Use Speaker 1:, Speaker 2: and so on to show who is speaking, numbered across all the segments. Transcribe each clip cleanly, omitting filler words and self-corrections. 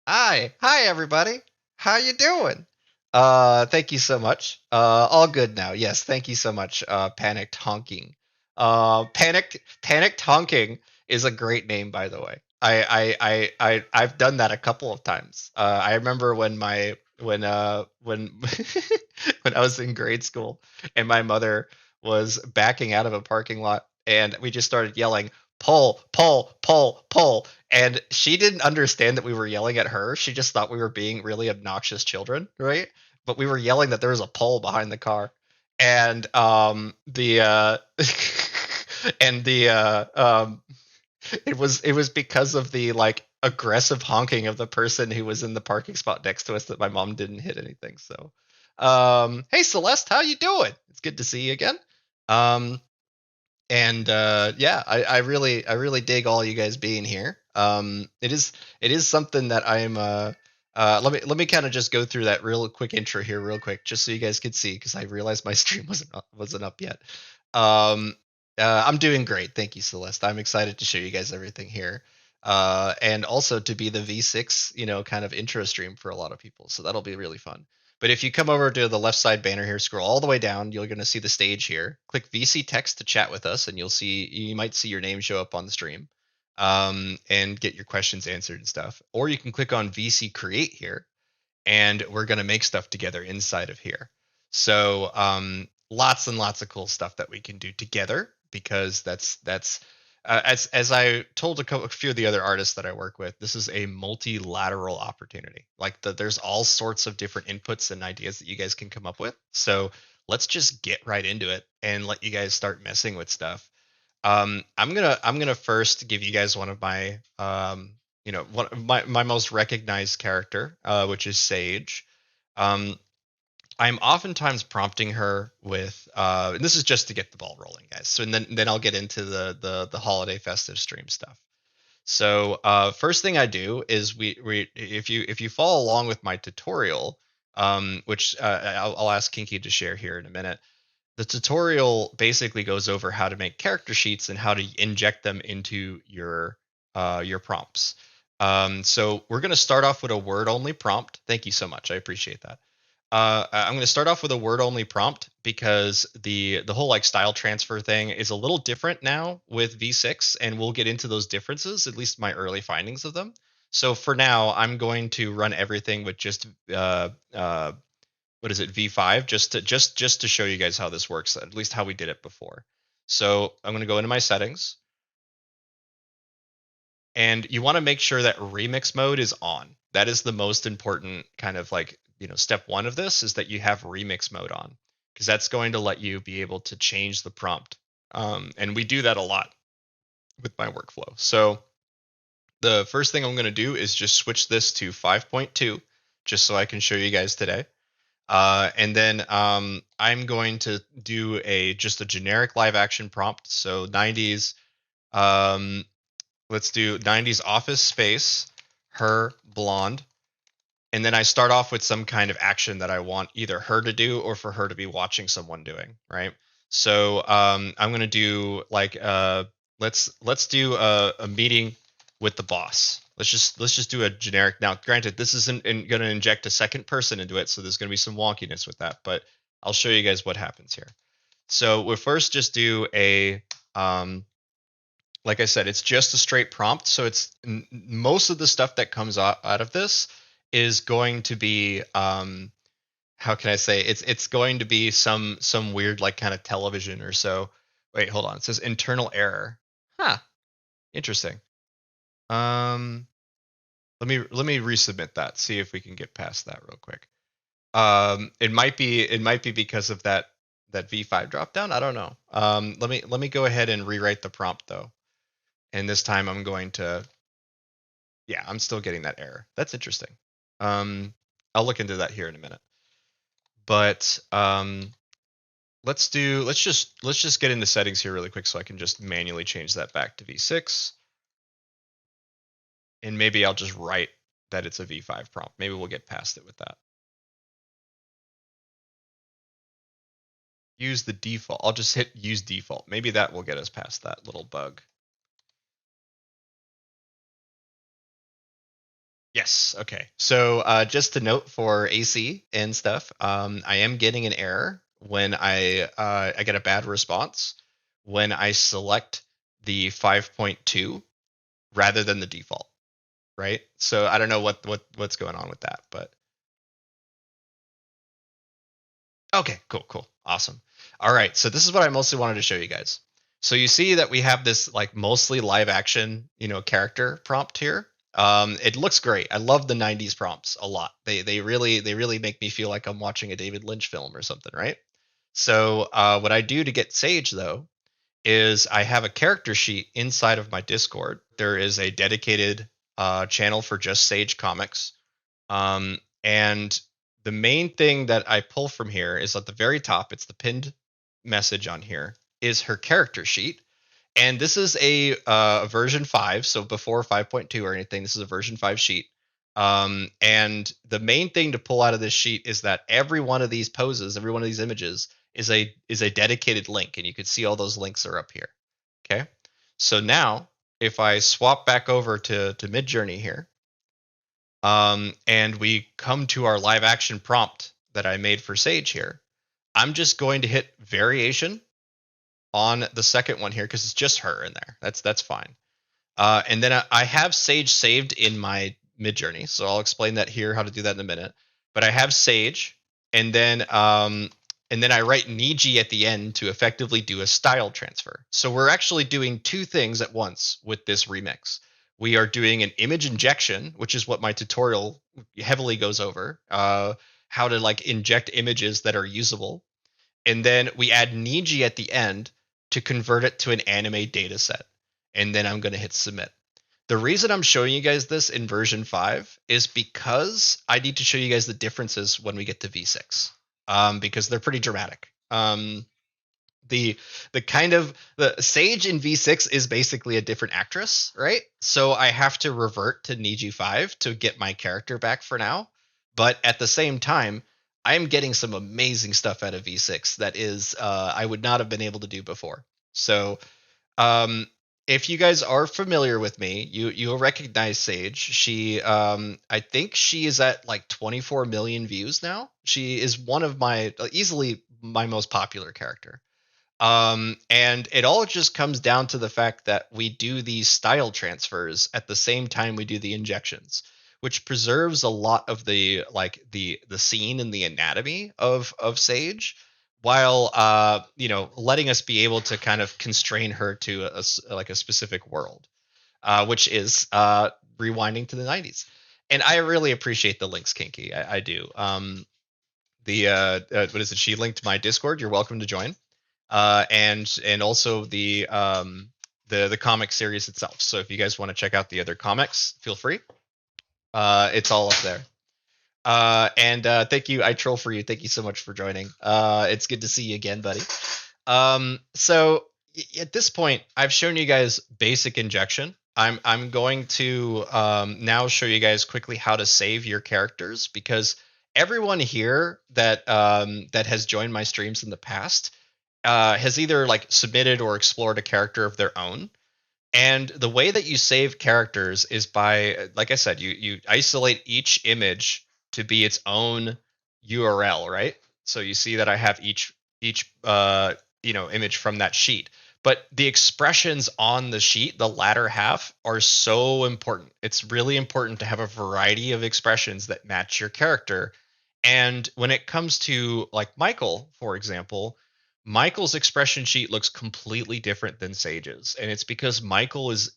Speaker 1: Hi everybody. How you doing? Thank you so much. All good now. Yes, thank you so much. Panicked honking. Panicked honking is a great name, by the way. I've done that a couple of times. I remember when when I was in grade school and my mother was backing out of a parking lot and we just started yelling pull, pull, pull, pull. And she didn't understand that we were yelling at her. She just thought we were being really obnoxious children, right? But we were yelling that there was a pole behind the car. And the and the it was because of the like aggressive honking of the person who was in the parking spot next to us that my mom didn't hit anything. So hey Celeste, how you doing? It's good to see you again. Um and yeah, I really dig all you guys being here. It is something that I'm let me kind of just go through that real quick intro here real quick just so you guys could see because I realized my stream wasn't up yet. um I'm doing great, thank you Celeste. I'm excited to show you guys everything here, and also to be the V6 kind of intro stream for a lot of people, so that'll be really fun. But if you come over to the left side banner here, scroll all the way down, you're going to see the stage here. Click VC text to chat with us, and you might see your name show up on the stream, and get your questions answered and stuff. Or you can click on VC create here, and we're going to make stuff together inside of here. So lots and lots of cool stuff that we can do together because that's as I told a few of the other artists that I work with, this is a multilateral opportunity. Like there's all sorts of different inputs and ideas that you guys can come up with. So let's just get right into it and let you guys start messing with stuff. I'm gonna first give you guys one of my one of my most recognized character, which is Sage. Um, I'm oftentimes prompting her with and this is just to get the ball rolling, guys. So and then I'll get into the holiday festive stream stuff. So first thing I do is we if you follow along with my tutorial, which I'll ask Kinky to share here in a minute. The tutorial basically goes over how to make character sheets and how to inject them into your prompts. So we're going to start off with a word only prompt. Thank you so much. I appreciate that. I'm going to start off with a word only prompt because the whole like style transfer thing is a little different now with V6, and we'll get into those differences, at least my early findings of them. So for now, I'm going to run everything with just what is it, V5, just to show you guys how this works, at least how we did it before. So I'm going to go into my settings, and you want to make sure that remix mode is on. That is the most important kind of like step one of this is that you have remix mode on because that's going to let you be able to change the prompt. And we do that a lot with my workflow. So the first thing I'm going to do is just switch this to 5.2 just so I can show you guys today. And then I'm going to do just a generic live action prompt. So 90s, um, let's do 90s office space, her blonde. And then I start off with some kind of action that I want either her to do or for her to be watching someone doing, right? So I'm gonna do like let's do a meeting with the boss. Let's just do a generic. Now, granted, this isn't going to inject a second person into it, so there's going to be some wonkiness with that. But I'll show you guys what happens here. So we'll first just do like I said, it's just a straight prompt. So it's most of the stuff that comes out of this is going to be how can I say it's going to be some weird like kind of television or so. Wait, hold on. It says internal error. Huh. Interesting. Um, let me resubmit that. See if we can get past that real quick. It might be because of that V5 drop down. I don't know. Let me go ahead and rewrite the prompt though. And this time I'm going to, yeah, I'm still getting that error. That's interesting. Um, I'll look into that here in a minute. But let's just get into settings here really quick so I can just manually change that back to V6. And maybe I'll just write that it's a V5 prompt. Maybe we'll get past it with that. Use the default. I'll just hit use default. Maybe that will get us past that little bug. Yes. Okay. So just to note for AC and stuff, I am getting an error when I get a bad response when I select the 5.2 rather than the default, right? So I don't know what's going on with that, but okay, cool, awesome. All right, so this is what I mostly wanted to show you guys. So you see that we have this like mostly live action, character prompt here. It looks great. I love the '90s prompts a lot. They really make me feel like I'm watching a David Lynch film or something, right? So what I do to get Sage though is I have a character sheet inside of my Discord. There is a dedicated channel for just Sage comics. And the main thing that I pull from here is at the very top, it's the pinned message on here, is her character sheet. And this is a version 5, so before 5.2 or anything, this is a version 5 sheet. And the main thing to pull out of this sheet is that every one of these poses, every one of these images is a dedicated link, and you can see all those links are up here. Okay. So now if I swap back over to Midjourney here, and we come to our live action prompt that I made for Sage here, I'm just going to hit variation on the second one here because it's just her in there. That's fine. And then I have Sage saved in my Midjourney, so I'll explain that here how to do that in a minute. But I have Sage, and then I write Niji at the end to effectively do a style transfer. So we're actually doing two things at once with this remix. We are doing an image injection, which is what my tutorial heavily goes over, how to like inject images that are usable, and then we add Niji at the end to convert it to an anime data set. And then I'm going to hit submit. The reason I'm showing you guys this in version 5 is because I need to show you guys the differences when we get to V6, because they're pretty dramatic. The kind of the Sage in V6 is basically a different actress, right? So I have to revert to Niji 5 to get my character back for now. But at the same time, I'm getting some amazing stuff out of V6 that is I would not have been able to do before. So um, if you guys are familiar with me, you'll recognize Sage. She I think she is at like 24 million views now. She is one of my easily my most popular character. And it all just comes down to the fact that we do these style transfers at the same time we do the injections, which preserves a lot of the like the scene and the anatomy of Sage, while letting us be able to kind of constrain her to like a specific world, which is rewinding to the '90s. And I really appreciate the links, Kinky. I do. The what is it? She linked my Discord. You're welcome to join, and also the comic series itself. So if you guys want to check out the other comics, feel free. It's all up there. And thank you, I troll for you. Thank you so much for joining. It's good to see you again, buddy. So at this point, I've shown you guys basic injection. I'm going to now show you guys quickly how to save your characters, because everyone here that has joined my streams in the past has either like submitted or explored a character of their own. And the way that you save characters is by, like I said, you isolate each image to be its own URL, right? So you see that I have each image from that sheet. But the expressions on the sheet, the latter half, are so important. It's really important to have a variety of expressions that match your character. And when it comes to like Michael, for example, Michael's expression sheet looks completely different than Sage's, and it's because Michael is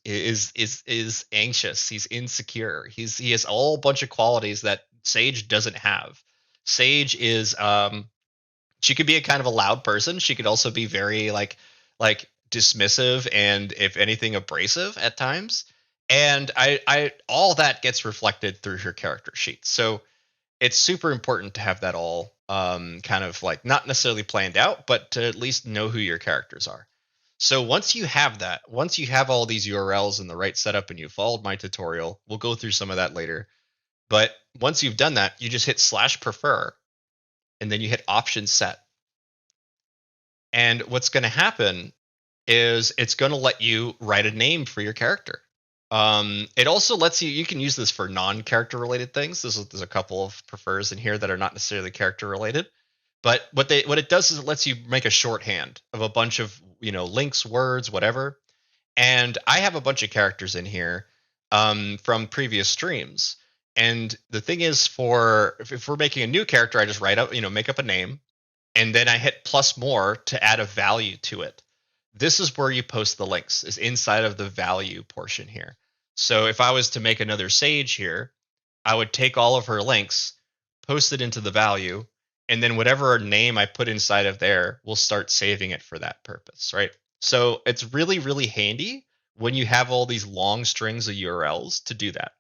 Speaker 1: anxious. He's insecure. He has all a bunch of qualities that Sage doesn't have. Sage is she could be a kind of a loud person. She could also be very like dismissive and if anything abrasive at times. And I all that gets reflected through her character sheet. So it's super important to have that all kind of like not necessarily planned out, but to at least know who your characters are. So once you have that, once you have all these URLs in the right setup and you followed my tutorial, we'll go through some of that later. But once you've done that, you just hit /prefer and then you hit option set. And what's going to happen is it's going to let you write a name for your character. It also lets you can use this for non-character related things. There's a couple of prefers in here that are not necessarily character related. But what it does is it lets you make a shorthand of a bunch of links, words, whatever. And I have a bunch of characters in here from previous streams. And the thing is, for if we're making a new character, I just write up, make up a name, and then I hit plus more to add a value to it. This is where you post the links, is inside of the value portion here. So if I was to make another Sage here, I would take all of her links, post it into the value, and then whatever name I put inside of there will start saving it for that purpose, right? So it's really, really handy when you have all these long strings of URLs to do that.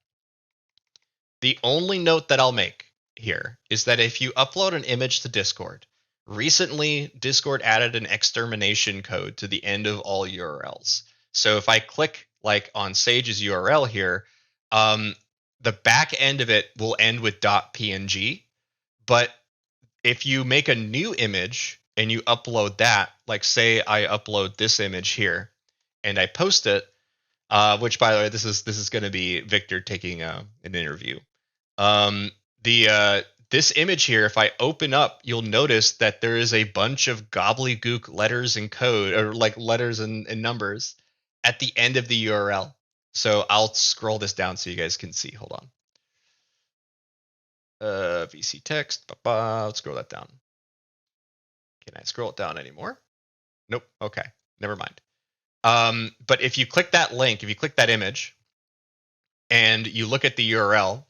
Speaker 1: The only note that I'll make here is that if you upload an image to Discord, recently Discord added an extermination code to the end of all URLs. So if I click like on Sage's URL here, the back end of it will end with .png, but if you make a new image and you upload that, like say I upload this image here and I post it, which by the way, this is going to be Victor taking an interview. The this image here, if I open up, you'll notice that there is a bunch of gobbledygook letters and code, or like letters and numbers at the end of the URL. So I'll scroll this down so you guys can see. Hold on. VC text. Let's scroll that down. Can I scroll it down anymore? Nope. Okay. Never mind. But if you click that link, if you click that image, and you look at the URL,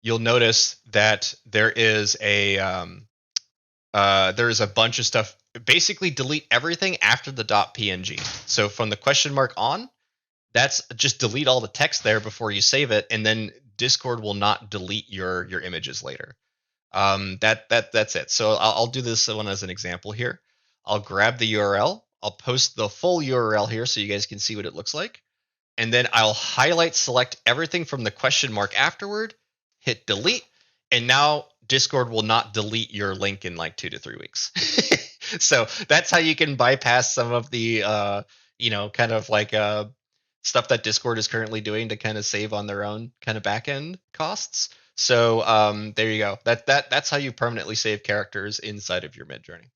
Speaker 1: you'll notice that there is a bunch of stuff. Basically, delete everything after the .png. So from the question mark on, that's just delete all the text there before you save it, and then Discord will not delete your images later. That's it. So I'll do this one as an example here. I'll grab the URL. I'll post the full URL here so you guys can see what it looks like. And then I'll highlight select everything from the question mark afterward, hit delete, and now Discord will not delete your link in like 2 to 3 weeks. So that's how you can bypass some of the kind of like stuff that Discord is currently doing to kind of save on their own kind of backend costs. So there you go. That's how you permanently save characters inside of your Midjourney.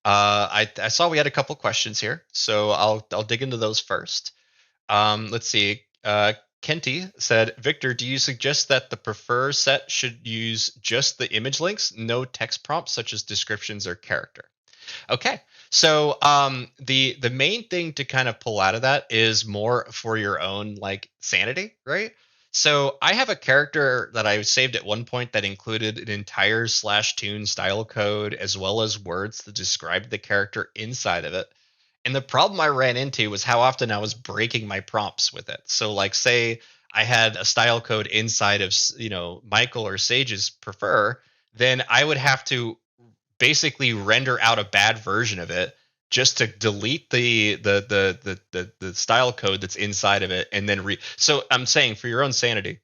Speaker 1: I saw we had a couple questions here, so I'll dig into those first. Let's see. Kenty said, Victor, do you suggest that the prefer set should use just the image links, no text prompts such as descriptions or character? Okay. So the main thing to kind of pull out of that is more for your own like sanity, right? So I have a character that I saved at one point that included an entire /tune style code as well as words to describe the character inside of it. And the problem I ran into was how often I was breaking my prompts with it. So like say I had a style code inside of Michael or Sage's prefer, then I would have to basically render out a bad version of it just to delete the style code that's inside of it and then so I'm saying for your own sanity,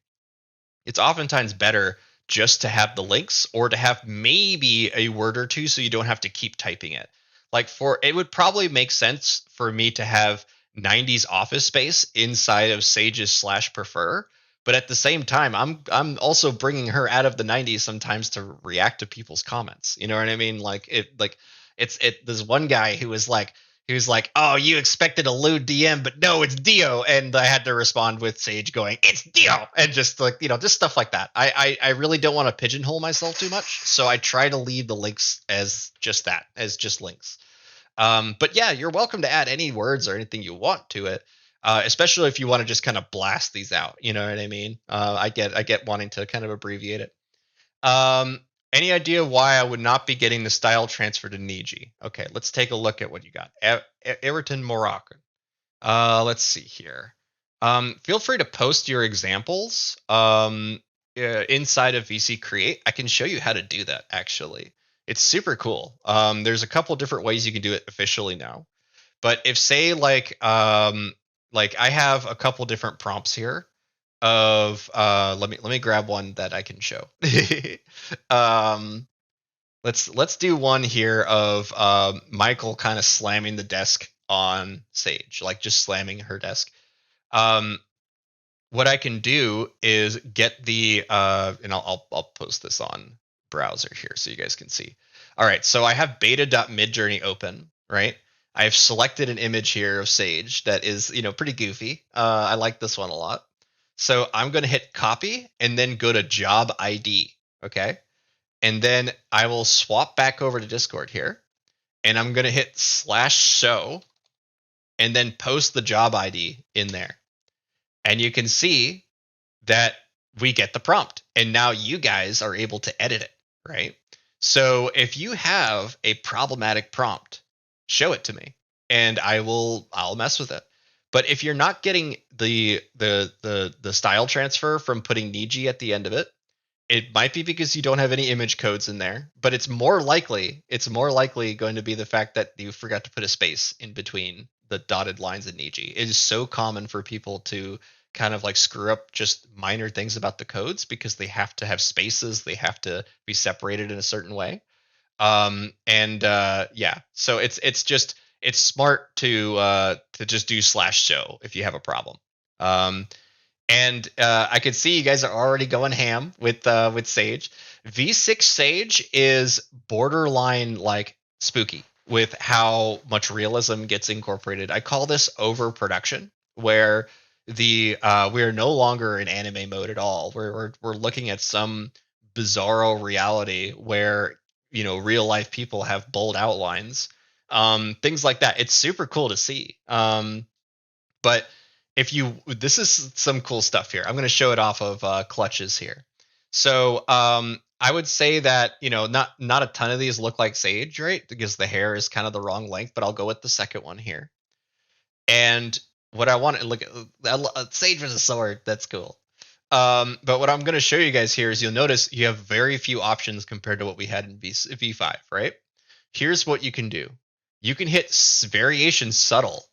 Speaker 1: it's oftentimes better just to have the links or to have maybe a word or two so you don't have to keep typing it. Like it would probably make sense for me to have 90s Office Space inside of Sage's /prefer, but at the same time, I'm also bringing her out of the 90s sometimes to react to people's comments. You know what I mean? There's one guy who was like, oh, you expected a lewd DM, but no, it's Dio. And I had to respond with Sage going, it's Dio. And just like, just stuff like that. I really don't want to pigeonhole myself too much. So I try to leave the links as just that, as just links. But yeah, you're welcome to add any words or anything you want to it. Especially if you want to just kind of blast these out. You know what I mean? I get wanting to kind of abbreviate it. Any idea why I would not be getting the style transfer to Niji? Okay, let's take a look at what you got. Everton Moroccan. Let's see here. Feel free to post your examples inside of VC Create. I can show you how to do that, actually. It's super cool. There's a couple different ways you can do it officially now. But if say like I have a couple different prompts here of let me grab one that I can show. Let's do one here of Michael kind of slamming the desk on Sage, like just slamming her desk. what I can do is get the and I'll post this on browser here so you guys can see. All right, so I have beta.midjourney open, right? I've selected an image here of Sage that is, pretty goofy. I like this one a lot. So I'm going to hit copy and then go to job ID, okay? And then I will swap back over to Discord here, and I'm going to hit /show and then post the job ID in there. And you can see that we get the prompt, and now you guys are able to edit it, right? So if you have a problematic prompt, show it to me and I'll mess with it. But if you're not getting the style transfer from putting Niji at the end of it, it might be because you don't have any image codes in there, but it's more likely going to be the fact that you forgot to put a space in between the dotted lines in Niji. It is so common for people to kind of like screw up just minor things about the codes because they have to have spaces, they have to be separated in a certain way. And yeah, so it's smart to just do /show if you have a problem. And I can see you guys are already going ham with Sage. V6 Sage is borderline like spooky with how much realism gets incorporated. I call this overproduction, where the we are no longer in anime mode at all. We're looking at some bizarro reality where real life people have bold outlines, things like that. It's super cool to see. But if you, this is some cool stuff here. I'm going to show it off of clutches here. So I would say that not a ton of these look like Sage, right? Because the hair is kind of the wrong length. But I'll go with the second one here. And what I want to look at, Sage with a sword. That's cool. But what I'm going to show you guys here is you'll notice you have very few options compared to what we had in V5, right? Here's what you can do. You can hit variation subtle,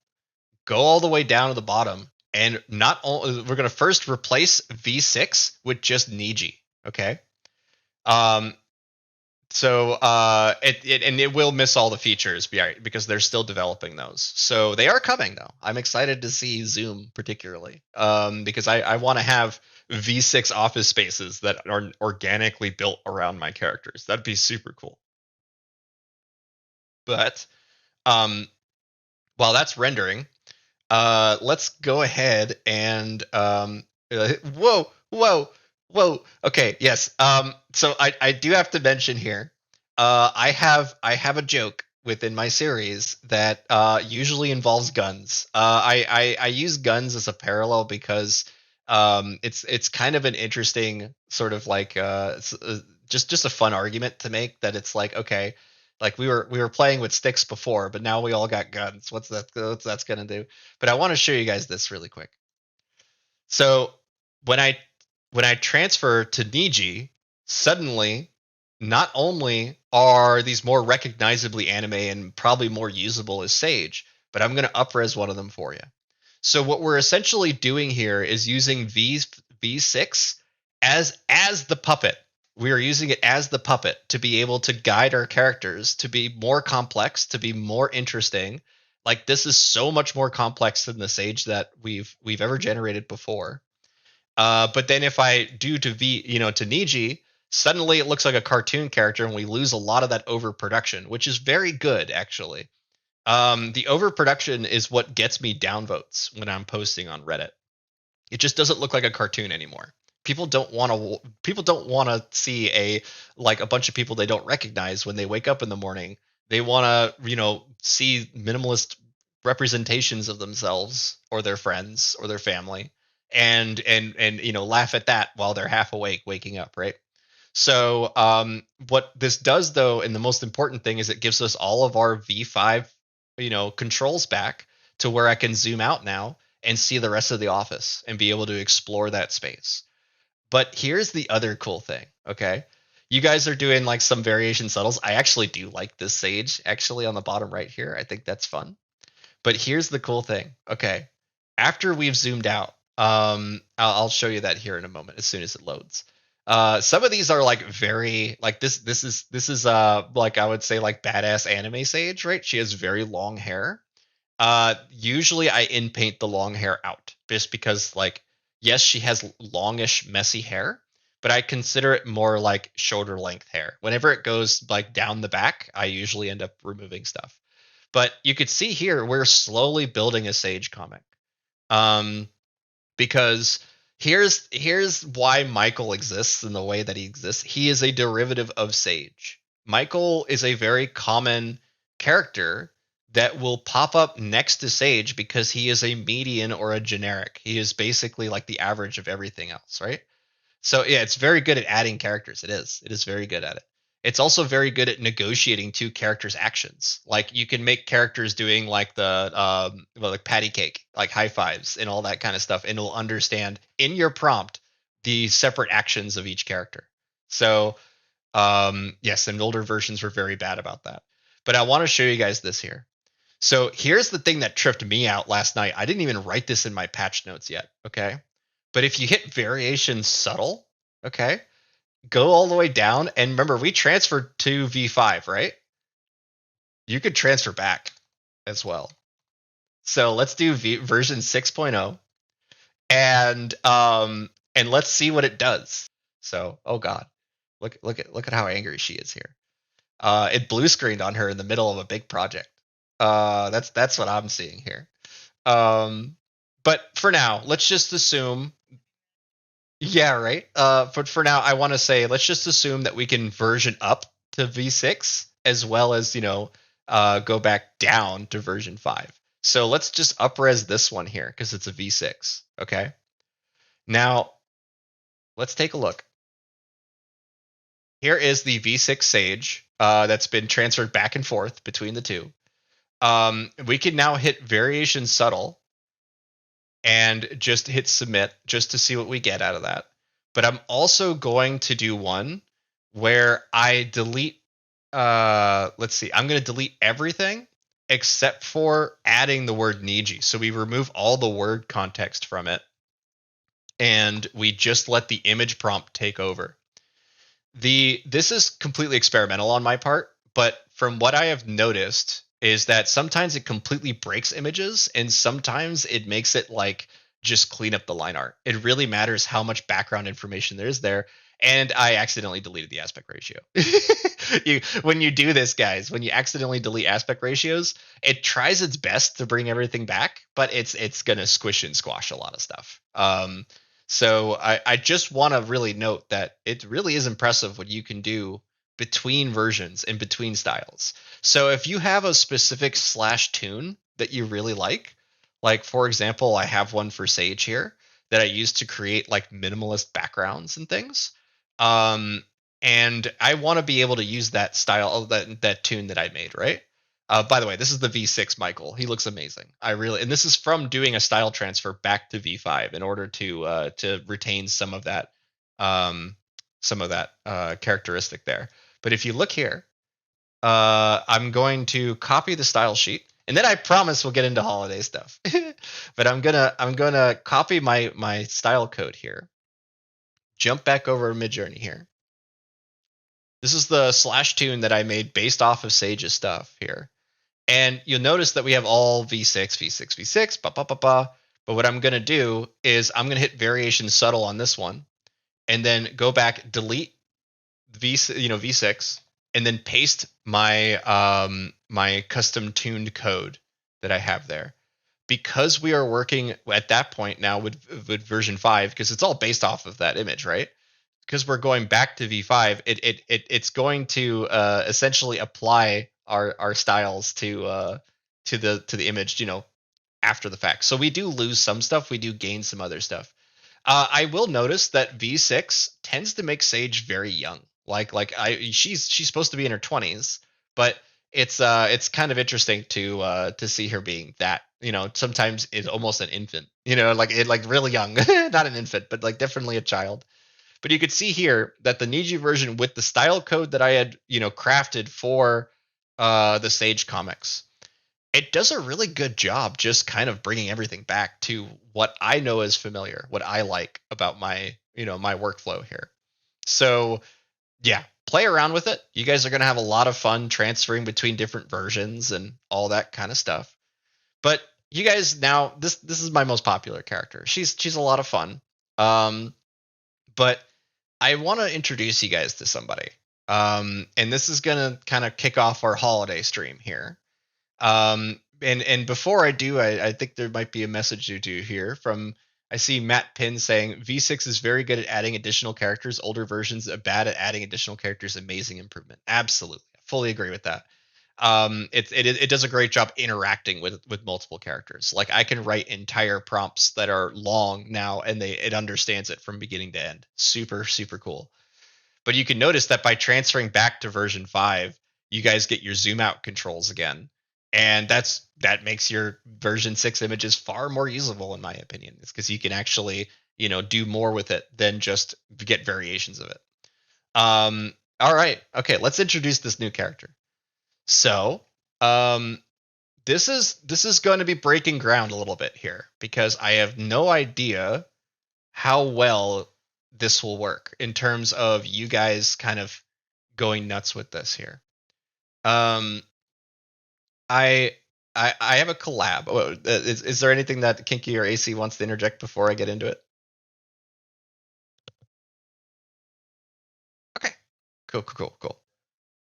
Speaker 1: go all the way down to the bottom, and not only we're going to first replace V6 with just Niji, okay? So it will miss all the features because they're still developing those. So they are coming though. I'm excited to see Zoom particularly, because I want to have V6 office spaces that are organically built around my characters. That'd be super cool. But while that's rendering, let's go ahead and whoa. Okay, yes. So I do have to mention here. I have a joke within my series that usually involves guns. I use guns as a parallel because it's kind of an interesting sort of like just a fun argument to make, that it's like, okay, like we were playing with sticks before, but now we all got guns. What's that's gonna do? But I want to show you guys this really quick. So when I transfer to Niji, suddenly not only are these more recognizably anime and probably more usable as Sage, but I'm going to upres one of them for you. So what we're essentially doing here is using V6 as the puppet. We are using it as the puppet to be able to guide our characters to be more complex, to be more interesting. Like, this is so much more complex than the Sage that we've ever generated before. But then if I do to Niji, suddenly it looks like a cartoon character, and we lose a lot of that overproduction, which is very good actually. The overproduction is what gets me downvotes when I'm posting on Reddit. It just doesn't look like a cartoon anymore. People don't want to see a bunch of people they don't recognize when they wake up in the morning. They want to see minimalist representations of themselves or their friends or their family, and laugh at that while they're half awake waking up, right? So what this does though, and the most important thing, is it gives us all of our V5 controls back to where I can zoom out now and see the rest of the office and be able to explore that space. But here's the other cool thing, okay? You guys are doing like some variation subtles. I actually do like this Sage actually on the bottom right here. I think that's fun. But here's the cool thing. Okay. After we've zoomed out, I'll show you that here in a moment as soon as it loads. Some of these are like very like this is like, I would say, like badass anime Sage, right? She has very long hair. Usually I in paint the long hair out just because like Yes, she has longish, messy hair, but I consider it more like shoulder length hair. Whenever it goes like down the back, I usually end up removing stuff. But you could see here we're slowly building a Sage comic. Um, because here's why Michael exists in the way that he exists. He is a derivative of Sage. Michael is a very common character that will pop up next to Sage because he is a median or a generic. He is basically like the average of everything else, right? So yeah, it's very good at adding characters. It is. It is very good at it. It's also very good at negotiating two characters' actions. Like you can make characters doing like the well, like patty cake, like high fives and all that kind of stuff, and it'll understand in your prompt the separate actions of each character. So yes, and older versions were very bad about that. But I want to show you guys this here. So here's the thing that tripped me out last night. I didn't even write this in my patch notes yet. Okay. But if you hit variation subtle, okay, go all the way down. And remember, we transferred to V5, right? You could transfer back as well. So let's do version 6.0 and let's see what it does. So, oh god. Look at how angry she is here. It blue screened on her in the middle of a big project. That's what I'm seeing here. But for now, let's just assume. Yeah, right. But for now, I want to say let's just assume that we can version up to V6 as well as go back down to version 5. So let's just upres this one here because it's a V6. Okay. Now let's take a look. Here is the V6 Sage that's been transferred back and forth between the two. We can now hit variation subtle and just hit submit just to see what we get out of that. But I'm also going to do one where I delete, let's see, I'm going to delete everything except for adding the word Niji. So we remove all the word context from it and we just let the image prompt take over. This is completely experimental on my part, but from what I have noticed is that sometimes it completely breaks images and sometimes it makes it like just clean up the line art. It really matters how much background information there is there. And I accidentally deleted the aspect ratio. When you do this, guys, when you accidentally delete aspect ratios, it tries its best to bring everything back, but it's gonna squish and squash a lot of stuff. So I just want to really note that it really is impressive what you can do between versions and between styles. So if you have a specific slash tune that you really like for example, I have one for Sage here that I use to create like minimalist backgrounds and things. And I want to be able to use that style, that tune that I made, right? By the way, this is the V6 Michael. He looks amazing. And this is from doing a style transfer back to V5 in order to retain some of that characteristic there. But if you look here, I'm going to copy the style sheet, and then I promise we'll get into holiday stuff. But I'm gonna copy my style code here. Jump back over to Midjourney here. This is the slash tune that I made based off of Sage's stuff here. And you'll notice that we have all V6, V6, V6, ba, ba, ba, ba. But what I'm going to do is I'm going to hit variation subtle on this one and then go back, delete V6, and then paste my custom tuned code that I have there. Because we are working at that point now with version 5, because it's all based off of that image, right? Because we're going back to V5, it's going to essentially apply our styles to the image, after the fact. So we do lose some stuff, we do gain some other stuff. I will notice that V6 tends to make Sage very young. She's supposed to be in her 20s, but it's kind of interesting to see her being that. Sometimes it's almost an infant. Like really young, not an infant, but like definitely a child. But you could see here that the Niji version with the style code that I had, crafted for the Sage comics, it does a really good job just kind of bringing everything back to what I know is familiar, what I like about my workflow here. So yeah, play around with it. You guys are going to have a lot of fun transferring between different versions and all that kind of stuff. But you guys, now this is my most popular character. She's a lot of fun. Um, but I want to introduce you guys to somebody. And this is gonna kind of kick off our holiday stream here. And before I do, I think there might be a message to do here from. I see Matt Pin saying V6 is very good at adding additional characters. Older versions are bad at adding additional characters. Amazing improvement. Absolutely, fully agree with that. It does a great job interacting with multiple characters. Like I can write entire prompts that are long now, and it understands it from beginning to end. Super super cool. But you can notice that by transferring back to version 5, you guys get your zoom out controls again. And that makes your version 6 images far more usable in my opinion. It's because you can actually, do more with it than just get variations of it. All right. Okay, let's introduce this new character. So, um this is going to be breaking ground a little bit here because I have no idea how well this will work in terms of you guys kind of going nuts with this here. Um, I I have a collab. Is there anything that Kinky or AC wants to interject before I get into it? Okay, cool.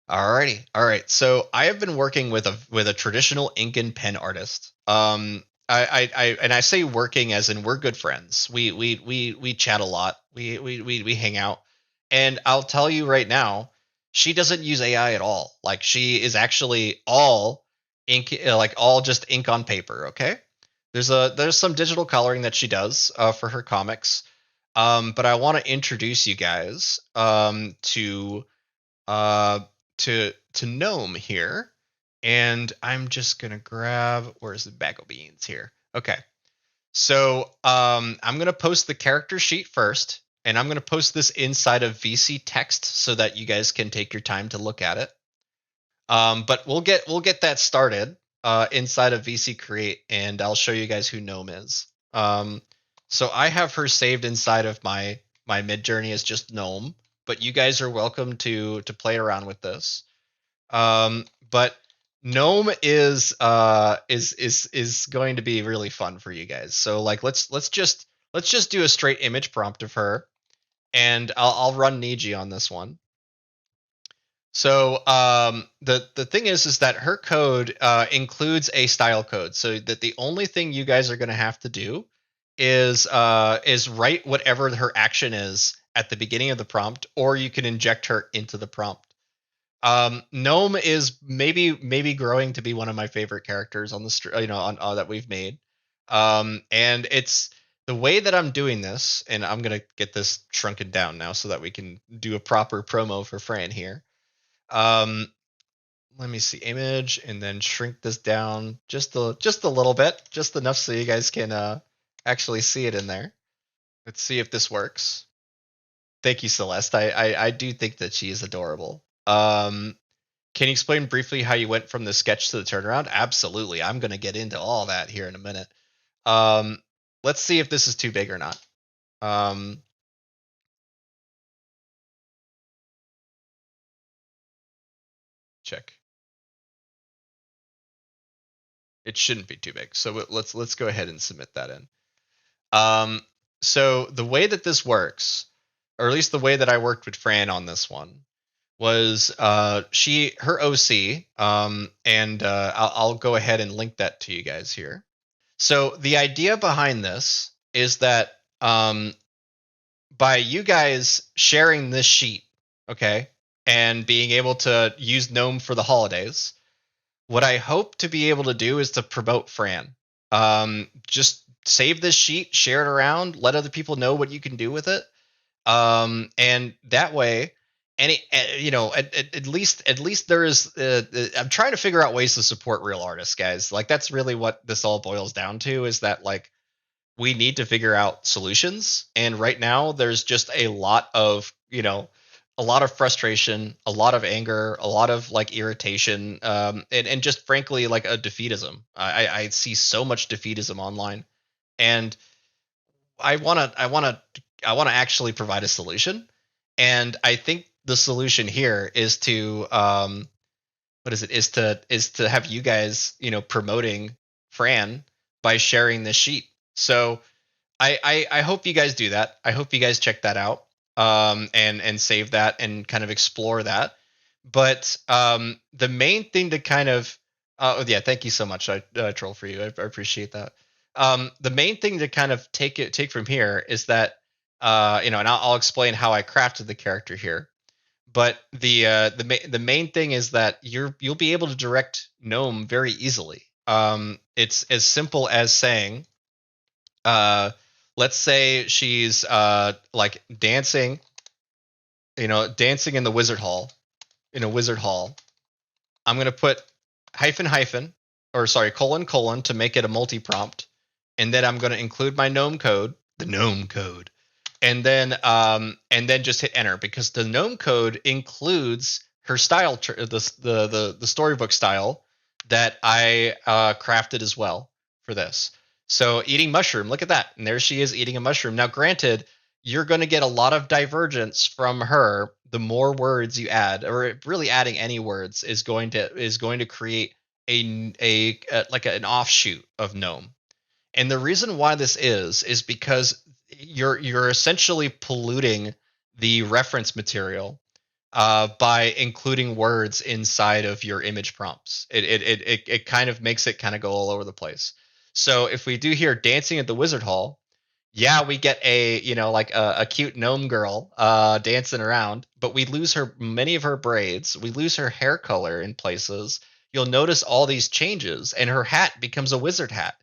Speaker 1: Alrighty, all right. So I have been working with a traditional ink and pen artist. And I say working as in we're good friends. We chat a lot. We hang out, and I'll tell you right now, she doesn't use AI at all. Like she is actually all ink, like all just ink on paper. Okay, there's some digital coloring that she does for her comics. But I want to introduce you guys uh to Gnome here. And I'm just gonna grab where's the bag of beans here. Okay. So I'm gonna post the character sheet first, and I'm gonna post this inside of VC text so that you guys can take your time to look at it. But we'll get that started inside of VC Create, and I'll show you guys who Gnome is. So I have her saved inside of my mid journey as just Gnome, but you guys are welcome to play around with this. But Gnome is going to be really fun for you guys. So like let's just do a straight image prompt of her, and I'll run Niji on this one. So the thing is that her code includes a style code, so that the only thing you guys are going to have to do is write whatever her action is at the beginning of the prompt, or you can inject her into the prompt. Gnome is maybe growing to be one of my favorite characters on on that we've made. And it's the way that I'm doing this, and I'm gonna get this shrunken down now so that we can do a proper promo for Fran here. Um, Let me see image and then shrink this down just a little bit, just enough so you guys can actually see it in there. Let's see if this works. Thank you, Celeste. I do think that she is adorable. Can you explain briefly how you went from the sketch to the turnaround? Absolutely. I'm going to get into all that here in a minute. Um, let's see if this is too big or not. Um, check. It shouldn't be too big. So let's go ahead and submit that in. Um, so the way that this works, or at least the way that I worked with Fran on this one, was her OC, and I'll go ahead and link that to you guys here. So the idea behind this is that by you guys sharing this sheet, okay, and being able to use Gnome for the holidays, what I hope to be able to do is to promote Fran. Just save this sheet, share it around, let other people know what you can do with it, and that way, at least there is. I'm trying to figure out ways to support real artists, guys. Like that's really what this all boils down to. Is that like we need to figure out solutions, and right now there's just a lot of frustration, a lot of anger, a lot of like irritation, and just frankly like a defeatism. I see so much defeatism online, and I want to actually provide a solution, and I think the solution here is to what is it is to have you guys promoting Fran by sharing this sheet. So I hope you guys do that. I hope you guys check that out, and save that and kind of explore that. But the main thing to kind of yeah, thank you so much, I troll for you. I appreciate that. The main thing to kind of take from here is that and I'll explain how I crafted the character here. But the main thing is that you'll be able to direct Gnome very easily. It's as simple as saying, uh, let's say she's like dancing, dancing in the wizard hall, in a wizard hall. I'm gonna put hyphen hyphen, or sorry, colon colon to make it a multi-prompt, and then I'm gonna include my gnome code, the gnome code, and then just hit enter because the gnome code includes her style, the storybook style that I crafted as well for this. So eating mushroom, look at that, and there she is eating a mushroom. Now, granted, you're going to get a lot of divergence from her. The more words you add, or really adding any words, is going to create a like an offshoot of gnome. And the reason why this is because you're essentially polluting the reference material by including words inside of your image prompts. It kind of makes it kind of go all over the place. So if we do here dancing at the wizard hall, yeah, we get a like a cute gnome girl dancing around, but we lose her many of her braids. We lose her hair color in places. You'll notice all these changes, and her hat becomes a wizard hat.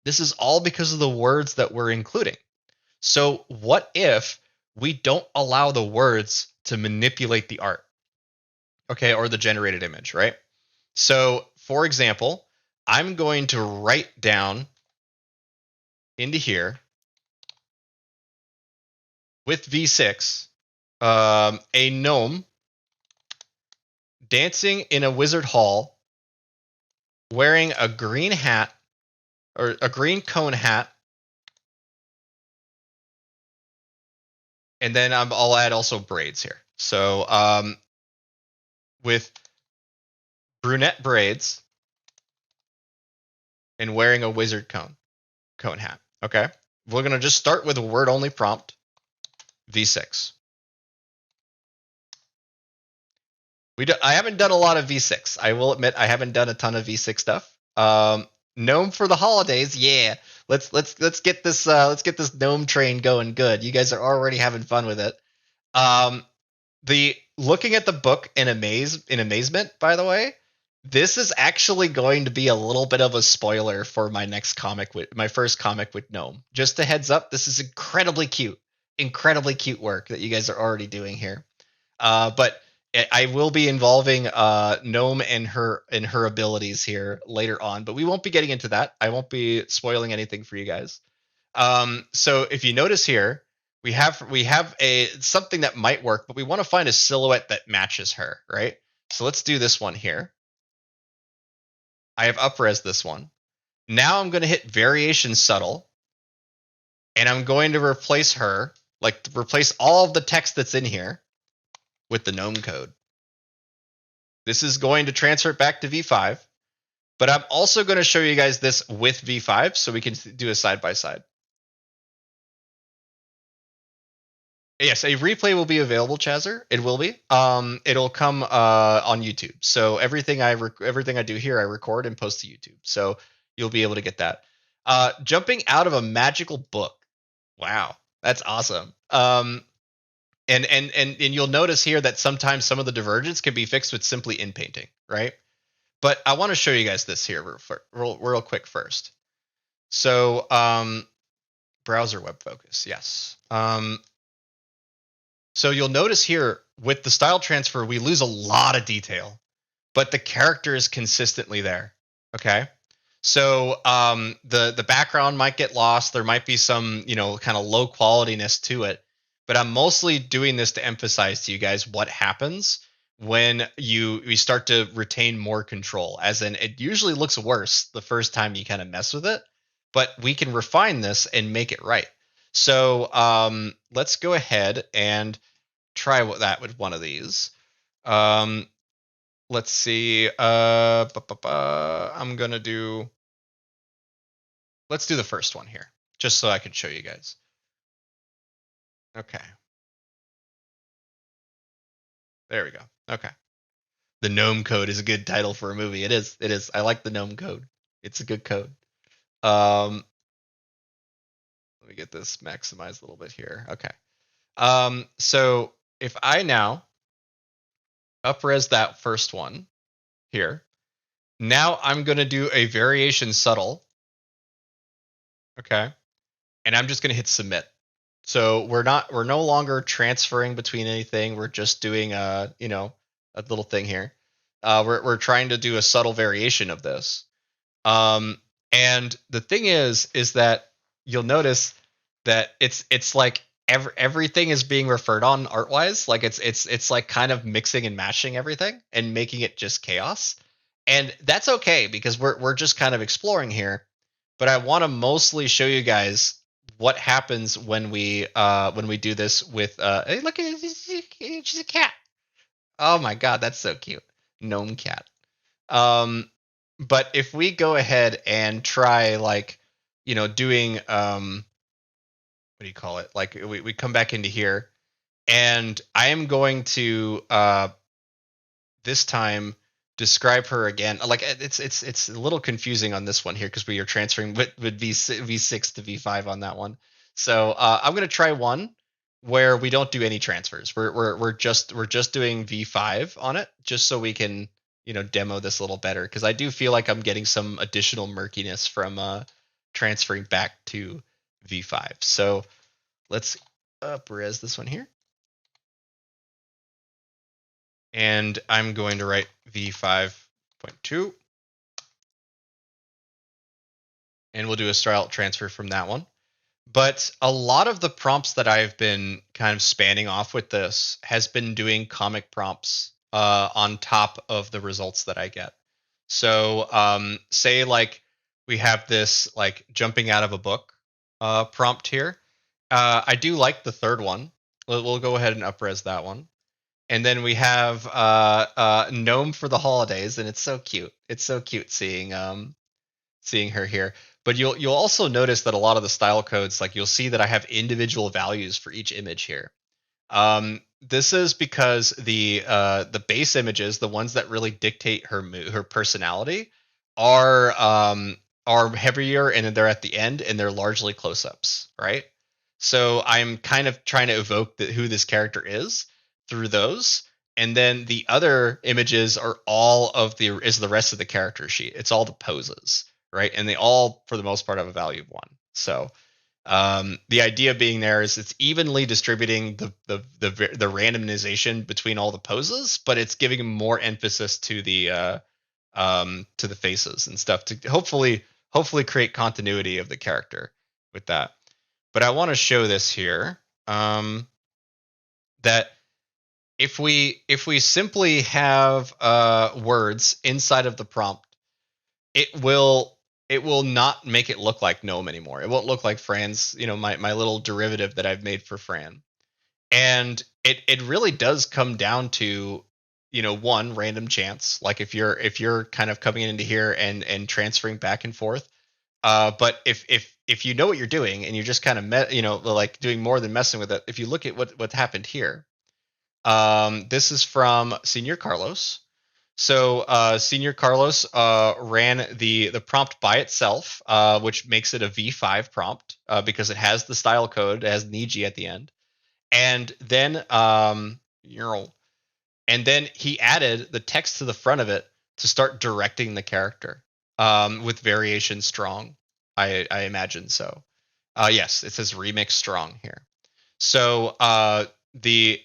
Speaker 1: This is all because of the words that we're including. So, what if we don't allow the words to manipulate the art, okay, or the generated image, right? So, for example, I'm going to write down into here with V6 a gnome dancing in a wizard hall wearing a green hat or a green cone hat. And then I'll add also braids here. So with brunette braids and wearing a wizard cone hat. Okay. We're going to just start with a word only prompt, V6. I haven't done a lot of V6. I will admit I haven't done a ton of V6 stuff. Gnome for the holidays, yeah. Let's get this gnome train going good. You guys are already having fun with it. The looking at the book in amazement, by the way, this is actually going to be a little bit of a spoiler for my next comic with my first comic with Gnome. Just a heads up, this is incredibly cute work that you guys are already doing here. But I will be involving Gnome and her abilities here later on, but we won't be getting into that. I won't be spoiling anything for you guys. So if you notice here, we have a something that might work, but we want to find a silhouette that matches her, right? So let's do this one here. I have upres this one. Now I'm going to hit variation subtle, and I'm going to replace her, like replace all of the text that's in here with the gnome code. This is going to transfer it back to V5, but I'm also going to show you guys this with V5 so we can do a side by side. Yes, a replay will be available, Chazer. It will be. It'll come on YouTube. So everything I do here, I record and post to YouTube. So you'll be able to get that. Jumping out of a magical book. Wow, that's awesome. And you'll notice here that sometimes some of the divergence can be fixed with simply inpainting, right? But I want to show you guys this here real quick first. So browser web focus, yes. So you'll notice here with the style transfer, we lose a lot of detail, but the character is consistently there. Okay. So the background might get lost. There might be some, kind of low qualityness to it, but I'm mostly doing this to emphasize to you guys what happens when we start to retain more control. As in, it usually looks worse the first time you kind of mess with it, but we can refine this and make it right. So let's go ahead and try that with one of these. Let's see. I'm gonna do. Let's do the first one here, just so I could show you guys. Okay. There we go. Okay. The Gnome Code is a good title for a movie. It is. It is. I like the Gnome Code. It's a good code. Let me get this maximized a little bit here. Okay. So if I now upres that first one here, now I'm going to do a variation subtle. Okay. And I'm just going to hit submit. So we're no longer transferring between anything. We're just doing a little thing here. We're trying to do a subtle variation of this. And the thing is that you'll notice that it's like everything is being referred on art wise. Like it's like kind of mixing and mashing everything and making it just chaos. And that's okay because we're just kind of exploring here. But I want to mostly show you guys what happens when we do this with hey, look at she's a cat. Oh my god, that's so cute. Gnome cat. But if we go ahead and try like doing what do you call it? Like we come back into here and I am going to this time describe her again. Like it's a little confusing on this one here because we are transferring with v6 to v5 on that one. So I'm gonna try one where we don't do any transfers. We're just doing v5 on it just so we can demo this a little better because I do feel like I'm getting some additional murkiness from transferring back to v5. So let's res this one here. And I'm going to write v5.2. And we'll do a style transfer from that one. But a lot of the prompts that I've been kind of spanning off with this has been doing comic prompts on top of the results that I get. So say like we have this like jumping out of a book prompt here. I do like the third one. We'll go ahead and upres that one. And then we have Gnome for the holidays, and it's so cute. It's so cute seeing her here. But you'll also notice that a lot of the style codes, like you'll see that I have individual values for each image here. This is because the base images, the ones that really dictate her personality, are heavier and they're at the end and they're largely close-ups, right? So I'm kind of trying to evoke who this character is through those, and then the other images are the rest of the character sheet. It's all the poses, right? And they all, for the most part, have a value of 1. So the idea being there is it's evenly distributing the randomization between all the poses, but it's giving more emphasis to the faces and stuff to hopefully create continuity of the character with that. But I want to show this here that if we simply have words inside of the prompt, it will not make it look like Gnome anymore. It won't look like Fran's, my little derivative that I've made for Fran. And it really does come down to, one, random chance. Like if you're kind of coming into here and transferring back and forth. But if you know what you're doing and you're just kind of like doing more than messing with it, if you look at what happened here, this is from Senior Carlos. So Senior Carlos ran the prompt by itself, which makes it a v5 prompt because it has the style code, it has Niji at the end, and then he added the text to the front of it to start directing the character with variation strong. I imagine so. Yes, it says remix strong here. So the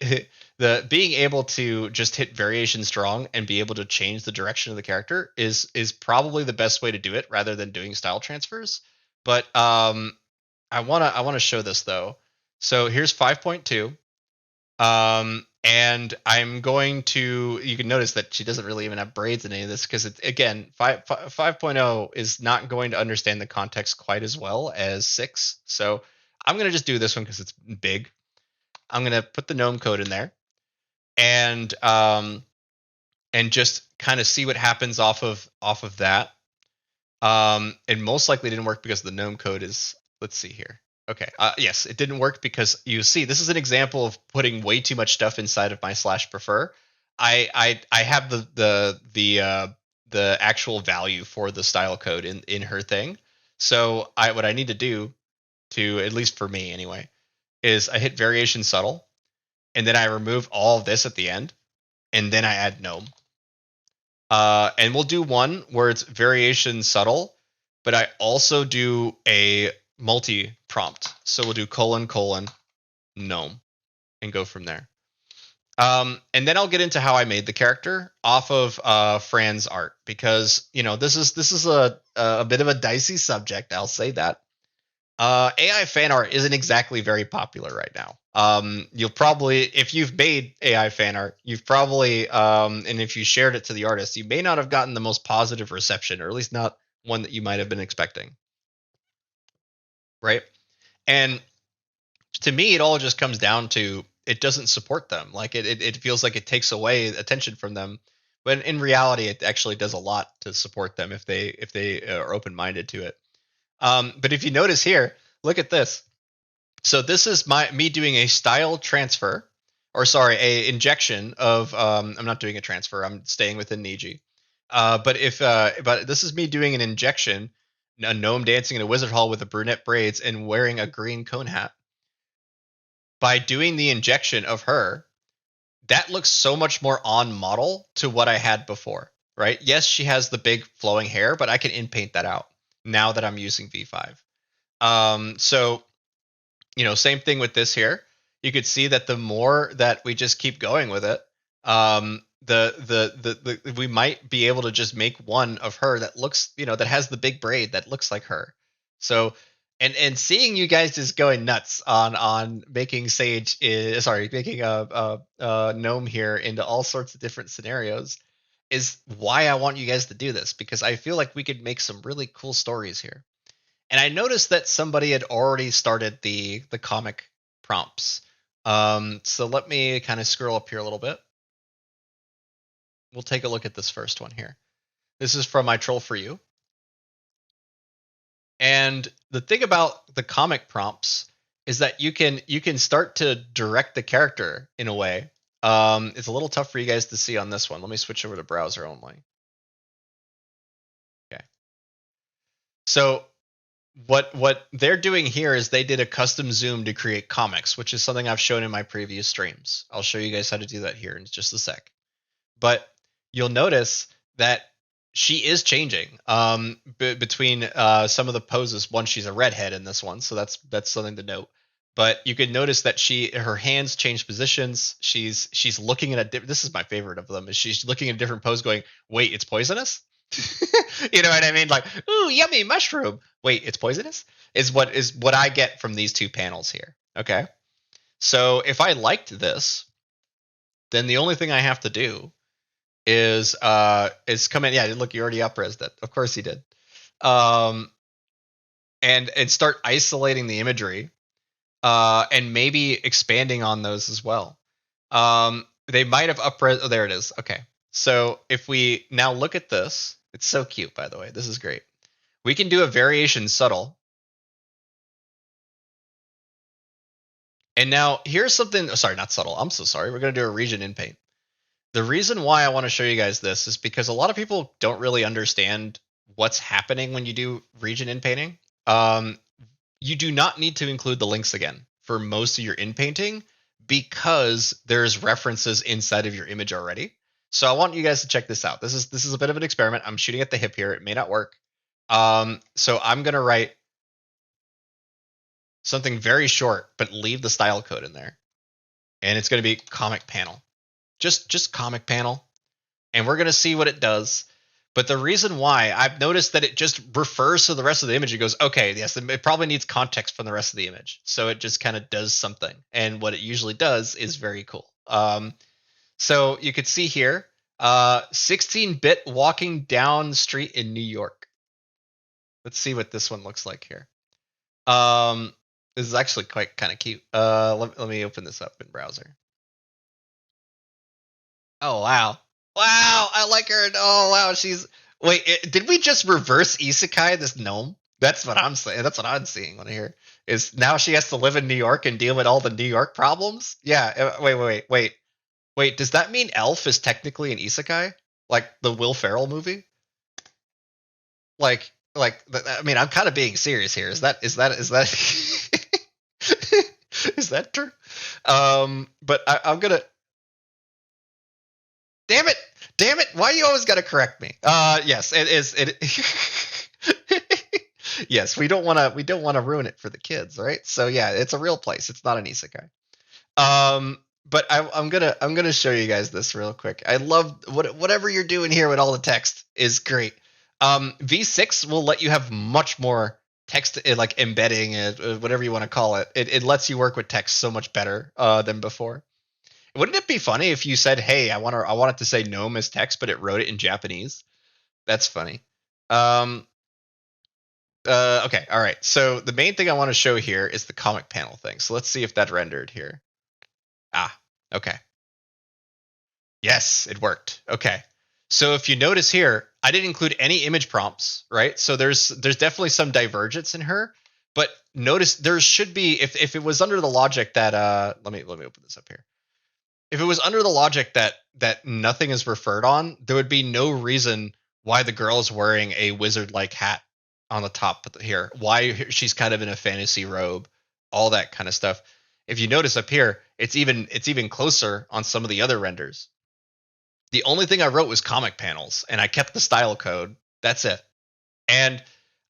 Speaker 1: being able to just hit variation strong and be able to change the direction of the character is probably the best way to do it rather than doing style transfers. But I want to show this though. So here's 5.2. And I'm going to, you can notice that she doesn't really even have braids in any of this because it's, again, 5.0 is not going to understand the context quite as well as 6. So I'm going to just do this one because it's big. I'm going to put the Gnome code in there and just kind of see what happens off of that. And most likely didn't work because the Gnome code is let's see here. Okay. Yes, it didn't work because you see, this is an example of putting way too much stuff inside of my slash prefer. I have the actual value for the style code in her thing. So what I need to do to, at least for me anyway, is I hit variation subtle, and then I remove all of this at the end, and then I add gnome. And we'll do one where it's variation subtle, but I also do a multi prompt. So we'll do colon colon gnome and go from there. And then I'll get into how I made the character off of Fran's art, because this is a bit of a dicey subject. I'll say that. AI fan art isn't exactly very popular right now. You'll probably, if you've made AI fan art, you've probably, and if you shared it to the artist, you may not have gotten the most positive reception, or at least not one that you might have been expecting. Right? And to me, it all just comes down to it doesn't support them. Like it feels like it takes away attention from them. But in reality, it actually does a lot to support them if they are open minded to it. But if you notice here, look at this. So this is me doing a style transfer, or sorry, a injection of. I'm not doing a transfer. I'm staying within Niji. But this is me doing an injection, a gnome dancing in a wizard hall with a brunette braids and wearing a green cone hat. By doing the injection of her, that looks so much more on model to what I had before, right? Yes, she has the big flowing hair, but I can in paint that out now that I'm using V5. So same thing with this here. You could see that the more that we just keep going with it, the we might be able to just make one of her that looks, that has the big braid that looks like her. So, and seeing you guys just going nuts on making Sage making a gnome here into all sorts of different scenarios is why I want you guys to do this, because I feel like we could make some really cool stories here. And I noticed that somebody had already started the comic prompts. So let me kind of scroll up here a little bit. We'll take a look at this first one here. This is from My Troll For You. And the thing about the comic prompts is that you can start to direct the character in a way. It's a little tough for you guys to see on this one. Let me switch over to browser only. Okay. So what they're doing here is they did a custom zoom to create comics, which is something I've shown in my previous streams. I'll show you guys how to do that here in just a sec. But you'll notice that she is changing between some of the poses. One, she's a redhead in this one, so that's something to note. But you can notice that her hands change positions. She's looking at this is my favorite of them. Is she's looking at a different pose, going, "Wait, it's poisonous." You know what I mean? Like, ooh, yummy mushroom. Wait, it's poisonous? Is what I get from these two panels here. Okay. So if I liked this, then the only thing I have to do is come in. Yeah, look, you already up-resed it. Of course he did. And start isolating the imagery, and maybe expanding on those as well. They might have up-res. Oh, there it is. Okay. So if we now look at this, it's so cute, by the way. This is great. We can do a variation subtle. And now here's something. Sorry, not subtle. I'm so sorry. We're going to do a region in paint. The reason why I want to show you guys this is because a lot of people don't really understand what's happening when you do region in painting. You do not need to include the links again for most of your in painting, because there's references inside of your image already. So I want you guys to check this out. This is a bit of an experiment. I'm shooting at the hip here. It may not work. So I'm going to write something very short, but leave the style code in there. And it's going to be comic panel. Just comic panel. And we're going to see what it does. But the reason why, I've noticed that it just refers to the rest of the image. It goes, okay, yes, it probably needs context from the rest of the image. So it just kind of does something. And what it usually does is very cool. So you could see here, 16-bit walking down the street in New York. Let's see what this one looks like here. This is actually quite kind of cute. Let me open this up in browser. Oh, wow. Wow, I like her. Oh, wow, did we just reverse isekai this gnome? That's what I'm saying. That's what I'm seeing when I hear is now she has to live in New York and deal with all the New York problems. Yeah. Wait. Does that mean Elf is technically an isekai, like the Will Ferrell movie? I mean, I'm kind of being serious here. Is that is that true? But I'm gonna. Damn it! Damn it! Why you always gotta correct me? Yes, it is. Yes, we don't wanna ruin it for the kids, right? So yeah, it's a real place. It's not an isekai. But I'm gonna show you guys this real quick. I love whatever you're doing here with all the text is great. V6 will let you have much more text, like embedding, whatever you want to call it. It lets you work with text so much better than before. Wouldn't it be funny if you said, "Hey, I want it to say Gnome as text, but it wrote it in Japanese"? That's funny. Um, okay, all right. So the main thing I want to show here is the comic panel thing. So let's see if that rendered here. Ah, okay. Yes, it worked. Okay. So if you notice here, I didn't include any image prompts, right? So there's definitely some divergence in her, but notice there should be if it was under the logic that let me open this up here. If it was under the logic that nothing is referred on, there would be no reason why the girl is wearing a wizard-like hat on the top here. Why she's kind of in a fantasy robe, all that kind of stuff. If you notice up here, it's even closer on some of the other renders. The only thing I wrote was comic panels, and I kept the style code. That's it. And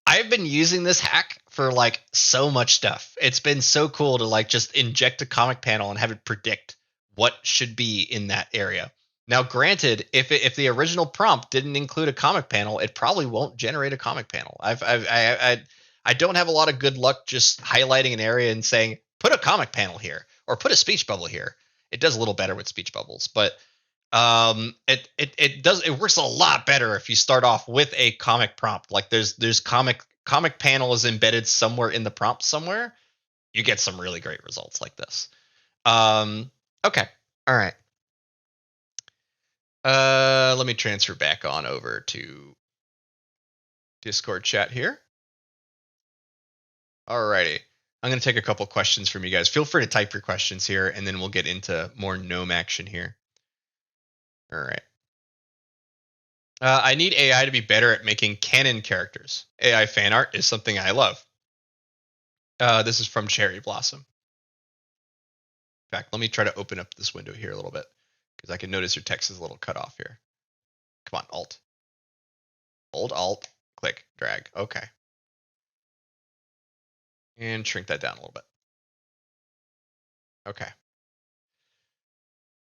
Speaker 1: I've been using this hack for like so much stuff. It's been so cool to like just inject a comic panel and have it predict what should be in that area. Now, granted, if the original prompt didn't include a comic panel, it probably won't generate a comic panel. I don't have a lot of good luck just highlighting an area and saying put a comic panel here or put a speech bubble here. It does a little better with speech bubbles, but it works a lot better if you start off with a comic prompt. Like there's comic panel is embedded somewhere in the prompt somewhere. You get some really great results like this. Okay, all right. Let me transfer back on over to Discord chat here. Alrighty. I'm going to take a couple questions from you guys. Feel free to type your questions here, and then we'll get into more Gnome action here. All right. I need AI to be better at making canon characters. AI fan art is something I love. This is from Cherry Blossom. In fact, let me try to open up this window here a little bit because I can notice your text is a little cut off here. Come on, Alt. Hold Alt, click, drag. Okay. And shrink that down a little bit. Okay.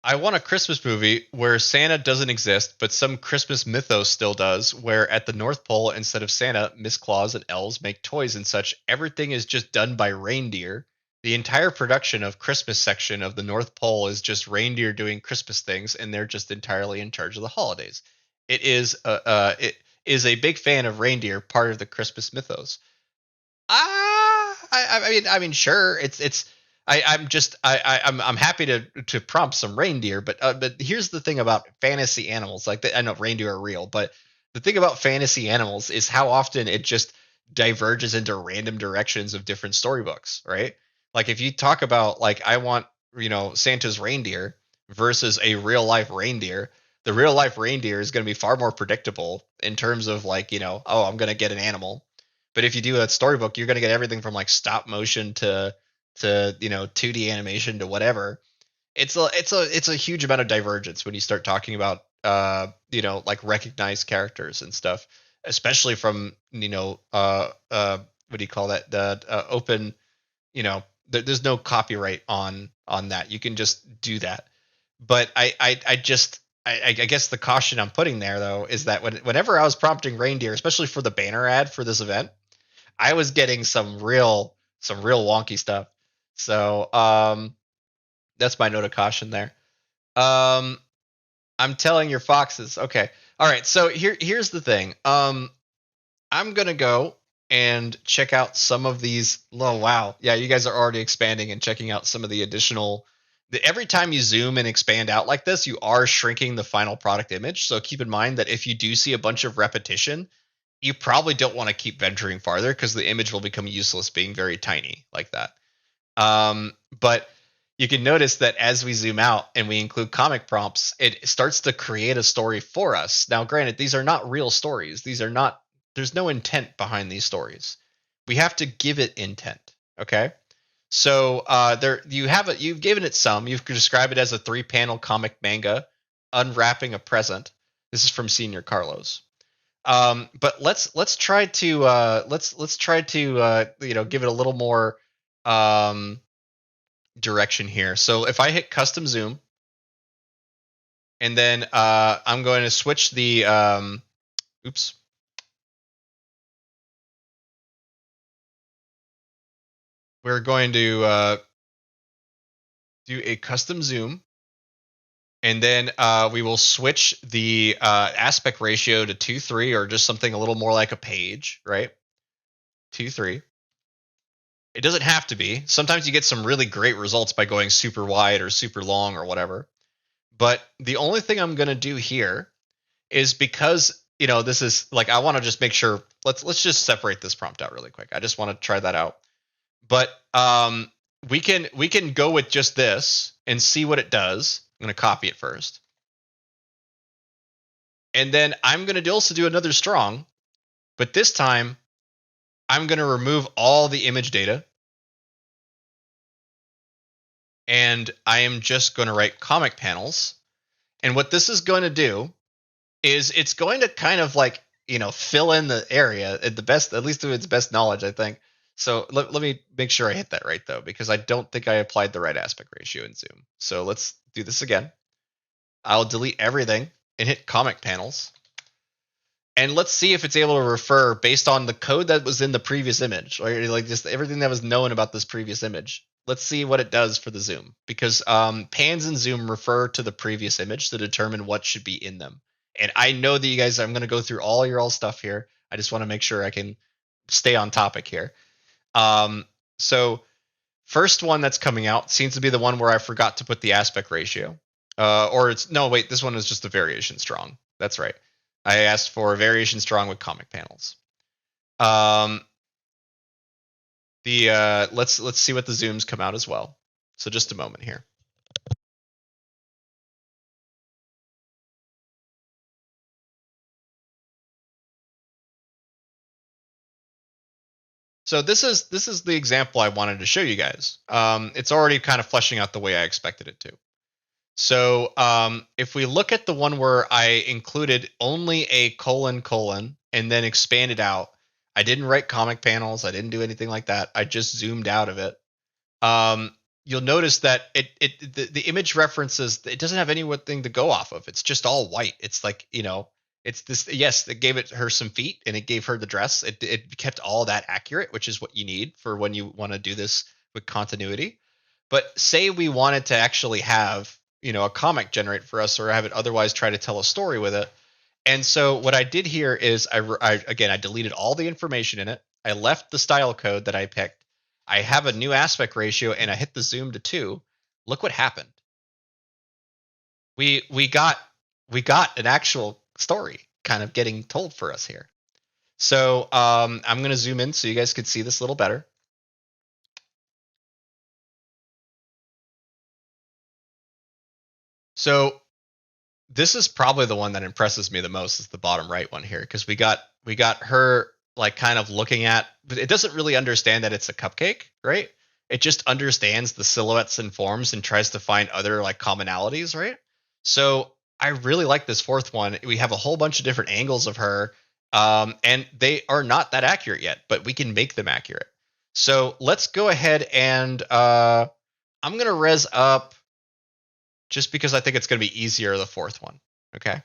Speaker 1: I want a Christmas movie where Santa doesn't exist, but some Christmas mythos still does, where at the North Pole, instead of Santa, Miss Claus and elves make toys and such. Everything is just done by reindeer. The entire production of Christmas section of the North Pole is just reindeer doing Christmas things, and they're just entirely in charge of the holidays. It is a big fan of reindeer, part of the Christmas mythos. I mean, sure. I'm happy to prompt some reindeer, but here's the thing about fantasy animals. Like I know reindeer are real, but the thing about fantasy animals is how often it just diverges into random directions of different storybooks, right? Like if you talk about like I want Santa's reindeer versus a real life reindeer, the real life reindeer is going to be far more predictable in terms of like oh, I'm going to get an animal. But if you do a storybook, you're going to get everything from like stop motion to 2D animation to whatever. It's a huge amount of divergence when you start talking about like recognized characters and stuff, especially from what do you call that, the open, there's no copyright on that. You can just do that. But I guess the caution I'm putting there though is that whenever I was prompting reindeer, especially for the banner ad for this event, I was getting some real wonky stuff. So that's my note of caution there. I'm telling your foxes. Okay. All right. So here's the thing. I'm gonna go and check out some of these. Oh wow. Yeah, you guys are already expanding and checking out some of the additional. Every time you zoom and expand out like this, you are shrinking the final product image. So keep in mind that if you do see a bunch of repetition, you probably don't want to keep venturing farther because the image will become useless being very tiny like that. But you can notice that as we zoom out and we include comic prompts, it starts to create a story for us. Now, granted, these are not real stories. These are not, there's no intent behind these stories. We have to give it intent. Okay. So there you have it. You've given it some. You've described it as a 3-panel comic manga unwrapping a present. This is from Senior Carlos. But let's try to let's try to give it a little more um, direction here. So if I hit custom zoom, and then I'm going to switch the oops. We're going to do a custom zoom, and then we will switch the aspect ratio to 2:3, or just something a little more like a page, right? 2:3. It doesn't have to be. Sometimes you get some really great results by going super wide or super long or whatever. But the only thing I'm going to do here is, because this is like, I want to just make sure, let's just separate this prompt out really quick. I just want to try that out. But we can go with just this and see what it does. I'm going to copy it first. And then I'm going to also do another strong, but this time I'm going to remove all the image data. And I am just going to write comic panels. And what this is going to do is it's going to kind of like, fill in the area at the best, at least to its best knowledge, I think. So let me make sure I hit that right, though, because I don't think I applied the right aspect ratio in zoom. So let's do this again. I'll delete everything and hit comic panels. And let's see if it's able to refer based on the code that was in the previous image, or like just everything that was known about this previous image. Let's see what it does for the zoom, because pans and zoom refer to the previous image to determine what should be in them. And I know that you guys, I'm going to go through all your stuff here. I just want to make sure I can stay on topic here. So first one that's coming out seems to be the one where I forgot to put the aspect ratio. Or it's, no, wait, this one is just a variation strong. That's right. I asked for a variation strong with comic panels. Let's see what the zooms come out as well. So just a moment here. So this is the example I wanted to show you guys. It's already kind of fleshing out the way I expected it to. So if we look at the one where I included only a colon and then expanded out, I didn't write comic panels. I didn't do anything like that. I just zoomed out of it. You'll notice that the image references, it doesn't have anything to go off of. It's just all white. It's like, it's this, yes, it gave her some feet and it gave her the dress. It kept all that accurate, which is what you need for when you want to do this with continuity. But say we wanted to actually have, a comic generate for us, or have it otherwise try to tell a story with it. And so what I did here is I deleted all the information in it. I left the style code that I picked. I have a new aspect ratio and I hit the zoom to 2. Look what happened. We got an actual story kind of getting told for us here. So I'm going to zoom in so you guys could see this a little better. So this is probably the one that impresses me the most, is the bottom right one here, because we got her like kind of looking at, but it doesn't really understand that it's a cupcake, right? It just understands the silhouettes and forms and tries to find other like commonalities, right? So I really like this fourth one. We have a whole bunch of different angles of her, and they are not that accurate yet, but we can make them accurate. So let's go ahead and I'm going to res up, just because I think it's going to be easier, the fourth one. Okay.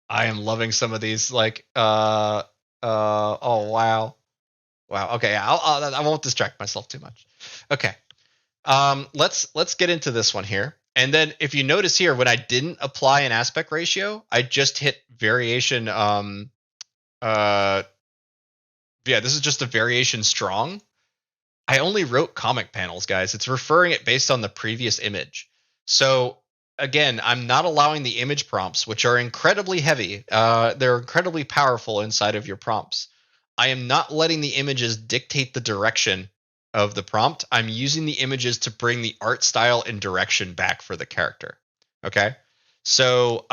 Speaker 1: I am loving some of these, like, oh, wow. Wow. Okay. I won't distract myself too much. Okay. Let's get into this one here. And then if you notice here, when I didn't apply an aspect ratio, I just hit variation. Yeah, this is just a variation strong. I only wrote comic panels, guys. It's referring it based on the previous image. So again, I'm not allowing the image prompts, which are incredibly heavy. They're incredibly powerful inside of your prompts. I am not letting the images dictate the direction of the prompt. I'm using the images to bring the art style and direction back for the character. Okay. So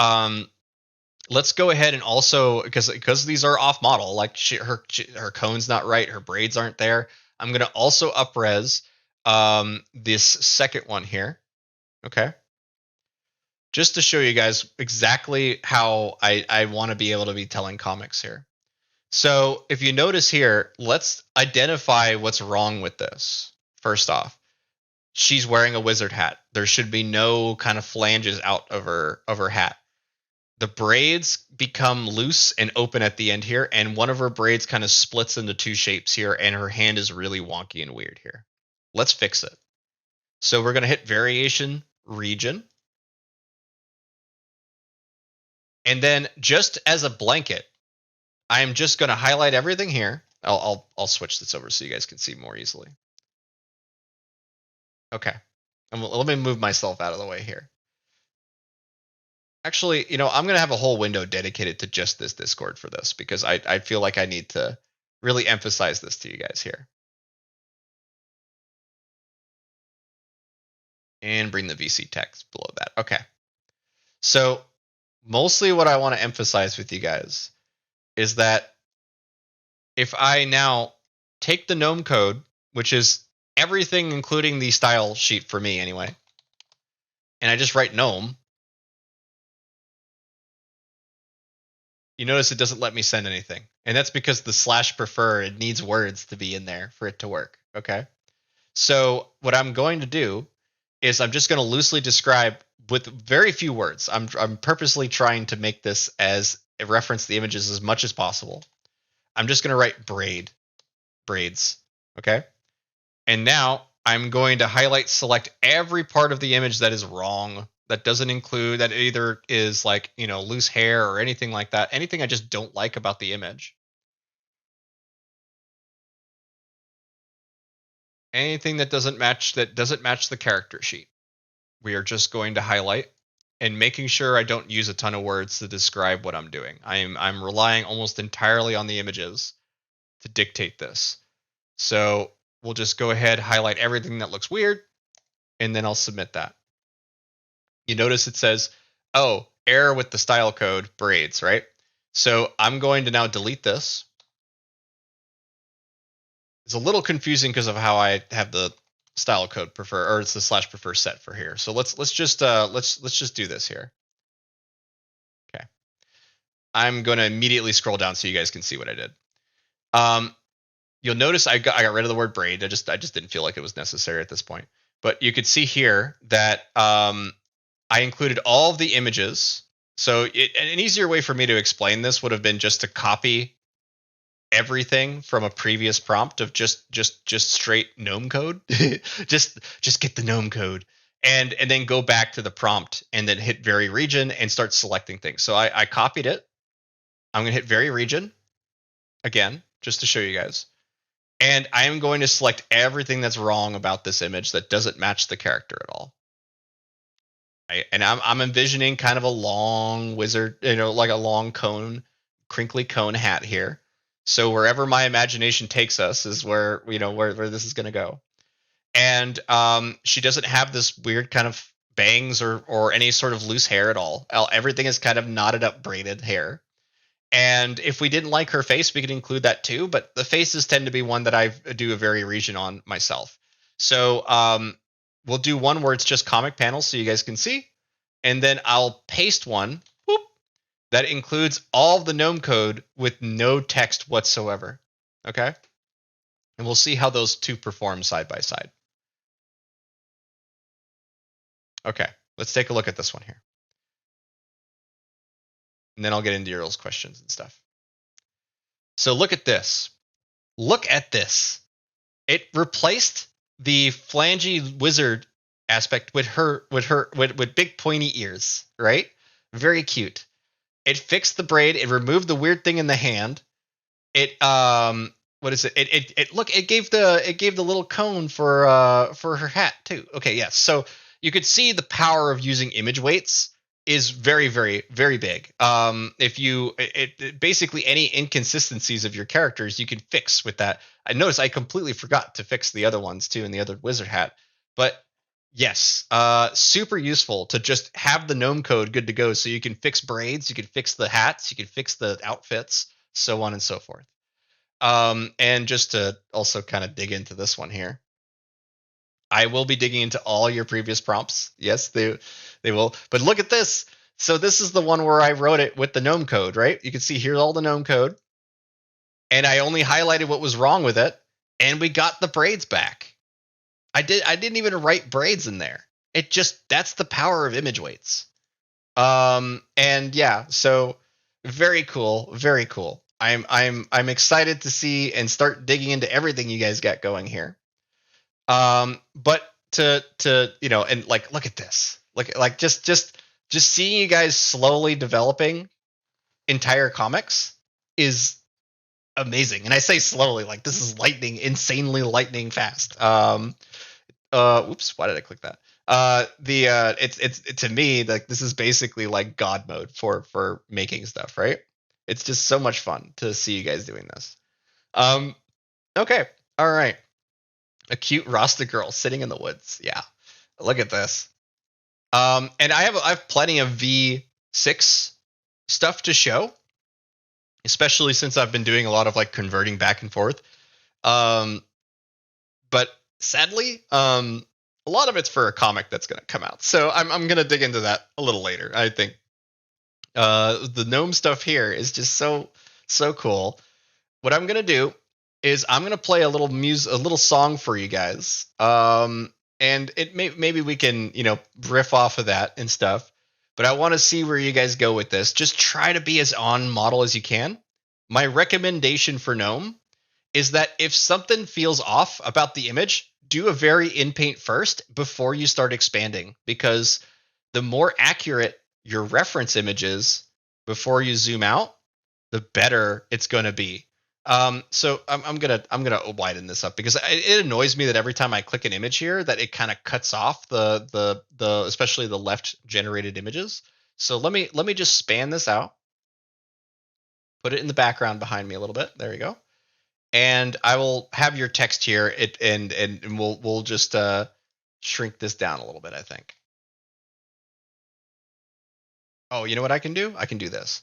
Speaker 1: let's go ahead and also, because these are off model, like her cone's not right, her braids aren't there. I'm gonna also upres this second one here. Okay, just to show you guys exactly how I want to be able to be telling comics here. So if you notice here, let's identify what's wrong with this. First off, she's wearing a wizard hat. There should be no kind of flanges out of her hat. The braids become loose and open at the end here, and one of her braids kind of splits into two shapes here, and her hand is really wonky and weird here. Let's fix it. So we're going to hit variation region. And then just as a blanket, I'm just going to highlight everything here. I'll switch this over so you guys can see more easily. Okay. Let me move myself out of the way here. Actually, I'm going to have a whole window dedicated to just this Discord for this because I feel like I need to really emphasize this to you guys here. And bring the VC text below that. Okay. So mostly what I want to emphasize with you guys is that if I now take the Gnome code, which is everything including the style sheet for me anyway, and I just write Gnome, you notice it doesn't let me send anything. And that's because the /prefer, it needs words to be in there for it to work. Okay. So what I'm going to do is I'm just going to loosely describe with very few words. I'm purposely trying to make this as reference the images as much as possible. I'm just going to write braids. Okay. And now I'm going to highlight, select every part of the image that is wrong. That doesn't include, that either is like, loose hair or anything like that. Anything I just don't like about the image. Anything that doesn't match the character sheet. We are just going to highlight and making sure I don't use a ton of words to describe what I'm doing. I'm relying almost entirely on the images to dictate this. So we'll just go ahead, highlight everything that looks weird, and then I'll submit that. You notice it says, oh, error with the style code braids, right? So I'm going to now delete this. It's a little confusing because of how I have the style code prefer, or it's the /prefer set for here. So let's just do this here. Okay. I'm going to immediately scroll down so you guys can see what I did. You'll notice I got rid of the word braid. I just didn't feel like it was necessary at this point. But you could see here that I included all of the images. So an easier way for me to explain this would have been just to copy everything from a previous prompt of just straight Gnome code. just get the Gnome code and then go back to the prompt and then hit vary region and start selecting things. So I copied it. I'm going to hit vary region again, just to show you guys. And I am going to select everything that's wrong about this image that doesn't match the character at all. And I'm envisioning kind of a long wizard, like a long cone, crinkly cone hat here. So wherever my imagination takes us is where where this is going to go. And she doesn't have this weird kind of bangs or any sort of loose hair at all. Everything is kind of knotted up braided hair. And if we didn't like her face, we could include that too. But the faces tend to be one that I do a vary region on myself. So we'll do one where it's just comic panels so you guys can see. And then I'll paste one that includes all of the Gnome code with no text whatsoever. Okay? And we'll see how those two perform side by side. Okay, let's take a look at this one here. And then I'll get into your questions and stuff. So look at this. Look at this. It replaced the flangy wizard aspect with big pointy ears, right? Very cute. It fixed the braid. It removed the weird thing in the hand. It what is it? It gave the little cone for her hat too. Okay, yes. So you could see the power of using image weights is very, very, very big. If you basically any inconsistencies of your characters, you can fix with that. I noticed I completely forgot to fix the other ones too in the other wizard hat, but yes, super useful to just have the gnome code good to go, so you can fix braids, you can fix the hats, you can fix the outfits, so on and so forth. And just to also kind of dig into this one here, I will be digging into all your previous prompts. Yes, they will. But look at this. So this is the one where I wrote it with the gnome code, right? You can see here's all the gnome code, and I only highlighted what was wrong with it, and we got the braids back. I didn't even write braids in there. It just that's the power of image weights. And yeah, so very cool, very cool. I'm excited to see and start digging into everything you guys got going here. But to and like look at this. Like just seeing you guys slowly developing entire comics is amazing. And I say slowly, like this is insanely lightning fast. Oops, why did I click that? It's to me like this is basically like God mode for making stuff, right? It's just so much fun to see you guys doing this. Okay, all right. A cute Rasta girl sitting in the woods. Yeah, look at this. And I have plenty of V6 stuff to show, especially since I've been doing a lot of like converting back and forth. But sadly, a lot of it's for a comic that's going to come out. So I'm going to dig into that a little later. I think the gnome stuff here is just so cool. What I'm going to do is I'm going to play a little song for you guys. And maybe we can, riff off of that and stuff. But I want to see where you guys go with this. Just try to be as on model as you can. My recommendation for gnome is that if something feels off about the image, do a very in paint first before you start expanding, because the more accurate your reference image is before you zoom out, the better it's going to be. So I'm gonna widen this up because it annoys me that every time I click an image here that it kind of cuts off the especially the left generated images. So let me just span this out, put it in the background behind me a little bit. There you go. And I will have your text here. And we'll just shrink this down a little bit, I think. Oh, you know what I can do? I can do this.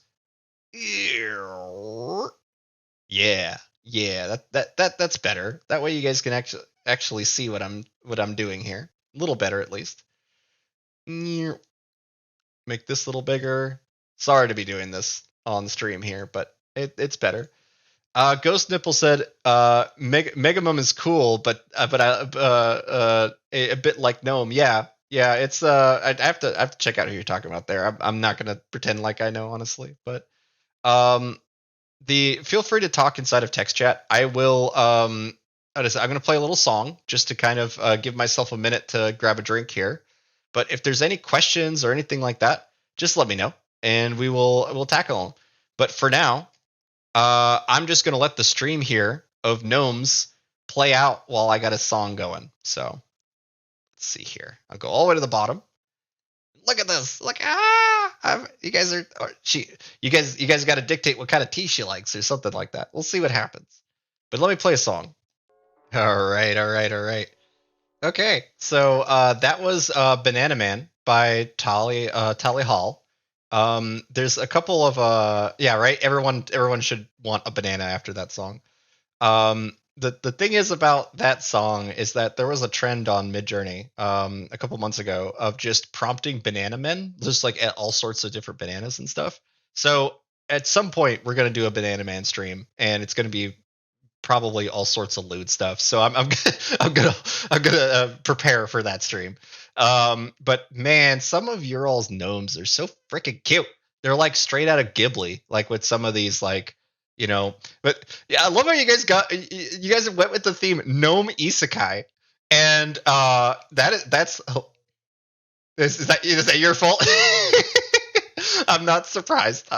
Speaker 1: Yeah, that's better. That way you guys can actually see what I'm doing here. A little better at least. Make this a little bigger. Sorry to be doing this on stream here, but it's better. Ghost Nipple said, Megamum is cool, but a bit like Gnome. Yeah. It's I have to check out who you're talking about there. I'm not gonna pretend like I know, honestly, but feel free to talk inside of text chat. I will. I'm gonna play a little song just to kind of give myself a minute to grab a drink here. But if there's any questions or anything like that, just let me know, and we'll tackle them. But for now, I'm just gonna let the stream here of gnomes play out while I got a song going. So let's see here. I'll go all the way to the bottom. Look at this. Look, you guys are you guys got to dictate what kind of tea she likes or something like that. We'll see what happens. But let me play a song. All right. Okay, so that was Banana Man by Tally Hall. There's a couple of yeah, right. Everyone should want a banana after that song. The thing is about that song is that there was a trend on Midjourney a couple months ago of just prompting banana men, just like at all sorts of different bananas and stuff. So at some point we're gonna do a Banana Man stream, and it's gonna be probably all sorts of lewd stuff. So I'm gonna prepare for that stream. But man, some of your all's gnomes are so freaking cute. They're like straight out of Ghibli, like with some of these like. But yeah, I love how you guys went with the theme gnome isekai, and that's is that your fault? I'm not surprised.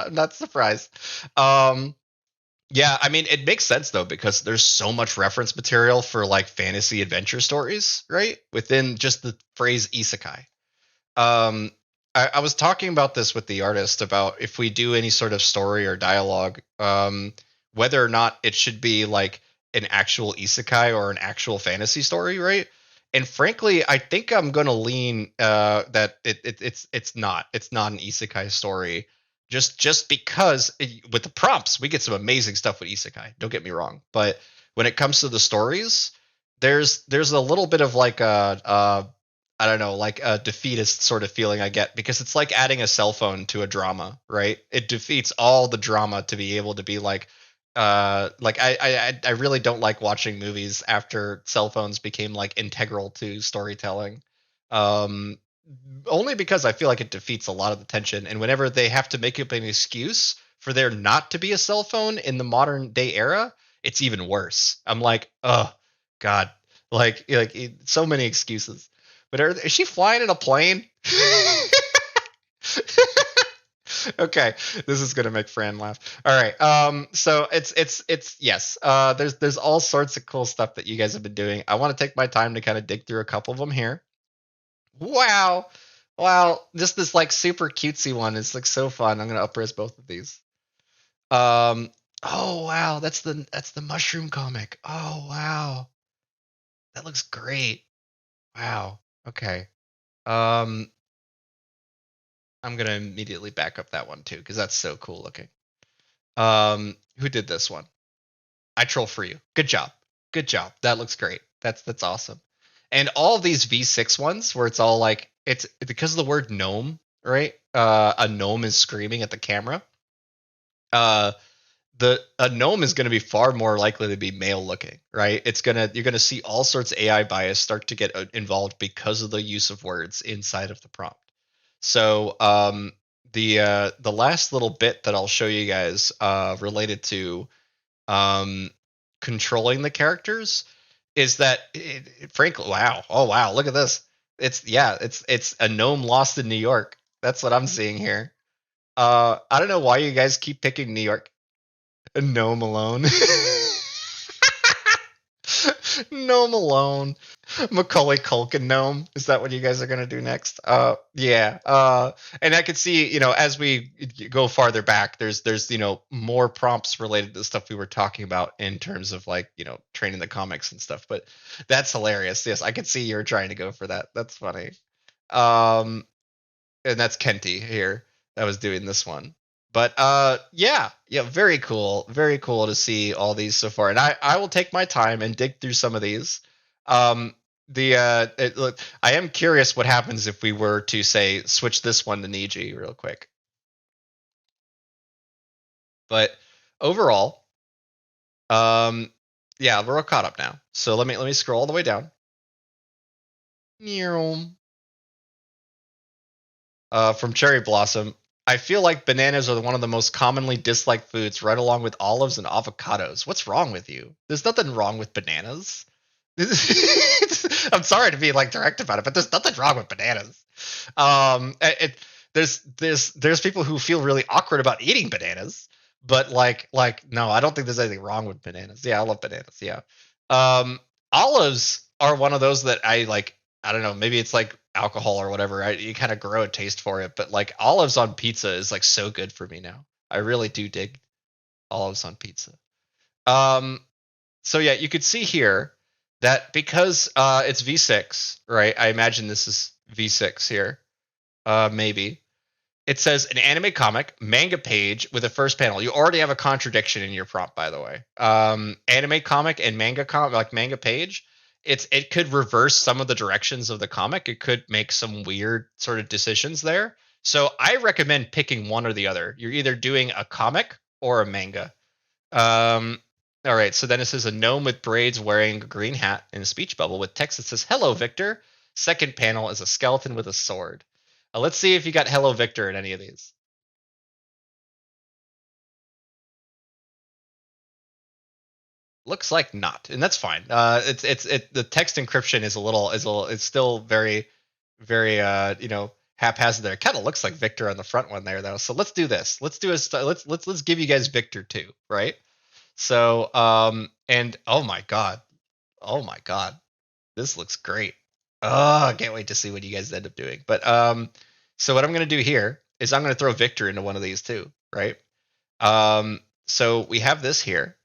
Speaker 1: Yeah, I mean, it makes sense though because there's so much reference material for like fantasy adventure stories, right? Within just the phrase isekai. Um, I was talking about this with the artist about if we do any sort of story or dialogue, whether or not it should be like an actual isekai or an actual fantasy story, right? And frankly, I think I'm gonna lean that it's not an isekai story, just because with the prompts we get some amazing stuff with isekai. Don't get me wrong, but when it comes to the stories, there's a little bit of like a I don't know, like a defeatist sort of feeling I get because it's like adding a cell phone to a drama, right? It defeats all the drama to be able to be like I really don't like watching movies after cell phones became like integral to storytelling. Um Only because I feel like it defeats a lot of the tension and whenever they have to make up an excuse for there not to be a cell phone in the modern day era, it's even worse. I'm like, "Oh god." So many excuses. But is she flying in a plane? Okay, this is gonna make Fran laugh. All right. So it's yes. There's all sorts of cool stuff that you guys have been doing. I want to take my time to kind of dig through a couple of them here. Wow, wow, just this like super cutesy one. It's like so fun. I'm gonna upres both of these. Um. Oh wow, that's the mushroom comic. Oh wow, that looks great. Wow. Okay. Um. I'm gonna immediately back up that one too because that's so cool looking. Who did this one? I troll for you. Good job. Good job. That looks great. That's awesome. And all of these V6 ones where it's all like it's because of the word gnome, right? A gnome is screaming at the camera. Uh the a gnome is going to be far more likely to be male looking, right? You're going to see all sorts of AI bias start to get involved because of the use of words inside of the prompt. So the last little bit that I'll show you guys related to um, controlling the characters is that frankly, wow, oh wow, look at this. It's a gnome lost in New York. That's what I'm seeing here. I don't know why you guys keep picking New York. A gnome alone. Gnome alone. Macaulay Culkin gnome. Is that what you guys are gonna do next? Yeah. And I could see, as we go farther back, there's more prompts related to the stuff we were talking about in terms of like training the comics and stuff. But that's hilarious. Yes, I could see you're trying to go for that. That's funny. Um, and that's Kenty here that was doing this one. But yeah, very cool to see all these so far. And I will take my time and dig through some of these. Um, look, I am curious what happens if we were to say switch this one to Niji real quick. But overall, um, yeah, we're all caught up now. So let me scroll all the way down. From Cherry Blossom. I feel like bananas are one of the most commonly disliked foods, right along with olives and avocados. What's wrong with you? There's nothing wrong with bananas. I'm sorry to be like direct about it, but there's nothing wrong with bananas. There's people who feel really awkward about eating bananas, but like no, I don't think there's anything wrong with bananas. Yeah, I love bananas. Yeah, olives are one of those that I like. I don't know, maybe it's like alcohol or whatever. You kind of grow a taste for it, but like olives on pizza is like so good for me now. I really do dig olives on pizza. Um, so yeah, you could see here that because it's V6, right? I imagine this is V6 here. Maybe it says an anime comic manga page with a first panel. You already have a contradiction in your prompt, by the way. Anime comic and manga comic, like manga page. It could reverse some of the directions of the comic. It could make some weird sort of decisions there. So I recommend picking one or the other. You're either doing a comic or a manga. Um, all right. So then it says a gnome with braids wearing a green hat in a speech bubble with text that says "Hello, Victor." Second panel is a skeleton with a sword. Let's see if you got "Hello, Victor" in any of these. Looks like not, and that's fine. The text encryption it's still very haphazard there. It kind of looks like Victor on the front one there though. So let's do this. Let's give you guys Victor too, right? So and oh my god, this looks great. Oh, I can't wait to see what you guys end up doing. But so what I'm gonna do here is I'm gonna throw Victor into one of these too, right? So we have this here.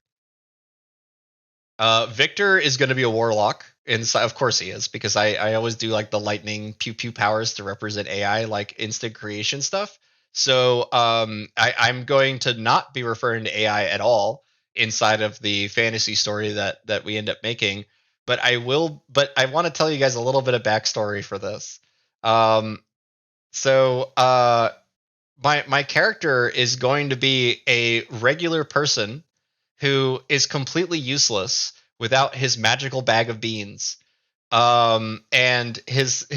Speaker 1: Victor is going to be a warlock. Inside, of course he is, because I always do like the lightning pew pew powers to represent AI, like instant creation stuff. So I'm going to not be referring to AI at all inside of the fantasy story that we end up making. But I will. But I want to tell you guys a little bit of backstory for this. Um, so my character is going to be a regular person who is completely useless without his magical bag of beans. And his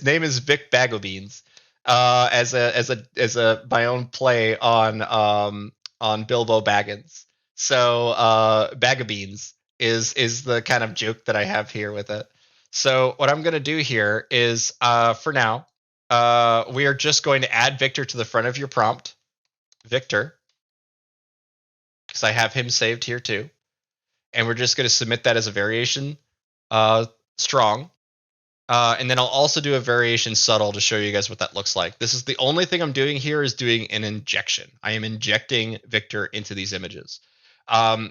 Speaker 1: name is Vic Bag of Beans. As a my own play on Bilbo Baggins. So Bag of Beans is the kind of joke that I have here with it. So what I'm gonna do here is for now, we are just going to add Victor to the front of your prompt. Victor, because I have him saved here too. And we're just going to submit that as a variation strong. And then I'll also do a variation subtle to show you guys what that looks like. This is the only thing I'm doing here is doing an injection. I am injecting Victor into these images.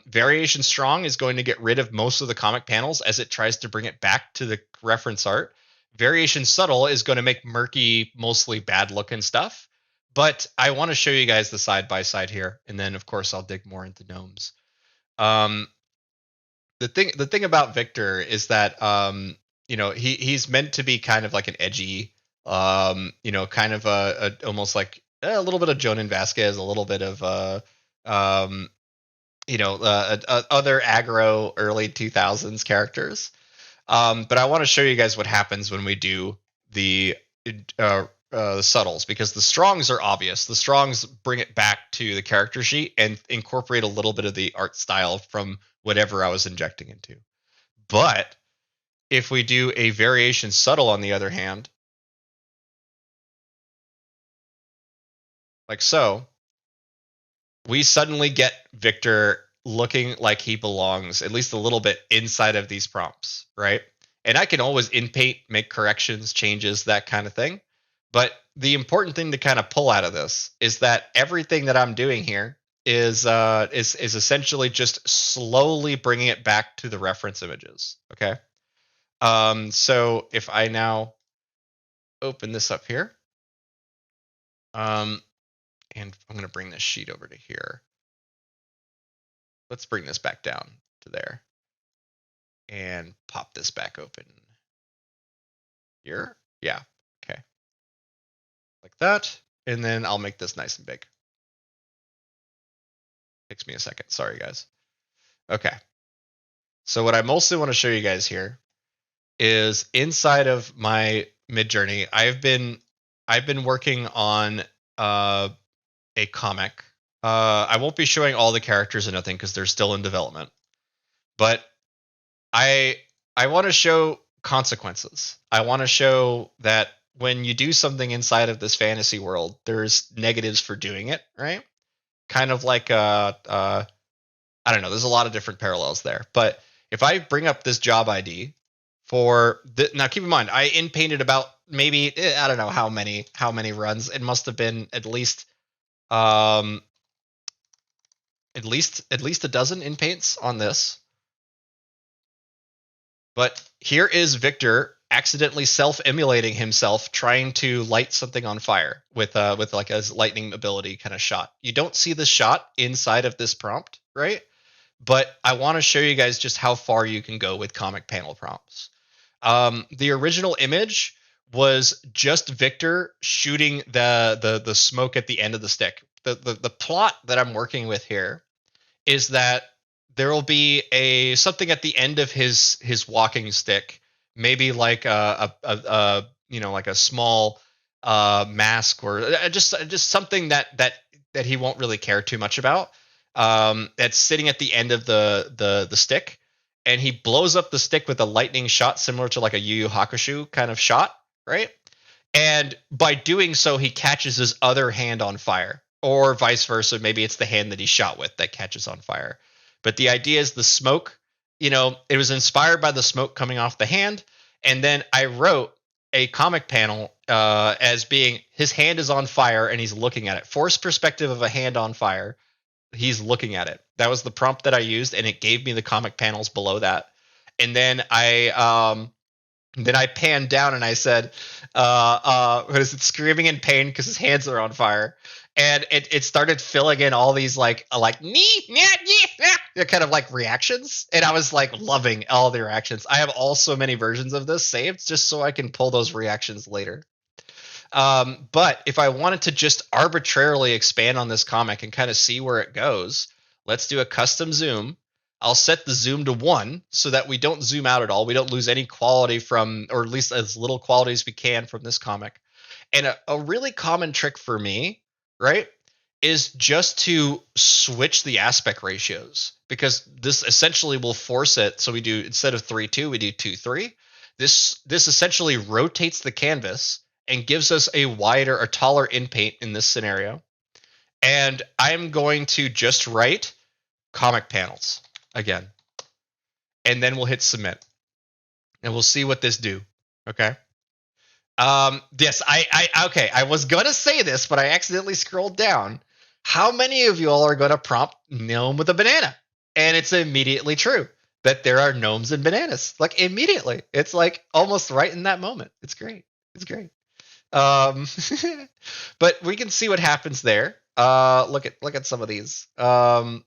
Speaker 1: Variation strong is going to get rid of most of the comic panels as it tries to bring it back to the reference art. Variation subtle is going to make murky, mostly bad looking stuff. But I want to show you guys the side by side here, and then of course I'll dig more into gnomes. Um, the thing about Victor is that he's meant to be kind of like an edgy, kind of a almost like a little bit of Jonan Vasquez, a little bit of other aggro early 2000s characters. But I want to show you guys what happens when we do the subtles, because the strongs are obvious. The strongs bring it back to the character sheet and incorporate a little bit of the art style from whatever I was injecting into. But if we do a variation subtle, on the other hand, like so, we suddenly get Victor looking like he belongs at least a little bit inside of these prompts, right? And I can always in paint make corrections, changes, that kind of thing. But the important thing to kind of pull out of this is that everything that I'm doing here is essentially just slowly bringing it back to the reference images. Okay. So if I now open this up here, and I'm going to bring this sheet over to here. Let's bring this back down to there and pop this back open here. Yeah. Okay. Like that. And then I'll make this nice and big. Takes me a second. Sorry, guys. Okay. So what I mostly want to show you guys here is inside of my Midjourney, I've been working on a comic. I won't be showing all the characters or nothing because they're still in development. But I want to show consequences. I want to show that when you do something inside of this fantasy world, there's negatives for doing it, right? Kind of like I don't know. There's a lot of different parallels there. But if I bring up this job ID for now, keep in mind I in painted about maybe I don't know how many runs. It must have been at least a dozen in paints on this. But here is Victor accidentally self-emulating himself trying to light something on fire with like a lightning ability kind of shot. You don't see the shot inside of this prompt, right? But I want to show you guys just how far you can go with comic panel prompts. The original image was just Victor shooting the smoke at the end of the stick. The plot that I'm working with here is that there will be something at the end of his walking stick, maybe like a small mask or just something that he won't really care too much about. That's sitting at the end of the stick, and he blows up the stick with a lightning shot, similar to like a Yu Yu Hakusho kind of shot, right? And by doing so, he catches his other hand on fire. or vice versa. Maybe it's the hand that he shot with that catches on fire. But the idea is the smoke, it was inspired by the smoke coming off the hand. And then I wrote a comic panel as being his hand is on fire and he's looking at it. Forced perspective of a hand on fire. He's looking at it. That was the prompt that I used, and it gave me the comic panels below that. And then I panned down and I said, what is it? Screaming in pain because his hands are on fire. And it started filling in all these like kind of like reactions. And I was like loving all the reactions. I have also many versions of this saved just so I can pull those reactions later. But if I wanted to just arbitrarily expand on this comic and kind of see where it goes, let's do a custom zoom. I'll set the zoom to 1 so that we don't zoom out at all. We don't lose any quality from, or at least as little quality as we can from this comic. And a really common trick for me, right, is just to switch the aspect ratios, because this essentially will force it. So we do, instead of 3:2, we do 2:3. This essentially rotates the canvas and gives us a wider or taller in paint in this scenario. And I'm going to just write comic panels again. And then we'll hit submit. And we'll see what this do. Okay. Yes, okay. I was gonna say this, but I accidentally scrolled down. How many of you all are gonna prompt gnome with a banana? And it's immediately true that there are gnomes and bananas. Like immediately. It's like almost right in that moment. It's great. It's great. But we can see what happens there. Look at some of these. I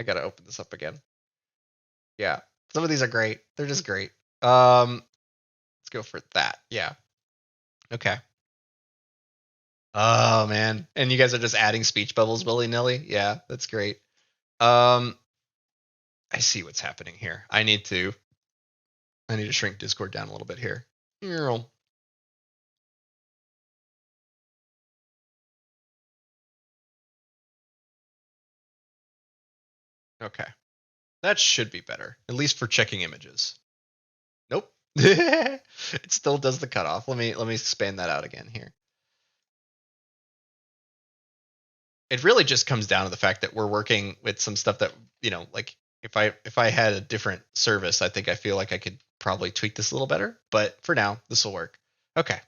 Speaker 1: gotta open this up again. Yeah, some of these are great. They're just great. Let's go for that. Yeah. Okay. Oh man, and you guys are just adding speech bubbles willy nilly. Yeah, that's great. I see what's happening here. I need to shrink Discord down a little bit here. Okay. That should be better, at least for checking images. Nope. It still does the cutoff. Let me expand that out again here. It really just comes down to the fact that we're working with some stuff that, like if I had a different service, I feel like I could probably tweak this a little better, but for now, this will work. Okay.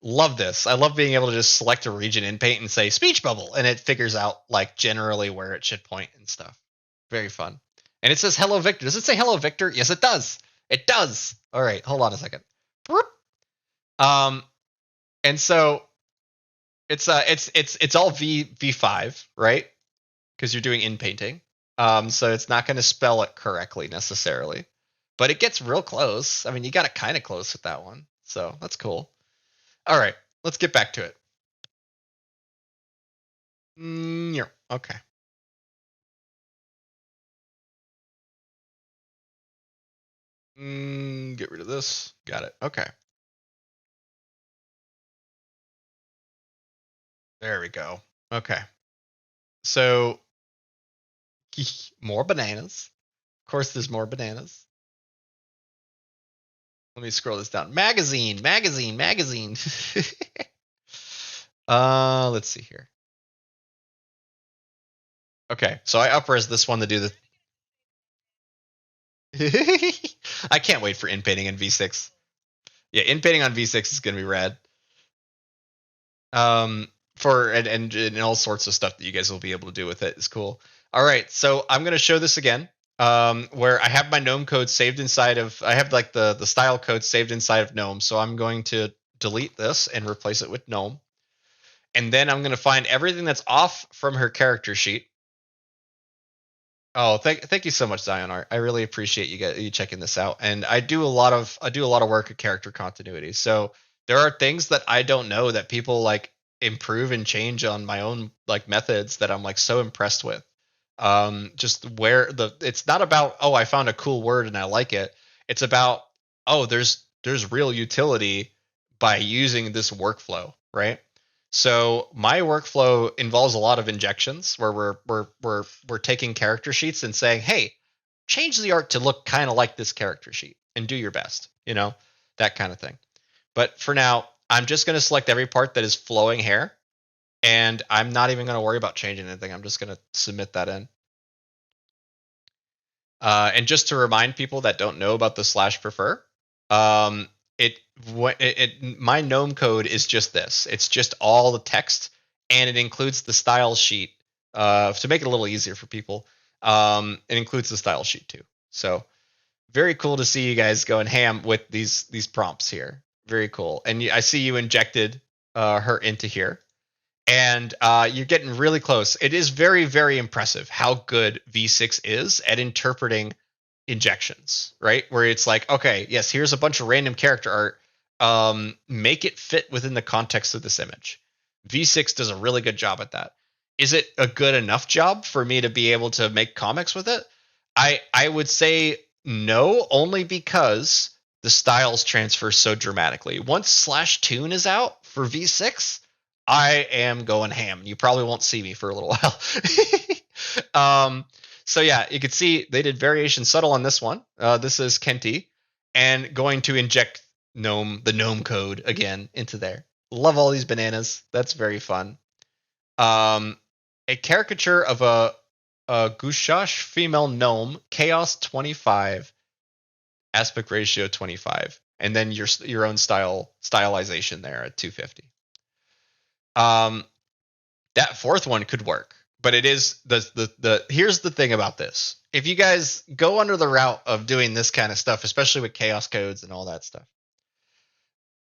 Speaker 1: Love this. I love being able to just select a region in paint and say speech bubble, and it figures out like generally where it should point and stuff. Very fun. And it says hello Victor. Does it say hello Victor? Yes, it does. It does. All right, hold on a second. And so it's all V5, right? Because you're doing in painting. So it's not going to spell it correctly necessarily, but it gets real close. I mean, you got it kind of close with that one, so that's cool. All right, let's get back to it. Okay. Get rid of this. Got it. Okay. There we go. Okay. So more bananas. Of course, there's more bananas. Let me scroll this down. Magazine. Let's see here. Okay, so I upres this one to do the. I can't wait for inpainting in V6. Yeah, inpainting on V6 is gonna be rad. For and all sorts of stuff that you guys will be able to do with it is cool. All right, so I'm gonna show this again. Where I have my GNOME code saved inside of, I have like the style code saved inside of GNOME. So I'm going to delete this and replace it with GNOME. And then I'm going to find everything that's off from her character sheet. Oh, thank you so much, Zionart. I really appreciate you checking this out. And I do a lot of work at character continuity. So there are things that I don't know that people like improve and change on my own like methods that I'm like so impressed with. Just where it's not about, oh, I found a cool word and I like it. It's about, oh, there's real utility by using this workflow, right? So my workflow involves a lot of injections where we're taking character sheets and saying, hey, change the art to look kind of like this character sheet and do your best, that kind of thing. But for now, I'm just going to select every part that is flowing hair And I'm not even going to worry about changing anything. I'm just going to submit that in. And just to remind people that don't know about the /prefer, my Gnome code is just this. It's just all the text, and it includes the style sheet to make it a little easier for people. It includes the style sheet too. So very cool to see you guys going ham with these prompts here. Very cool. And I see you injected her into here. And you're getting really close. It is very, very impressive how good V6 is at interpreting injections, right? Where it's like, okay, yes, here's a bunch of random character art. Make it fit within the context of this image. V6 does a really good job at that. Is it a good enough job for me to be able to make comics with it? I would say no, only because the styles transfer so dramatically. Once /tune is out for V6, I am going ham. You probably won't see me for a little while. So yeah, you can see they did variation subtle on this one. This is Kenti, and going to inject the Gnome code again into there. Love all these bananas. That's very fun. A caricature of a Gushash female gnome, chaos 25, aspect ratio 25, and then your own stylization there at 250. That fourth one could work, but it is the here's the thing about this. If you guys go under the route of doing this kind of stuff, especially with chaos codes and all that stuff,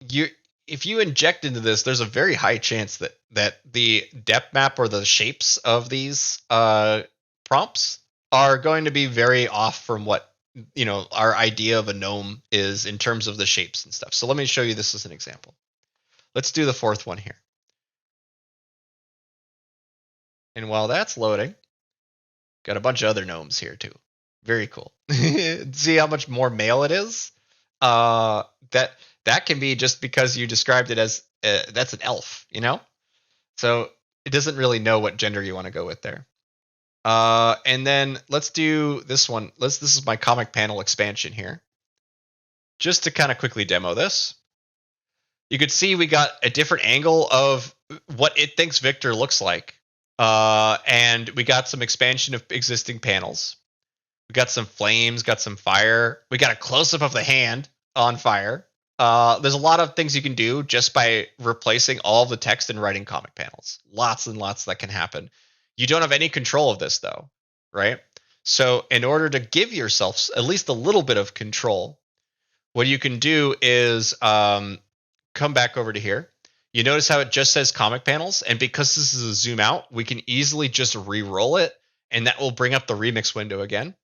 Speaker 1: if you inject into this, there's a very high chance that the depth map or the shapes of these prompts are going to be very off from what our idea of a gnome is in terms of the shapes and stuff. So let me show you this as an example. Let's do the fourth one here. And while that's loading, got a bunch of other gnomes here too. Very cool. See how much more male it is? That can be just because you described it as that's an elf, So it doesn't really know what gender you want to go with there. And then let's do this one. This is my comic panel expansion here. Just to kind of quickly demo this. You could see we got a different angle of what it thinks Victor looks like. And we got some expansion of existing panels. We got some flames, got some fire. We got a close-up of the hand on fire. There's a lot of things you can do just by replacing all of the text and writing comic panels. Lots and lots that can happen. You don't have any control of this, though, right? So in order to give yourself at least a little bit of control, what you can do is come back over to here. You notice how it just says comic panels, and because this is a zoom out, we can easily just re-roll it, and that will bring up the remix window again.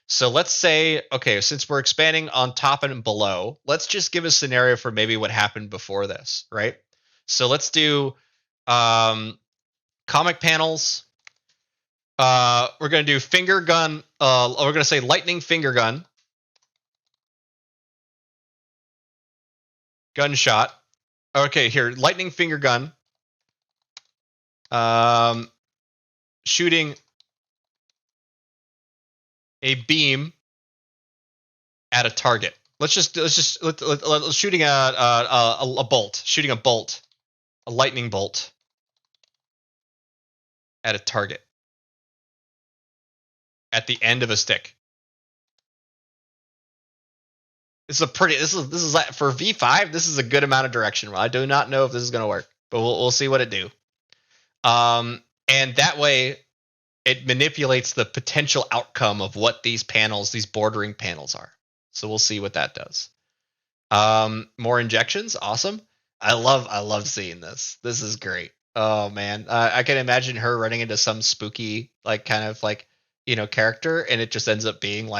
Speaker 1: So let's say, okay, since we're expanding on top and below, let's just give a scenario for maybe what happened before this, right? So let's do comic panels. We're going to do finger gun. We're going to say lightning finger gun. Gunshot. Okay, here, lightning finger gun. Shooting a beam at a target. Let's shooting a bolt. Shooting a bolt, a lightning bolt at a target at the end of a stick. This is for V5. This is a good amount of direction. I do not know if this is going to work, but we'll see what it do. And that way, it manipulates the potential outcome of what these panels, these bordering panels, are. So we'll see what that does. More injections, awesome. I love seeing this. This is great. Oh man, I can imagine her running into some spooky character, and it just ends up being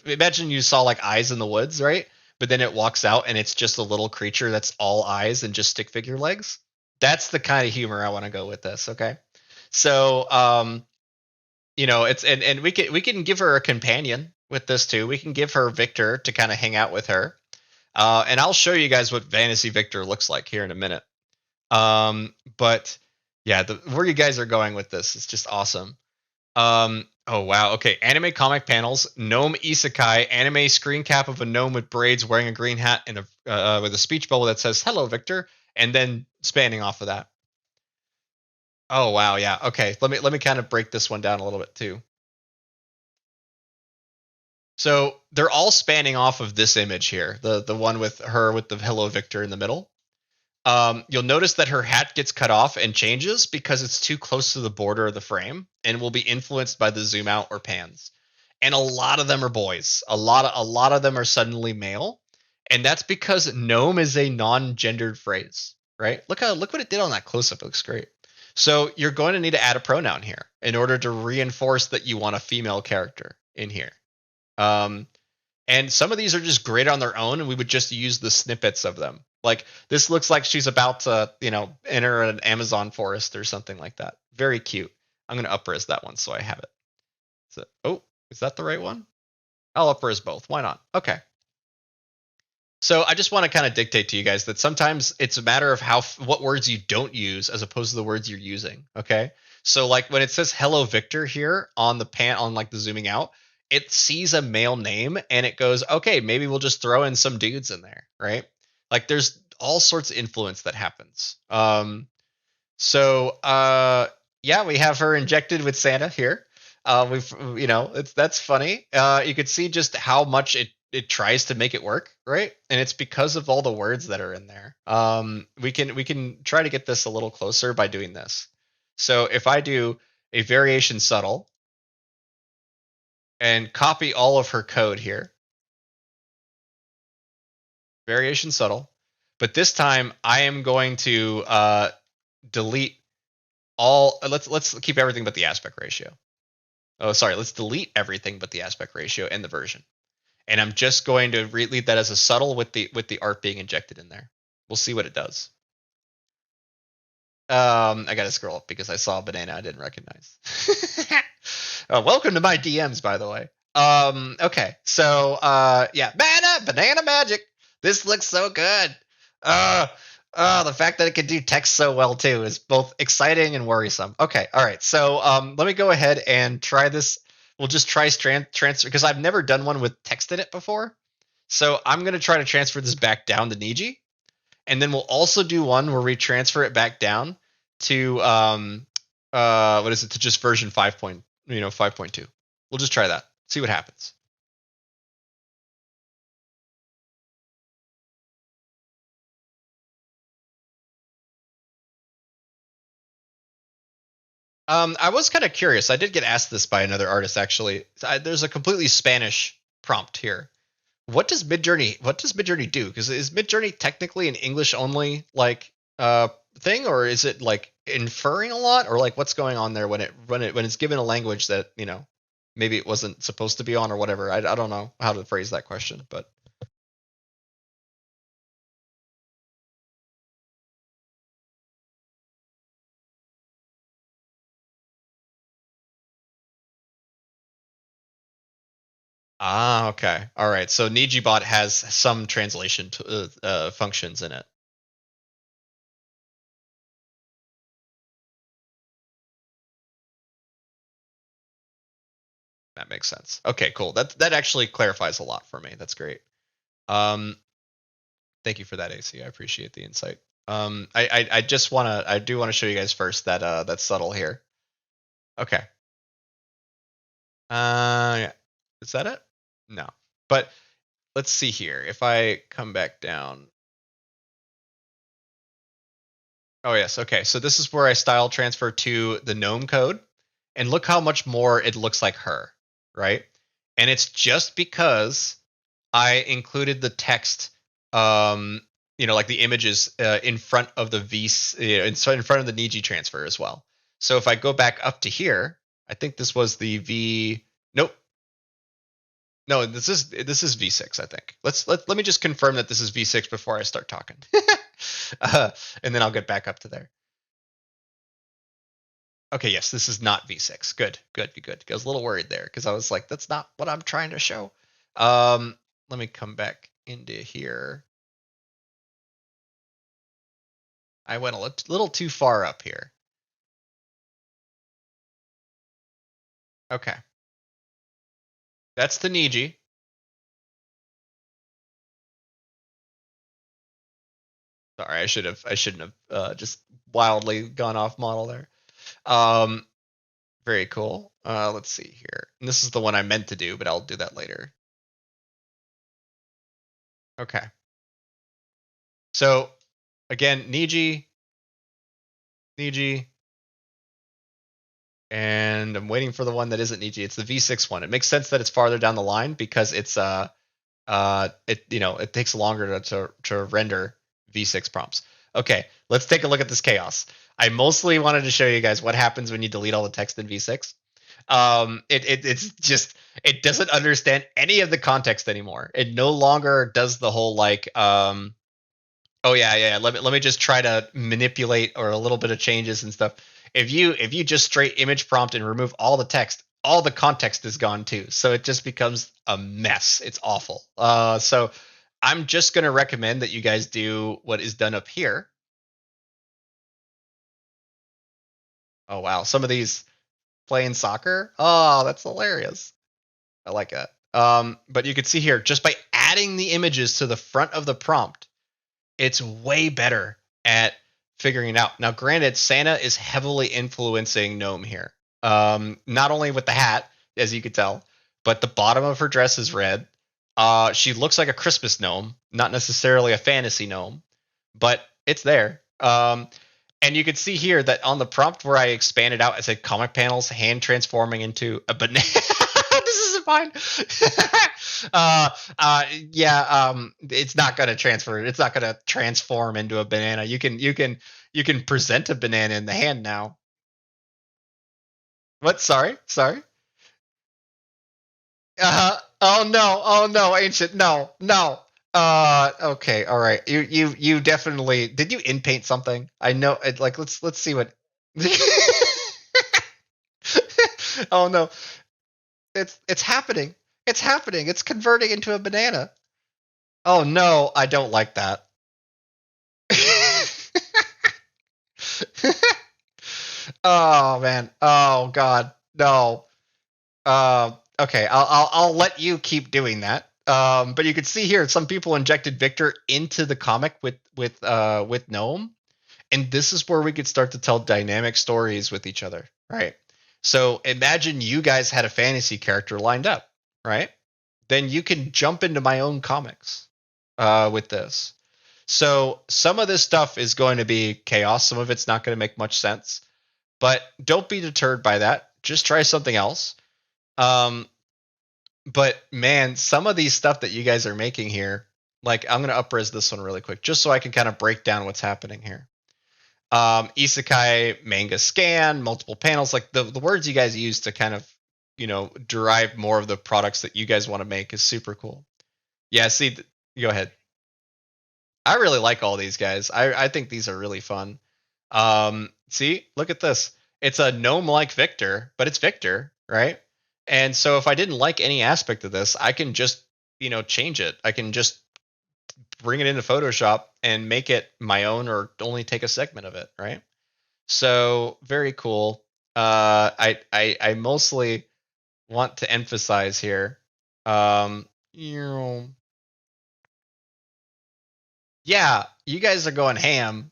Speaker 1: imagine you saw eyes in the woods, right? But then it walks out and it's just a little creature that's all eyes and just stick figure legs. That's the kind of humor I want to go with this. Okay. So, it's, and we can give her a companion with this too. We can give her Victor to kind of hang out with her. And I'll show you guys what Fantasy Victor looks like here in a minute. But yeah, where you guys are going with this is just awesome. Oh wow. Okay. Anime comic panels, gnome isekai, anime screen cap of a gnome with braids wearing a green hat and with a speech bubble that says, "Hello, Victor," and then spanning off of that. Oh wow, yeah. Okay, let me kind of break this one down a little bit too. So they're all spanning off of this image here, the one with her with the Hello Victor in the middle. You'll notice that her hat gets cut off and changes because it's too close to the border of the frame and will be influenced by the zoom out or pans. And a lot of them are boys. A lot of them are suddenly male, and that's because gnome is a non-gendered phrase, right? Look what it did on that close up. It looks great. So you're going to need to add a pronoun here in order to reinforce that you want a female character in here. Um, and some of these are just great on their own, and we would just use the snippets of them. Like this looks like she's about to, enter an Amazon forest or something like that. Very cute. I'm gonna upres that one so I have it. So, oh, is that the right one? I'll upres both. Why not? Okay. So I just want to kind of dictate to you guys that sometimes it's a matter of what words you don't use as opposed to the words you're using. Okay. So like when it says "Hello Victor" here on the pan on like the zooming out, it sees a male name and it goes, okay, maybe we'll just throw in some dudes in there, right? Like there's all sorts of influence that happens. So yeah, we have her injected with Santa here. We've that's funny. You could see just how much it tries to make it work, right? And it's because of all the words that are in there. We can try to get this a little closer by doing this. So if I do a variation subtle and copy all of her code here, variation subtle, but this time I am going to delete all. Let's keep everything but the aspect ratio. Oh, sorry. Let's delete everything but the aspect ratio and the version. And I'm just going to leave that as a subtle with the art being injected in there. We'll see what it does. I got to scroll up because I saw a banana I didn't recognize. Welcome to my DMs, by the way. Okay, so yeah, banana magic. This looks so good. Uh, the fact that it can do text so well too is both exciting and worrisome. Okay, all right. So let me go ahead and try this. We'll just try transfer because I've never done one with text in it before. So I'm gonna try to transfer this back down to Niji, and then we'll also do one where we transfer it back down to what is it, to just version 5.2. We'll just try that. See what happens. I was kind of curious. I did get asked this by another artist actually. There's a completely Spanish prompt here. What does Midjourney do? Because is Midjourney technically an English only like thing, or is it like inferring a lot, or like what's going on there when it's given a language that maybe it wasn't supposed to be on or whatever. I don't know how to phrase that question, but okay, all right. So Nijibot has some translation functions in it. That makes sense. Okay, cool. That actually clarifies a lot for me. That's great. Um, Thank you for that, AC. I appreciate the insight. I do want to show you guys first that that's subtle here. Okay. Yeah. Is that it? No. But let's see here. If I come back down. Oh yes. Okay. So this is where I style transfer to the GNOME code, and look how much more it looks like her, right? And it's just because I included the text, like the images in front of the in front of the Niji transfer as well. So if I go back up to here, I think this was the V. Nope. No, this is V6. I think. Let me just confirm that this is V6 before I start talking, and then I'll get back up to there. Okay, yes, this is not V6. Good, good, good. I was a little worried there because I was like, that's not what I'm trying to show. Let me come back into here. I went a little too far up here. Okay. That's the Niji. Sorry, I shouldn't have just wildly gone off model there. Um, very cool. Let's see here. And this is the one I meant to do, but I'll do that later. Okay. So again, Niji, and I'm waiting for the one that isn't Niji. It's the V6 one. It makes sense that it's farther down the line because it's it takes longer to render V6 prompts. Okay, let's take a look at this chaos. I mostly wanted to show you guys what happens when you delete all the text in V6. It's just it doesn't understand any of the context anymore. It no longer does the whole like oh yeah. Let me just try to manipulate or a little bit of changes and stuff. If you just straight image prompt and remove all the text, all the context is gone too. So it just becomes a mess. It's awful. So I'm just gonna recommend that you guys do what is done up here. Oh wow, some of these playing soccer. Oh, that's hilarious. I like that. But you can see here, just by adding the images to the front of the prompt, it's way better at figuring it out. Now, granted, Santa is heavily influencing Gnome here. Not only with the hat, as you could tell, but the bottom of her dress is red. She looks like a Christmas gnome, not necessarily a fantasy gnome, but it's there. And you can see here that on the prompt where I expanded out, I said comic panels, hand transforming into a banana. This isn't fine. Yeah. It's not gonna transfer. It's not gonna transform into a banana. You can present a banana in the hand now. What? Sorry. Oh no. Oh no. Ancient. No. No. Okay. All right. You definitely did. You in paint something? I know. Like let's see what. Oh no. It's happening. It's happening. It's converting into a banana. Oh no, I don't like that. Oh man. Oh god. No. Okay. I'll let you keep doing that. But you can see here some people injected Victor into the comic with Gnome, and this is where we could start to tell dynamic stories with each other, right? So imagine you guys had a fantasy character lined up, right? Then you can jump into my own comics with this. So some of this stuff is going to be chaos. Some of it's not going to make much sense. But don't be deterred by that. Just try something else. Um, but man, some of these stuff that you guys are making here, like I'm going to upres this one really quick, just so I can kind of break down what's happening here. Isekai manga scan, multiple panels, like the words you guys use to kind of derive more of the products that you guys want to make is super cool. Yeah, see, go ahead. I really like all these guys. I think these are really fun. See, look at this. It's a gnome like Victor, but it's Victor, right? And so if I didn't like any aspect of this, I can just, change it. I can just bring it into Photoshop and make it my own or only take a segment of it, right? So very cool. I mostly want to emphasize here. Yeah, you guys are going ham.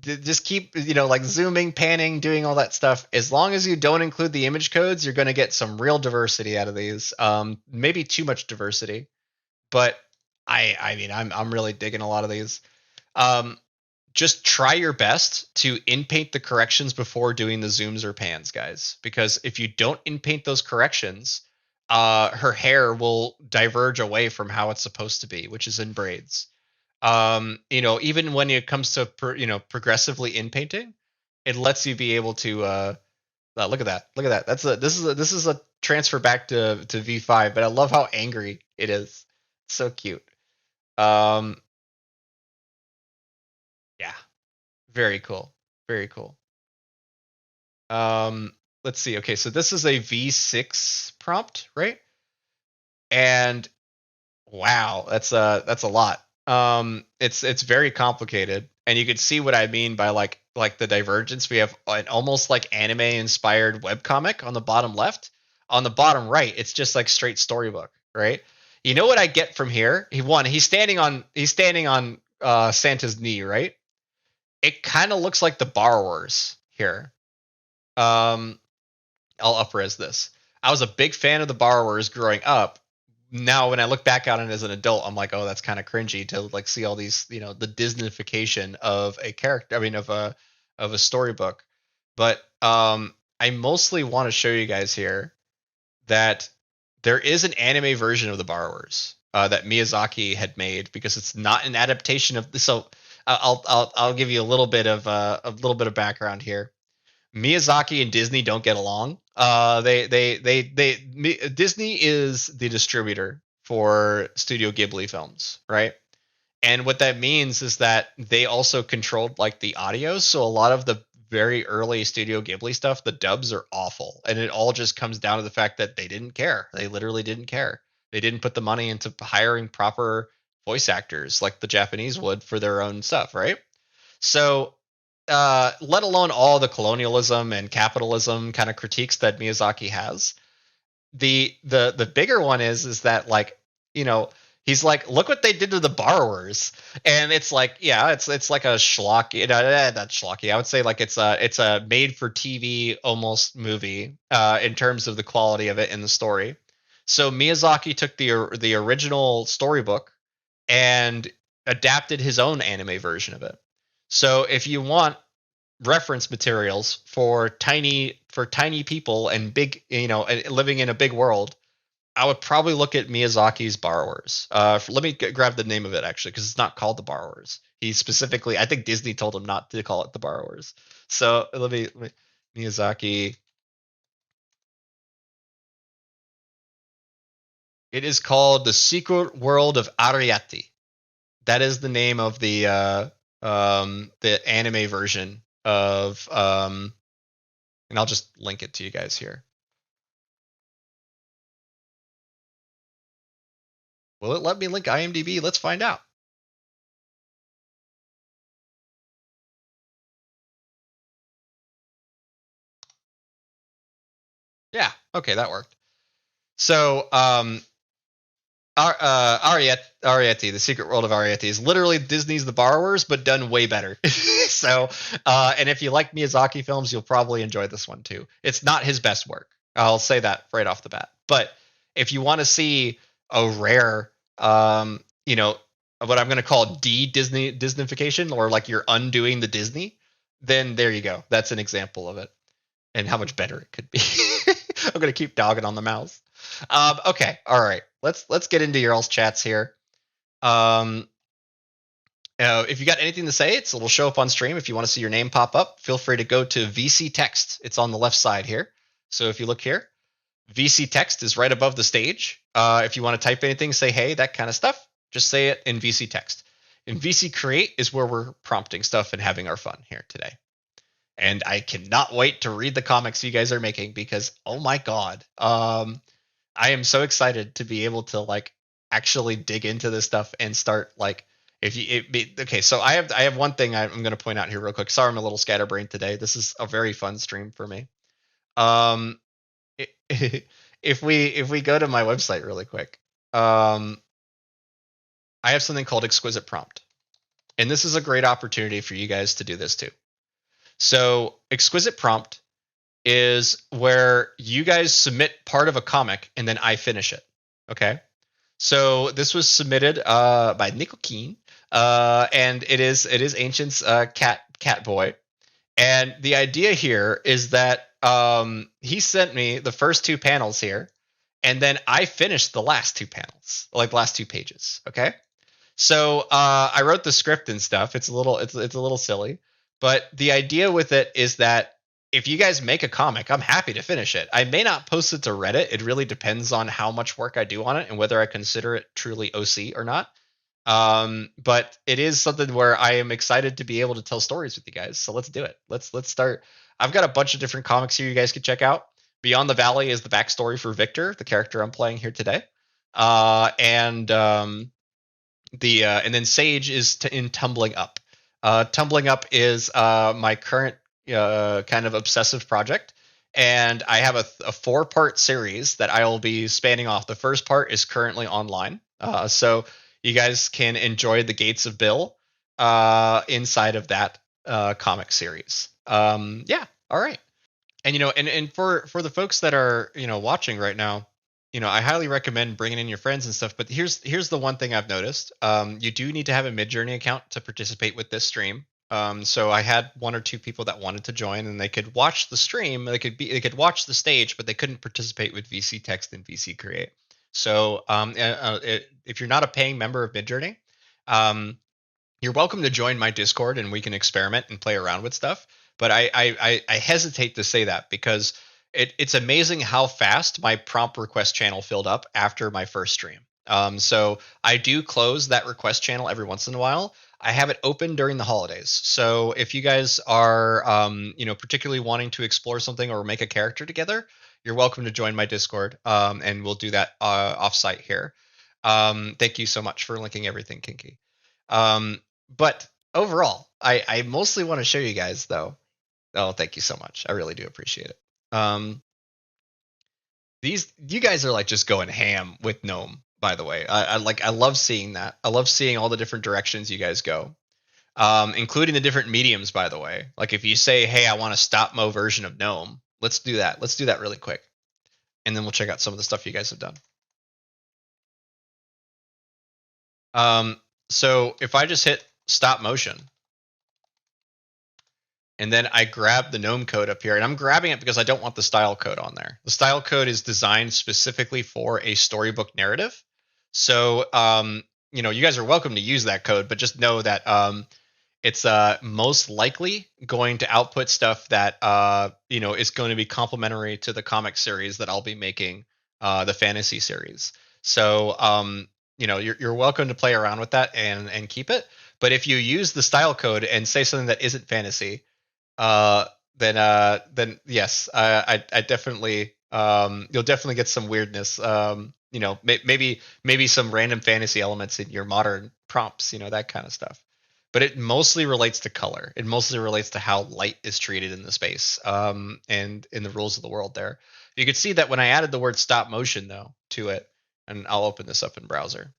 Speaker 1: Just keep, like zooming, panning, doing all that stuff. As long as you don't include the image codes, you're going to get some real diversity out of these. Maybe too much diversity, but I mean, I'm really digging a lot of these. Um, just try your best to inpaint the corrections before doing the zooms or pans, guys. Because if you don't inpaint those corrections, her hair will diverge away from how it's supposed to be, which is in braids. Even when it comes to progressively in painting, it lets you be able to look at that. Look at that. This is a transfer back to V5, but I love how angry it is. So cute. Um yeah, very cool. Very cool. Let's see. Okay, so this is a V6 prompt, right? And wow, that's a lot. It's very complicated, and you can see what I mean by like the divergence. We have an almost like anime inspired webcomic on the bottom left. On the bottom right, it's just like straight storybook, right? You know what I get from here? He's standing on Santa's knee, right? It kind of looks like the borrowers here. Um, I'll upres this. I was a big fan of the Borrowers growing up. Now, when I look back on it as an adult, I'm like, oh, that's kind of cringy to like see all these, the Disneyfication of a character. I mean, of a storybook. But I mostly want to show you guys here that there is an anime version of the Borrowers that Miyazaki had made because it's not an adaptation of. So I'll give you a little bit of background here. Miyazaki and Disney don't get along. Disney is the distributor for Studio Ghibli films, right? And what that means is that they also controlled like the audio. So a lot of the very early Studio Ghibli stuff, the dubs are awful. And it all just comes down to the fact that they didn't care. They literally didn't care. They didn't put the money into hiring proper voice actors like the Japanese would for their own stuff, right? So, let alone all the colonialism and capitalism kind of critiques that Miyazaki has, the bigger one is that like he's like, look what they did to the Borrowers, and it's like, yeah, it's like a schlocky, not schlocky. I would say like it's a made for TV almost movie in terms of the quality of it and the story. So Miyazaki took the original storybook and adapted his own anime version of it. So if you want reference materials for tiny people and big, living in a big world, I would probably look at Miyazaki's Borrowers. Let me grab the name of it actually, because it's not called the Borrowers. He specifically, I think Disney told him not to call it the Borrowers. So let me Miyazaki. It is called The Secret World of Ariete. That is the name of the anime version of and I'll just link it to you guys here. Will it let me link IMDb? Let's find out. Yeah, okay, that worked. So, Ariete, The Secret World of Ariete is literally Disney's The Borrowers, but done way better. So, and if you like Miyazaki films, you'll probably enjoy this one too. It's not his best work. I'll say that right off the bat. But if you want to see a rare, what I'm going to call Disneyfication, or like you're undoing the Disney, then there you go. That's an example of it, and how much better it could be. I'm going to keep dogging on the mouse. Okay, all right. Let's get into your all's chats here. If you got anything to say, it'll show up on stream. If you want to see your name pop up, feel free to go to VC Text. It's on the left side here. So if you look here, VC Text is right above the stage. If you want to type anything, say hey, that kind of stuff, just say it in VC Text. In VC Create is where we're prompting stuff and having our fun here today. And I cannot wait to read the comics you guys are making because, oh my god, I am so excited to be able to like actually dig into this stuff and start like okay. So I have one thing I'm going to point out here real quick. Sorry, I'm a little scatterbrained today. This is a very fun stream for me. If we go to my website really quick, I have something called Exquisite Prompt, and this is a great opportunity for you guys to do this too. So Exquisite Prompt is where you guys submit part of a comic and then I finish it. Okay. So this was submitted by Nickel Keen, and it is Ancient's cat boy. And the idea here is that he sent me the first two panels here, and then I finished the last two panels, like the last two pages. Okay. So I wrote the script and stuff. It's a little silly, but the idea with it is that if you guys make a comic, I'm happy to finish it. I may not post it to Reddit. It really depends on how much work I do on it and whether I consider it truly OC or not. But it is something where I am excited to be able to tell stories with you guys. So let's do it. Let's start. I've got a bunch of different comics here you guys can check out. Beyond the Valley is the backstory for Victor, the character I'm playing here today. And then Sage is in Tumbling Up. Tumbling Up is my current kind of obsessive project, and I have a 4-part series that I will be spanning off. The first part is currently online, so you guys can enjoy the Gates of Bill inside of that comic series. Yeah, all right. And and for the folks that are watching right now, I highly recommend bringing in your friends and stuff. But here's the one thing I've noticed. You do need to have a Midjourney account to participate with this stream. So I had one or two people that wanted to join, and they could watch the stream. They could watch the stage, but they couldn't participate with VC Text and VC Create. So if you're not a paying member of Midjourney, um, you're welcome to join my Discord and we can experiment and play around with stuff. But I hesitate to say that because it's amazing how fast my prompt request channel filled up after my first stream. So I do close that request channel every once in a while. I have it open during the holidays. So if you guys are, particularly wanting to explore something or make a character together, you're welcome to join my Discord, and we'll do that offsite here. Thank you so much for linking everything, Kinky. But overall, I mostly want to show you guys though. Oh, thank you so much. I really do appreciate it. You guys are like just going ham with Gnome, by the way. I love seeing that. I love seeing all the different directions you guys go. Including the different mediums, by the way. Like if you say, hey, I want a stop mo version of Gnome, let's do that. Let's do that really quick. And then we'll check out some of the stuff you guys have done. So if I just hit stop motion, and then I grab the Gnome code up here, and I'm grabbing it because I don't want the style code on there. The style code is designed specifically for a storybook narrative. So, you guys are welcome to use that code, but just know that it's most likely going to output stuff that is going to be complementary to the comic series that I'll be making, the fantasy series. So, you're welcome to play around with that and keep it. But if you use the style code and say something that isn't fantasy, then yes, I definitely you'll definitely get some weirdness. Maybe some random fantasy elements in your modern prompts, that kind of stuff. But it mostly relates to color. It mostly relates to how light is treated in the space, and in the rules of the world. There, you can see that when I added the word stop motion though to it, and I'll open this up in browser.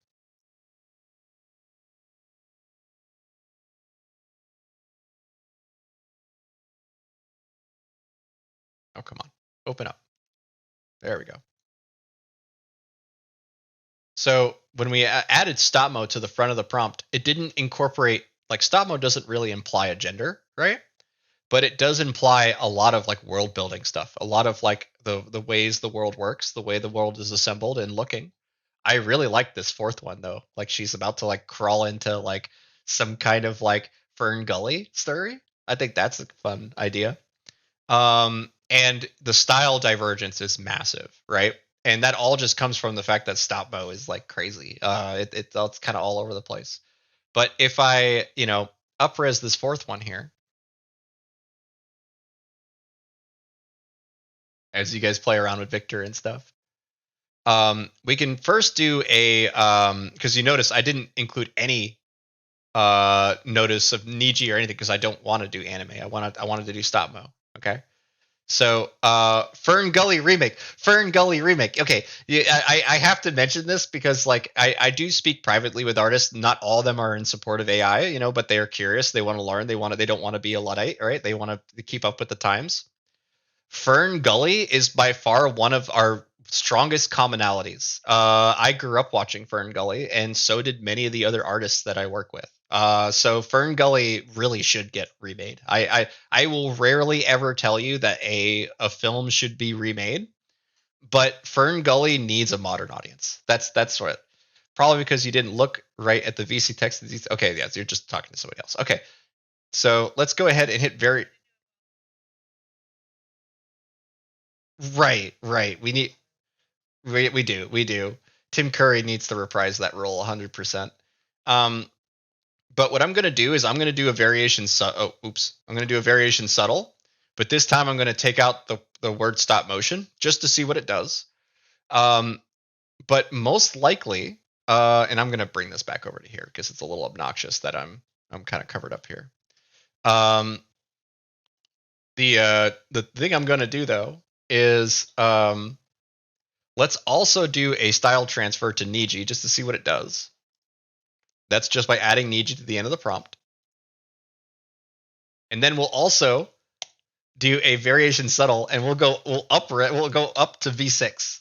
Speaker 1: Oh, come on. Open up. There we go. So when we added stop mode to the front of the prompt, it didn't incorporate, like, stop mode doesn't really imply a gender, right? But it does imply a lot of like world building stuff, a lot of like the ways the world works, the way the world is assembled and looking. I really like this fourth one though. Like she's about to like crawl into like some kind of like Fern Gully story. I think that's a fun idea. And the style divergence is massive, right? And that all just comes from the fact that stop mo is like crazy. It's kind of all over the place. But if I, upres this fourth one here, as you guys play around with Victor and stuff, we can first do a because you notice I didn't include any notice of Niji or anything because I don't want to do anime. I wanted to do stop mo. Okay. So, Fern Gully remake. Okay, I have to mention this because, like, I do speak privately with artists. Not all of them are in support of AI, but they are curious. They want to learn. They don't want to be a Luddite, right? They want to keep up with the times. Fern Gully is by far one of our strongest commonalities. I grew up watching Fern Gully, and so did many of the other artists that I work with. So Fern Gully really should get remade. I will rarely ever tell you that a film should be remade, but Fern Gully needs a modern audience. That's what. Probably because you didn't look right at the VC text. Okay, yeah, so you're just talking to somebody else. Okay, so let's go ahead and hit very. Right. We do. Tim Curry needs to reprise that role 100%. But what I'm going to do is I'm going to do a variation. I'm going to do a variation subtle, but this time I'm going to take out the word stop motion just to see what it does. But most likely, and I'm going to bring this back over to here because it's a little obnoxious that I'm kind of covered up here. The thing I'm going to do though is let's also do a style transfer to Niji just to see what it does. That's just by adding Niji to the end of the prompt. And then we'll also do a variation subtle, and we'll go up to V6.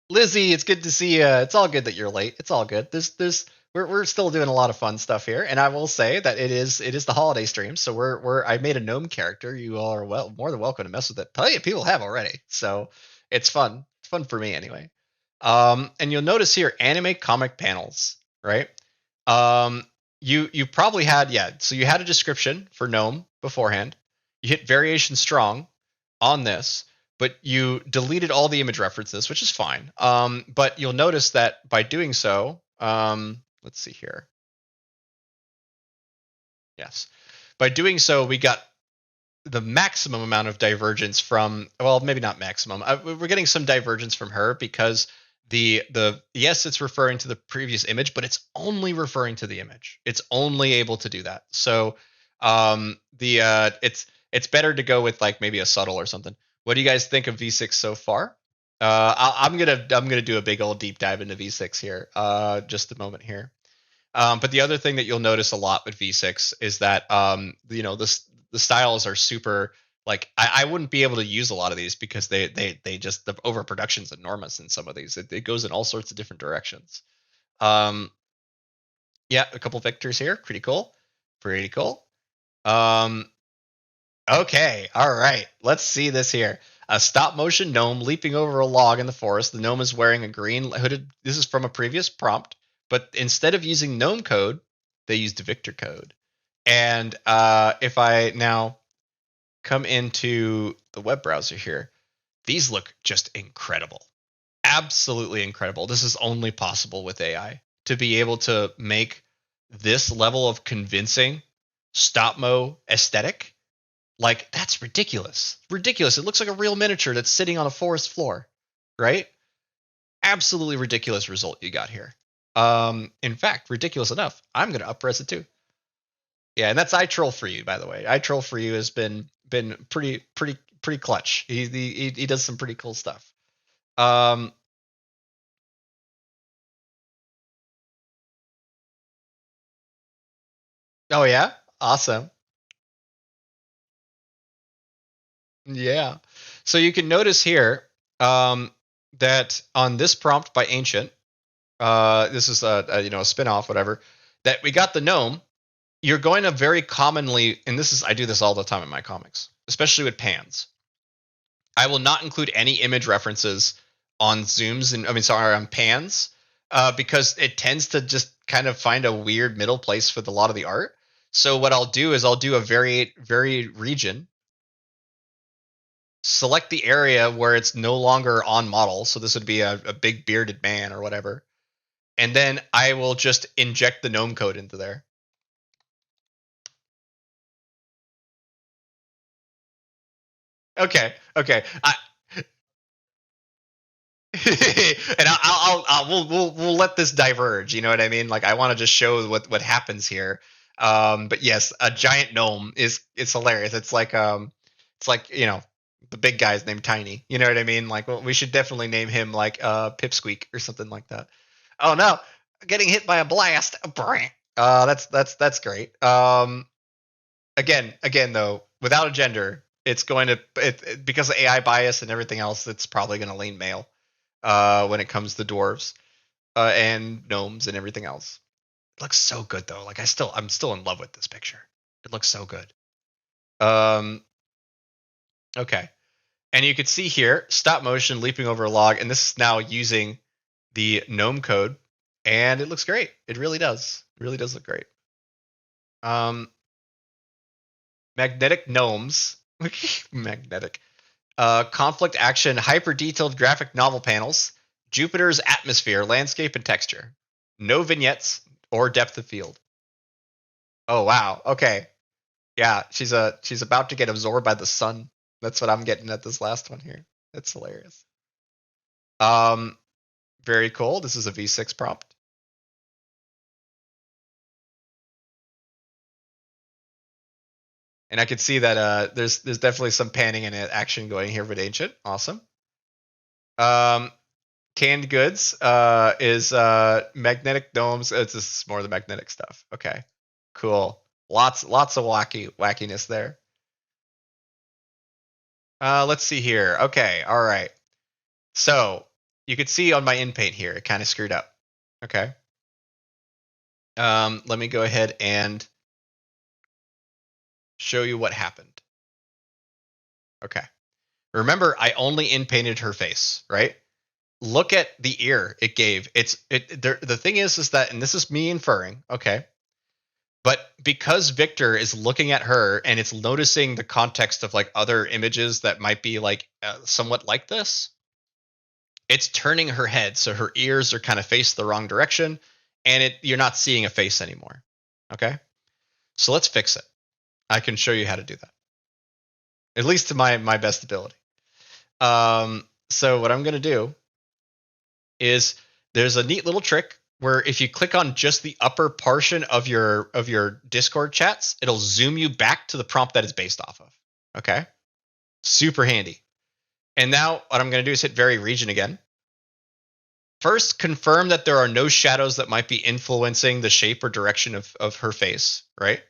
Speaker 1: Lizzie, it's good to see you. It's all good that you're late. It's all good. We're still doing a lot of fun stuff here, and I will say that it is the holiday stream, so I made a gnome character. You all are more than welcome to mess with it. Plenty of people have already, so it's fun. It's fun for me anyway. And you'll notice here anime comic panels, right? Um, you probably had, yeah. So you had a description for gnome beforehand. You hit variation strong on this, but you deleted all the image references, which is fine. But you'll notice that by doing so, let's see here. Yes, by doing so, we got the maximum amount of divergence from, well, maybe not maximum. We're getting some divergence from her because the yes, it's referring to the previous image, but it's only referring to the image. It's only able to do that. So it's better to go with like maybe a subtle or something. What do you guys think of V6 so far? I'm gonna do a big old deep dive into V6 here. Just a moment here. But the other thing that you'll notice a lot with V6 is that the styles are super, like I wouldn't be able to use a lot of these because they just, the overproduction is enormous in some of these. It goes in all sorts of different directions. Um, yeah, a couple vectors here, pretty cool, pretty cool. Okay, all right, let's see this here. A stop motion gnome leaping over a log in the forest. The gnome is wearing a green hooded. This is from a previous prompt, but instead of using gnome code, they used Victor code. And if I now come into the web browser here, these look just incredible. Absolutely incredible. This is only possible with AI to be able to make this level of convincing stop mo aesthetic. Like, that's ridiculous. Ridiculous. It looks like a real miniature that's sitting on a forest floor, right? Absolutely ridiculous result you got here. In fact, ridiculous enough, I'm going to upres it too. Yeah, and that's iTroll for you, by the way. iTroll for you has been pretty clutch. He does some pretty cool stuff. Oh yeah, awesome. Yeah. So you can notice here that on this prompt by Ancient, this is a spin-off, whatever, that we got the gnome. You're going to very commonly, and I do this all the time in my comics, especially with pans. I will not include any image references on zooms and on pans, because it tends to just kind of find a weird middle place for a lot of the art. So what I'll do is I'll do a very region, select the area where it's no longer on model. So this would be a big bearded man or whatever. And then I will just inject the gnome code into there. Okay. And we'll let this diverge. You know what I mean? Like, I want to just show what happens here. But yes, a giant gnome it's hilarious. It's like the big guy's named Tiny. You know what I mean? Like, well, we should definitely name him like Pipsqueak or something like that. Oh no, getting hit by a blast. That's great. Again though, without a gender, it's going to because of AI bias and everything else, it's probably going to lean male when it comes to dwarves and gnomes and everything else. It looks so good though. Like, I'm still in love with this picture. It looks so good. Okay. And you could see here, stop motion leaping over a log, and this is now using the gnome code, and it looks great. It really does. It really does look great. Magnetic gnomes. Magnetic. Conflict action, hyper detailed graphic novel panels, Jupiter's atmosphere, landscape, and texture. No vignettes or depth of field. Oh wow. Okay. Yeah, she's about to get absorbed by the sun. That's what I'm getting at this last one here. That's hilarious. Um, very cool. This is a V6 prompt. And I could see that there's definitely some panning and action going here with Ancient. Awesome. Um, Canned goods is magnetic domes. It's just more of the magnetic stuff. Okay, cool. Lots of wackiness there. Let's see here. Okay, all right. So you can see on my in paint here, it kind of screwed up. Okay. Let me go ahead and show you what happened. Okay. Remember, I only in painted her face, right? Look at the ear it gave. The thing is that, and this is me inferring, okay, but because Victor is looking at her and it's noticing the context of like other images that might be like somewhat like this, it's turning her head so her ears are kind of faced the wrong direction, and you're not seeing a face anymore. Okay, so let's fix it. I can show you how to do that, at least to my best ability. So what I'm gonna do is there's a neat little trick where if you click on just the upper portion of your Discord chats, it'll zoom you back to the prompt that it's based off of. Okay, super handy. And now what I'm going to do is hit vary region again. First, confirm that there are no shadows that might be influencing the shape or direction of her face, right?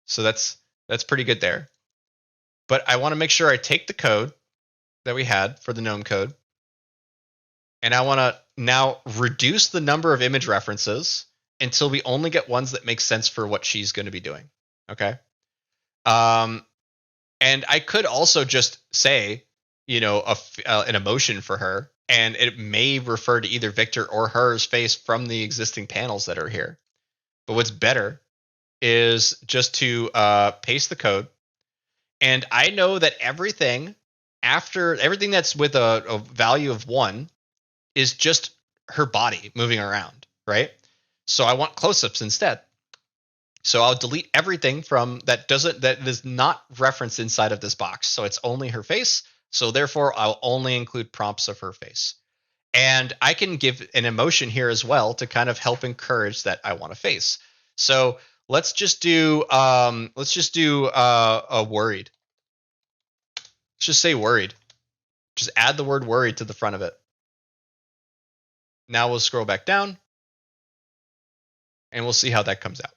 Speaker 1: So that's pretty good there. But I want to make sure I take the code that we had for the GNOME code, and I want to now reduce the number of image references until we only get ones that make sense for what she's going to be doing. Okay. And I could also just say, you know, an emotion for her, and it may refer to either Victor or her's face from the existing panels that are here. But what's better is just to paste the code. And I know that everything that's with a value of 1 is just her body moving around, right? So I want close-ups instead. So I'll delete everything from that is not referenced inside of this box. So it's only her face. So therefore, I'll only include prompts of her face. And I can give an emotion here as well to kind of help encourage that I want a face. So let's just do a worried. Let's just say worried. Just add the word worried to the front of it. Now we'll scroll back down and we'll see how that comes out.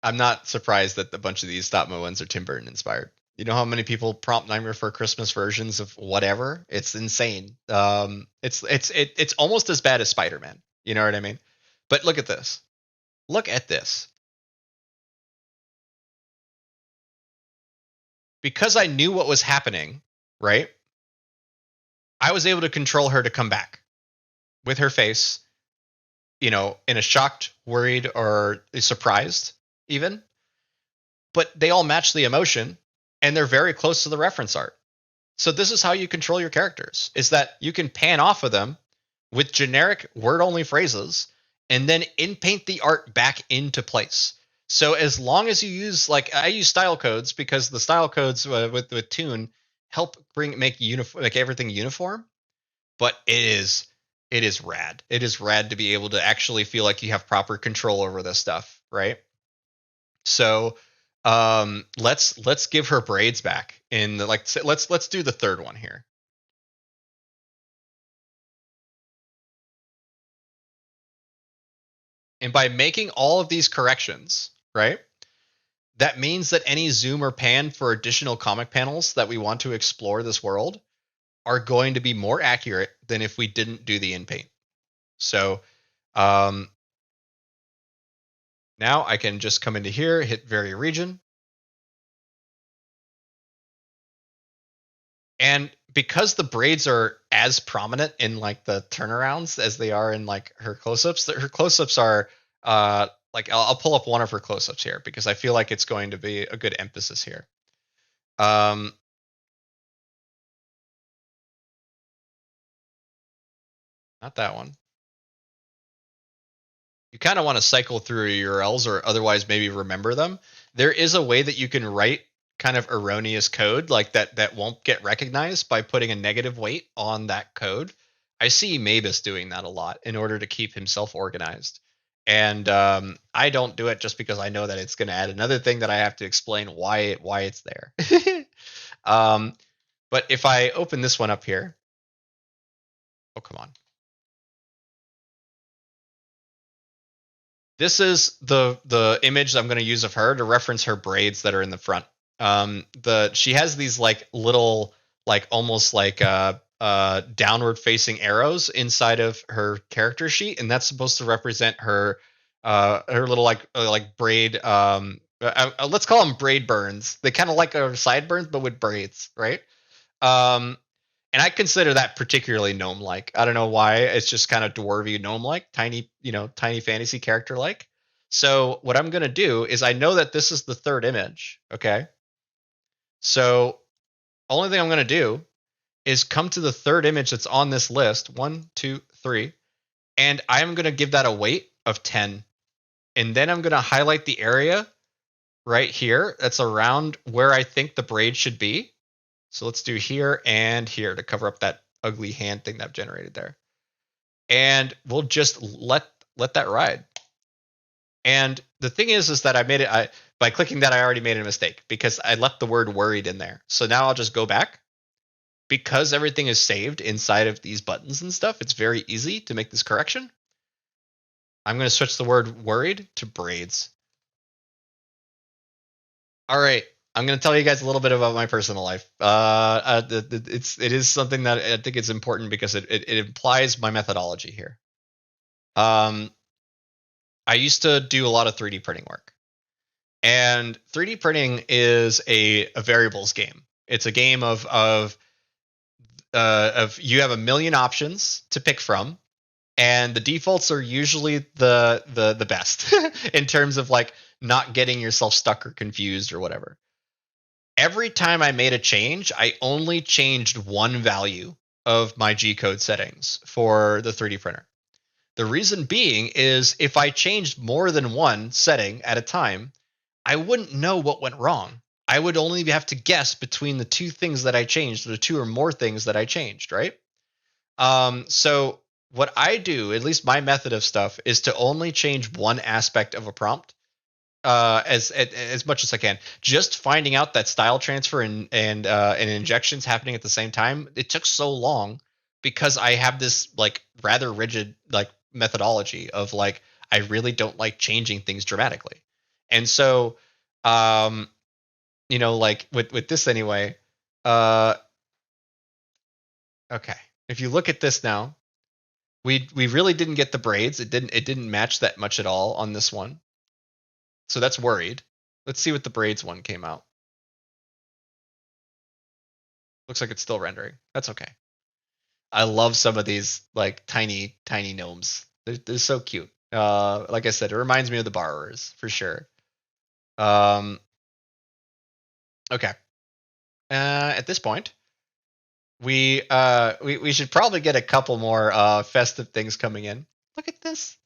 Speaker 1: I'm not surprised that a bunch of these stop mo ones are Tim Burton inspired. You know how many people prompt Nightmare for Christmas versions of whatever? It's insane. It's almost as bad as Spider-Man. You know what I mean? But look at this. Look at this. Because I knew what was happening, right? I was able to control her to come back with her face, you know, in a shocked, worried, or surprised even. But they all match the emotion, and they're very close to the reference art. So this is how you control your characters, is that you can pan off of them with generic word-only phrases and then in-paint the art back into place. So as long as you use, like, I use style codes because the style codes with Tune help make everything uniform. But it is rad. It is rad to be able to actually feel like you have proper control over this stuff, right? So let's give her braids back in the, like, let's do the third one here. And by making all of these corrections, right, that means that any zoom or pan for additional comic panels that we want to explore this world are going to be more accurate than if we didn't do the in-paint. So now I can just come into here, hit vary region. And because the braids are as prominent in like the turnarounds as they are in like her close-ups, her close-ups are like I'll pull up one of her close-ups here because I feel like it's going to be a good emphasis here. Not that one. You kind of want to cycle through URLs or otherwise maybe remember them. There is a way that you can write kind of erroneous code like that won't get recognized by putting a negative weight on that code. I see Mabus doing that a lot in order to keep himself organized. And I don't do it just because I know that it's going to add another thing that I have to explain why it's there. But if I open this one up here, Oh, come on. This is the image I'm going to use of her to reference her braids that are in the front. She has these like little like almost like downward facing arrows inside of her character sheet, and that's supposed to represent her little like braid let's call them braid burns. They kind of like our sideburns but with braids, right? Um, and I consider that particularly gnome-like. I don't know why. It's just kind of dwarvy gnome-like, tiny, tiny fantasy character-like. So what I'm gonna do is I know that this is the third image. Okay. So only thing I'm gonna do is come to the third image that's on this list. 1, 2, 3, and I'm gonna give that a weight of 10. And then I'm gonna highlight the area right here that's around where I think the braid should be. So let's do here and here to cover up that ugly hand thing that I've generated there. And we'll just let that ride. And the thing is that I made it by clicking that I already made a mistake because I left the word worried in there. So now I'll just go back. Because everything is saved inside of these buttons and stuff, it's very easy to make this correction. I'm going to switch the word worried to braids. All right. I'm going to tell you guys a little bit about my personal life. It is something that I think is important because it implies my methodology here. I used to do a lot of 3D printing work, and 3D printing is a variables game. It's a game of you have a million options to pick from, and the defaults are usually the best in terms of like not getting yourself stuck or confused or whatever. Every time I made a change, I only changed one value of my G-code settings for the 3D printer. The reason being is if I changed more than one setting at a time, I wouldn't know what went wrong. I would only have to guess between the two things that I changed, or the two or more things that I changed, right? So what I do, at least my method of stuff, is to only change one aspect of a prompt as much as I can. Just finding out that style transfer and injections happening at the same time, it took so long because I have this like rather rigid like methodology of like I really don't like changing things dramatically. And so like with this anyway, uh okay. If you look at this now, we really didn't get the braids. It didn't match that much at all on this one. So that's worried. Let's see what the braids one came out. Looks like it's still rendering. That's okay. I love some of these like tiny gnomes. They're so cute. Like I said, it reminds me of the borrowers for sure. Okay. At this point, we should probably get a couple more festive things coming in. Look at this.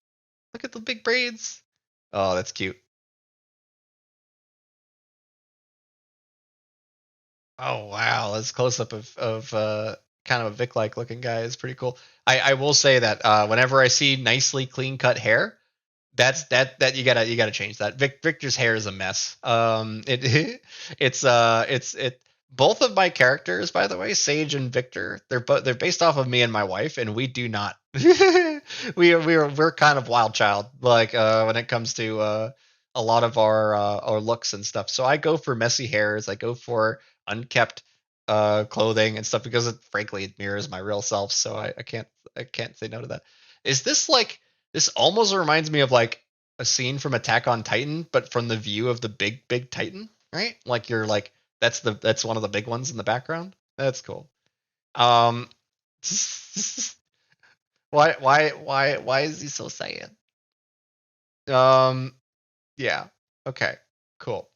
Speaker 1: Look at the big braids. Oh, that's cute. Oh wow, this close up of kind of a Vic-like looking guy is pretty cool. I will say that whenever I see nicely clean cut hair, that you gotta change that. Victor's hair is a mess. It's both of my characters, by the way, Sage and Victor. They're based off of me and my wife, and we do not. We're kind of wild child like when it comes to a lot of our looks and stuff. So I go for messy hairs. I go for unkept clothing and stuff because frankly it mirrors my real self. So I can't say no to that. Is this like this almost reminds me of like a scene from Attack on Titan, but from the view of the big Titan, right? Like you're like that's one of the big ones in the background. That's cool. Um, why is he so sad? Um, yeah. Okay. Cool.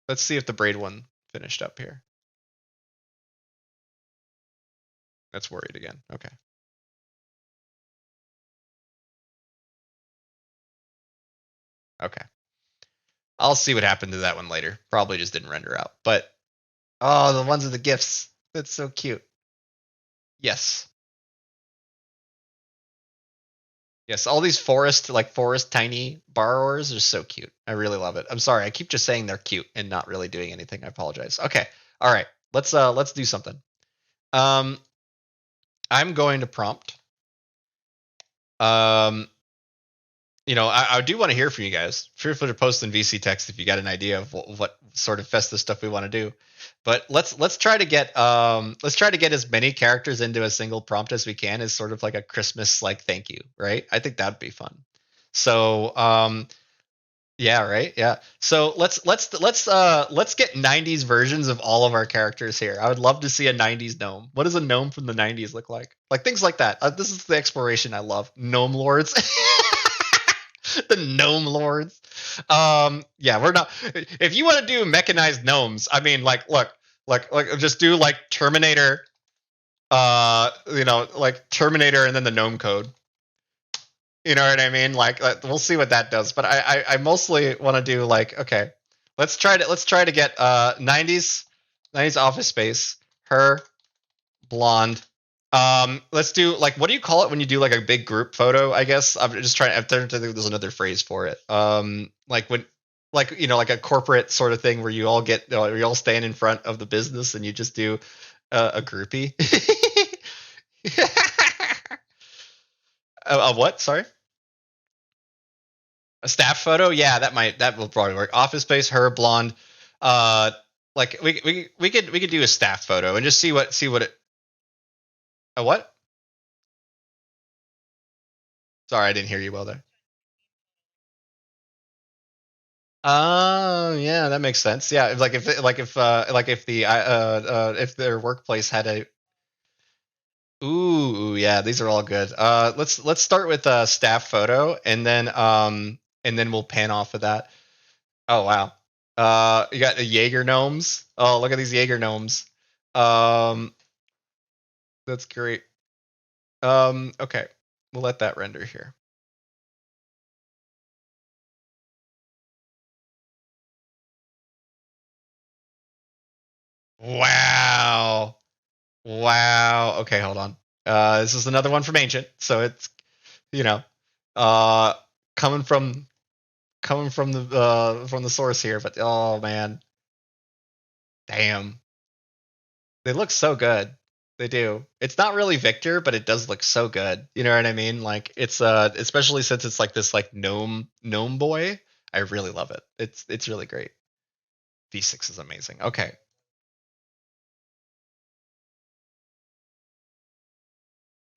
Speaker 1: Let's see if the braid one finished up here. That's worried again. Okay. Okay. I'll see what happened to that one later. Probably just didn't render out. But oh, the ones with the gifts. That's so cute. Yes. Yes, all these forest tiny borrowers are so cute. I really love it. I'm sorry, I keep just saying they're cute and not really doing anything. I apologize. Okay. All right. Let's do something. Um I'm going to prompt Um, I do want to hear from you guys. Feel free to post in VC text if you got an idea of what sort of festive stuff we want to do. But let's try to get as many characters into a single prompt as we can as sort of like a Christmas like thank you, right? I think that'd be fun. So yeah, right. Yeah. So let's get 90s versions of all of our characters here. I would love to see a 90s gnome. What does a gnome from the 90s look like? Like things like that. This is the exploration I love. Gnome lords. The gnome lords. Yeah, we're not. If you want to do mechanized gnomes, I mean, like just do like Terminator. Like Terminator and then the gnome code. You know what I mean? Like we'll see what that does. But I mostly want to do like, okay, let's try to get 90s Office Space, her, blonde. Let's do like, what do you call it when you do like a big group photo? I guess I'm just trying. I'm trying to think there's another phrase for it. Like when, like like a corporate sort of thing where you all you all stand in front of the business and you just do a groupie. A what? Sorry. A staff photo? Yeah, that will probably work. Office Space, her, blonde. Uh, like we could do a staff photo and just see what it. A what? Sorry, I didn't hear you well there. Oh, yeah, that makes sense. Yeah, if their workplace had a. Ooh, yeah, these are all good. Let's start with a staff photo and then we'll pan off of that. Oh wow. You got the Jaeger gnomes. Oh, look at these Jaeger gnomes. Um, that's great. Okay, we'll let that render here. Wow. Wow. Okay, hold on. This is another one from Ancient, so it's you know, uh, coming from the source here. But oh man, damn, they look so good. They do. It's not really Victor, but it does look so good. You know what I mean? Like it's especially since it's like this like gnome boy. I really love it. It's really great. V6 is amazing. Okay,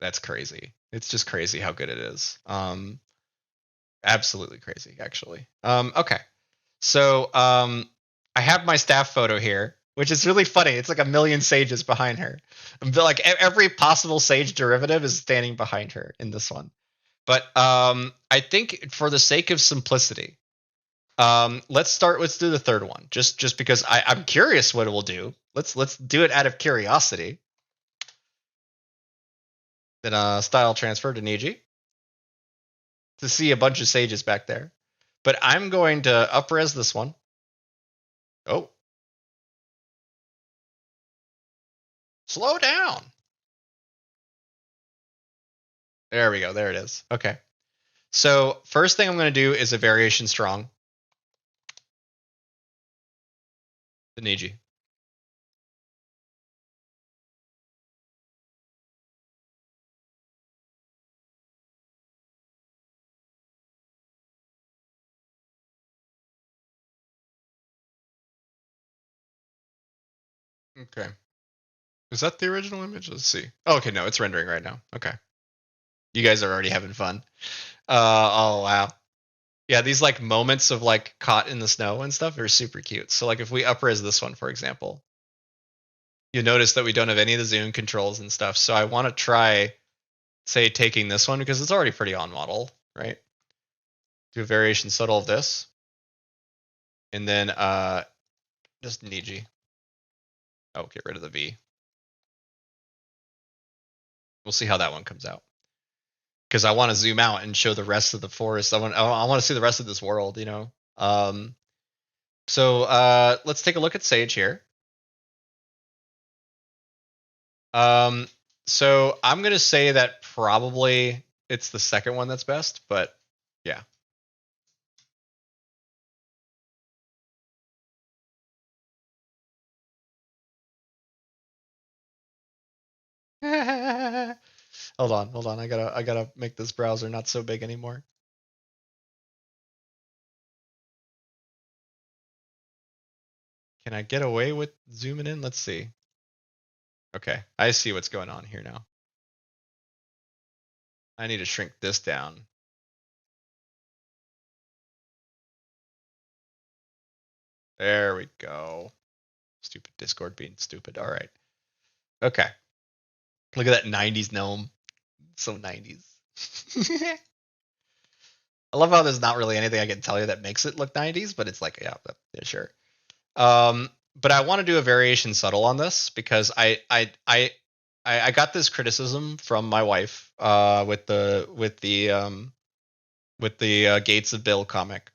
Speaker 1: that's crazy. It's just crazy how good it is. Absolutely crazy, actually. Okay. So I have my staff photo here, which is really funny. It's like a million sages behind her. Like every possible sage derivative is standing behind her in this one. But I think for the sake of simplicity, let's do the third one. Just because I'm curious what it will do. Let's do it out of curiosity. Then style transfer to Niji to see a bunch of sages back there. But I'm going to upres this one. Oh, slow down. There we go. There it is. Okay. So first thing I'm going to do is a variation strong. The Niji. Okay. Is that the original image? Let's see. Oh, okay, no, it's rendering right now. Okay. You guys are already having fun. Oh wow. Yeah, these like moments of like caught in the snow and stuff are super cute. So like if we upres this one, for example, you notice that we don't have any of the zoom controls and stuff. So I want to try, say, taking this one because it's already pretty on model, right? Do a variation subtle of this. And then just Niji. Oh, get rid of the V. We'll see how that one comes out. Because I want to zoom out and show the rest of the forest. I want to see the rest of this world, you know. So let's take a look at Sage here. Um, so I'm gonna say that probably it's the second one that's best, but yeah. Hold on. I gotta make this browser not so big anymore. Can I get away with zooming in? Let's see. Okay, I see what's going on here now. I need to shrink this down. There we go. Stupid Discord being stupid. All right. Okay. Look at that 90s gnome. So 90s. I love how there's not really anything I can tell you that makes it look 90s, but it's like, yeah, sure. But I want to do a variation subtle on this because I got this criticism from my wife with the Gates of Bill comic,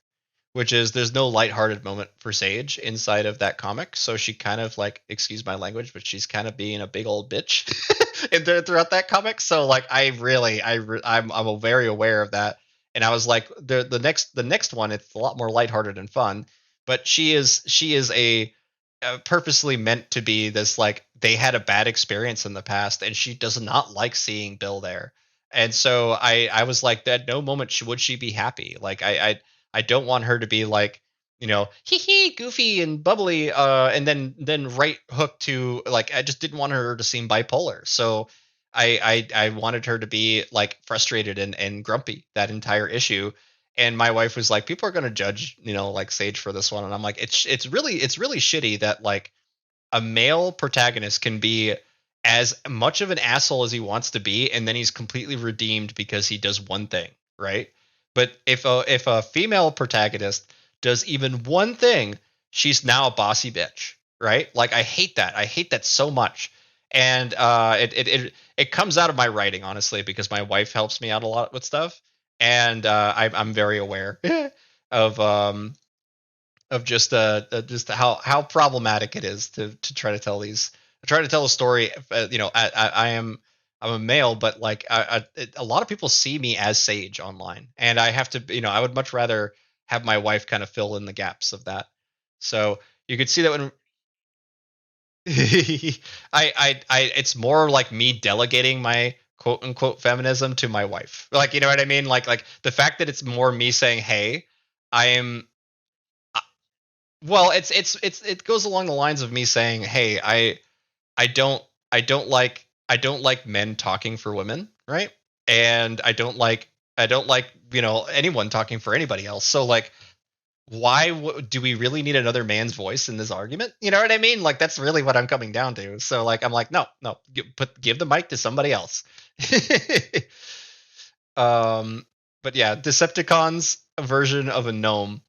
Speaker 1: which is there's no lighthearted moment for Sage inside of that comic. So she kind of like, excuse my language, but she's kind of being a big old bitch throughout that comic. So like, I'm very aware of that. And I was like, the next one, it's a lot more lighthearted and fun. But she is purposely meant to be this like they had a bad experience in the past, and she does not like seeing Bill there. And so I was like, that no moment would she be happy. Like I don't want her to be like, hee hee, goofy and bubbly, and then right hook to like I just didn't want her to seem bipolar. So I wanted her to be like frustrated and grumpy that entire issue. And my wife was like, people are gonna judge, like Sage for this one. And I'm like, it's really shitty that like a male protagonist can be as much of an asshole as he wants to be, and then he's completely redeemed because he does one thing, right? But if a female protagonist does even one thing, she's now a bossy bitch, right? Like I hate that. I hate that so much. And it comes out of my writing, honestly, because my wife helps me out a lot with stuff, and I'm very aware of just how problematic it is to try to tell a story. I'm a male, but like a lot of people see me as Sage online, and I have to, I would much rather have my wife kind of fill in the gaps of that. So you could see that when it's more like me delegating my quote unquote feminism to my wife. Like, you know what I mean? Like the fact that it's more me saying, "Hey, I am." Well, it goes along the lines of me saying, "Hey, I don't I don't like men talking for women, right? And I don't like anyone talking for anybody else. So like, why do we really need another man's voice in this argument? You know what I mean? Like that's really what I'm coming down to. So like, I'm like, no, give the mic to somebody else. um, but yeah, Decepticons version of a gnome.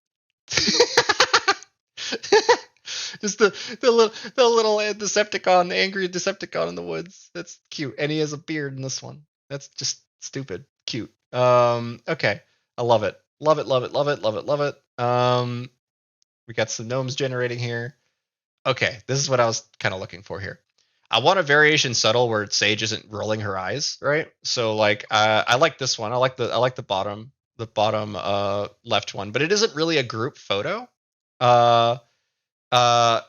Speaker 1: Just the little Decepticon, the angry Decepticon in the woods. That's cute, and he has a beard in this one. That's just stupid cute. Okay, I love it, love it, love it, love it, love it, love it. We got some gnomes generating here. Okay, this is what I was kind of looking for here. I want a variation subtle where Sage isn't rolling her eyes, right? So like, I like this one. I like the bottom left one, but it isn't really a group photo. Uh, uh,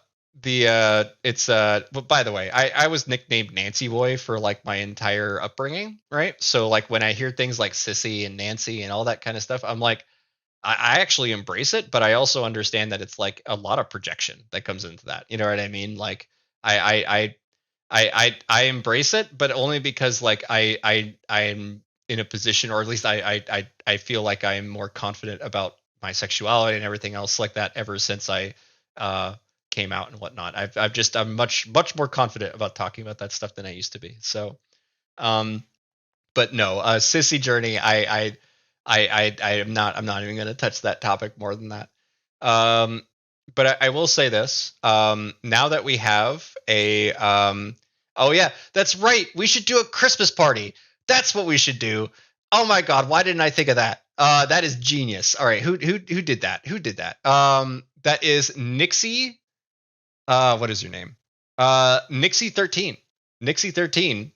Speaker 1: it's but by the way, I was nicknamed Nancy Boy for like my entire upbringing, right? So like when I hear things like sissy and Nancy and all that kind of stuff, I'm like, I actually embrace it, but I also understand that it's like a lot of projection that comes into that. You know what I mean? Like I I I I embrace it, but only because like I'm in a position, or at least I feel like I'm more confident about my sexuality and everything else like that ever since I uh came out and whatnot. I'm much more confident about talking about that stuff than I used to be. So um but no, sissy journey. I am not. I'm not even going to touch that topic more than that. Um, but I will say this. Now that we have oh yeah, that's right. We should do a Christmas party. That's what we should do. Oh my God, why didn't I think of that? That is genius. All right, who did that? Who did that? That is Nixie. What is your name? Nixie 13. Nixie 13.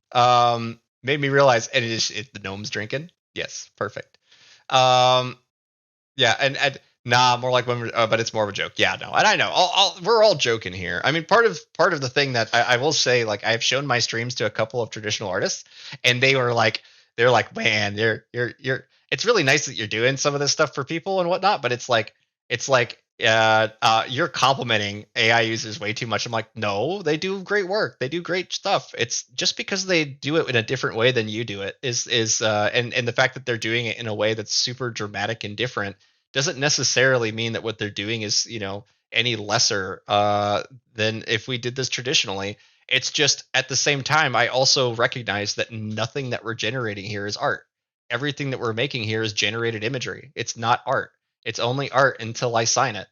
Speaker 1: Made me realize, and the gnome's drinking. Yes, perfect. Um, yeah, and Nah, more like when, but it's more of a joke. Yeah, no, and I know. We're all joking here. I mean, part of the thing that I will say, like, I've shown my streams to a couple of traditional artists, and they're like, man, you're. It's really nice that you're doing some of this stuff for people and whatnot, but you're complimenting AI users way too much. I'm like, no, they do great work. They do great stuff. It's just because they do it in a different way than you do it and the fact that they're doing it in a way that's super dramatic and different doesn't necessarily mean that what they're doing is, any lesser than if we did this traditionally. It's just at the same time, I also recognize that nothing that we're generating here is art. Everything that we're making here is generated imagery. It's not art. It's only art until I sign it.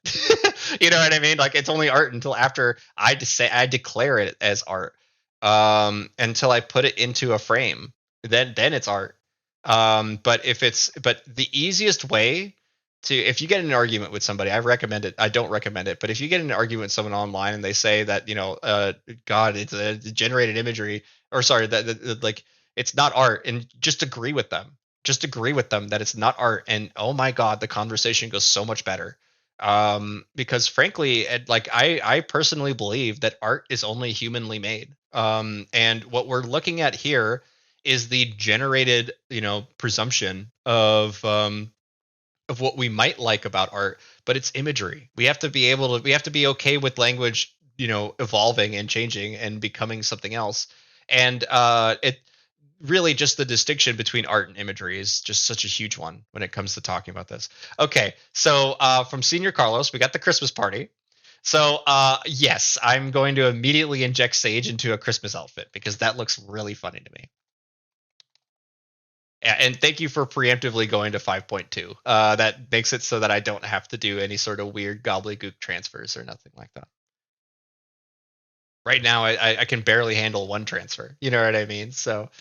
Speaker 1: You know what I mean? Like, it's only art until after I declare it as art. Until I put it into a frame, then it's art. But the easiest way if you get in an argument with somebody, I don't recommend it, but if you get in an argument with someone online and they say that, God, it's a generated imagery, or sorry, that like, it's not art, and just agree with them. Just agree with them that it's not art, and oh my God, the conversation goes so much better. Because frankly, like, I personally believe that art is only humanly made. And what we're looking at here is the generated, presumption of what we might like about art, but it's imagery. We have to be okay with language, evolving and changing and becoming something else. And it really, just the distinction between art and imagery is just such a huge one when it comes to talking about this. Okay, so from Senior Carlos, we got the Christmas party. So yes, I'm going to immediately inject Sage into a Christmas outfit because that looks really funny to me. Yeah, and thank you for preemptively going to 5.2. That makes it so that I don't have to do any sort of weird gobbledygook transfers or nothing like that. Right now, I can barely handle one transfer. You know what I mean? So,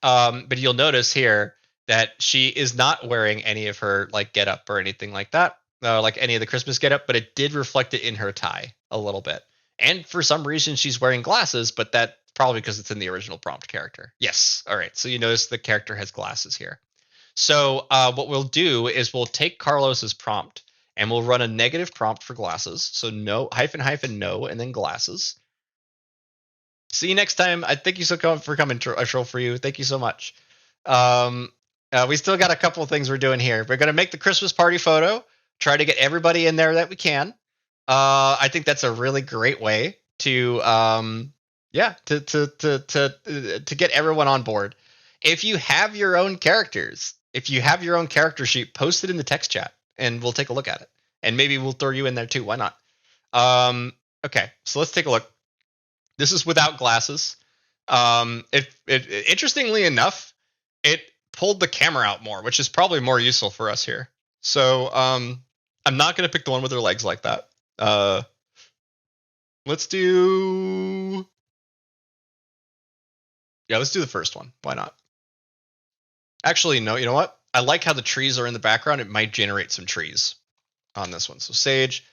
Speaker 1: but you'll notice here that she is not wearing any of her like getup or anything like that, like any of the Christmas getup, but it did reflect it in her tie a little bit. And for some reason, she's wearing glasses, but that probably because it's in the original prompt character. Yes. All right. So you notice the character has glasses here. So what we'll do is we'll take Carlos's prompt and we'll run a negative prompt for glasses. So no hyphen no and then glasses. See you next time. I thank you so much for coming. I troll for you. Thank you so much. We still got a couple of things we're doing here. We're gonna make the Christmas party photo. Try to get everybody in there that we can. I think that's a really great way to to get everyone on board. If you have your own characters, if you have your own character sheet, post it in the text chat and we'll take a look at it. And maybe we'll throw you in there too. Why not? Okay, so let's take a look. This is without glasses. Interestingly enough, it pulled the camera out more, which is probably more useful for us here. So I'm not going to pick the one with her legs like that. Let's do... Yeah, let's do the first one. Why not? Actually, no, you know what? I like how the trees are in the background. It might generate some trees on this one. So Sage,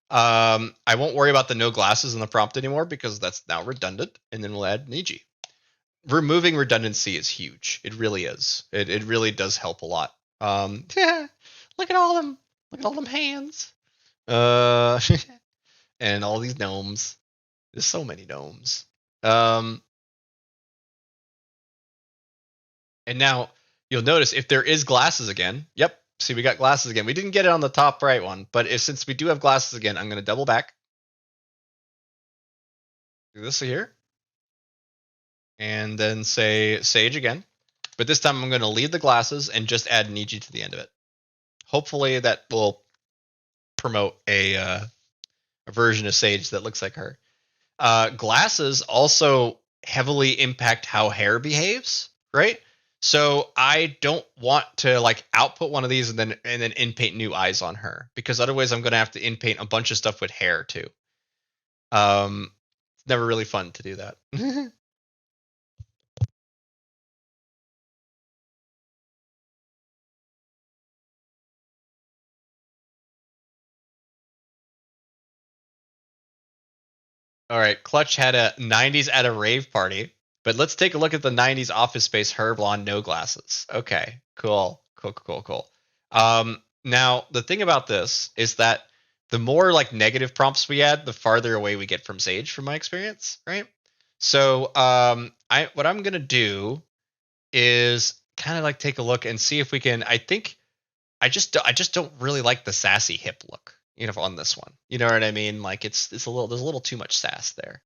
Speaker 1: I won't worry about the no glasses in the prompt anymore because that's now redundant. And then we'll add Niji. Removing redundancy is huge. It really is. It really does help a lot. Yeah, look at all them. Look at all them hands. And all these gnomes. There's so many gnomes. And now you'll notice if there is glasses again. Yep. See, we got glasses again. We didn't get it on the top right one, but since we do have glasses again, I'm going to double back. Do this here. And then say Sage again. But this time I'm going to leave the glasses and just add Niji to the end of it. Hopefully that will promote a version of Sage that looks like her. Glasses also heavily impact how hair behaves, right? So I don't want to like output one of these and then inpaint new eyes on her because otherwise I'm going to have to inpaint a bunch of stuff with hair too. It's never really fun to do that. All right, Clutch had a 90s at a rave party, but let's take a look at the 90s Office Space her blonde no glasses. Okay, cool. Now, the thing about this is that the more like negative prompts we add, the farther away we get from Sage, from my experience, right? So, I what I'm gonna do is kind of like take a look and see if we can. I think I just don't really like the sassy hip look, on this one. You know what I mean? Like it's a little there's a little too much sass there.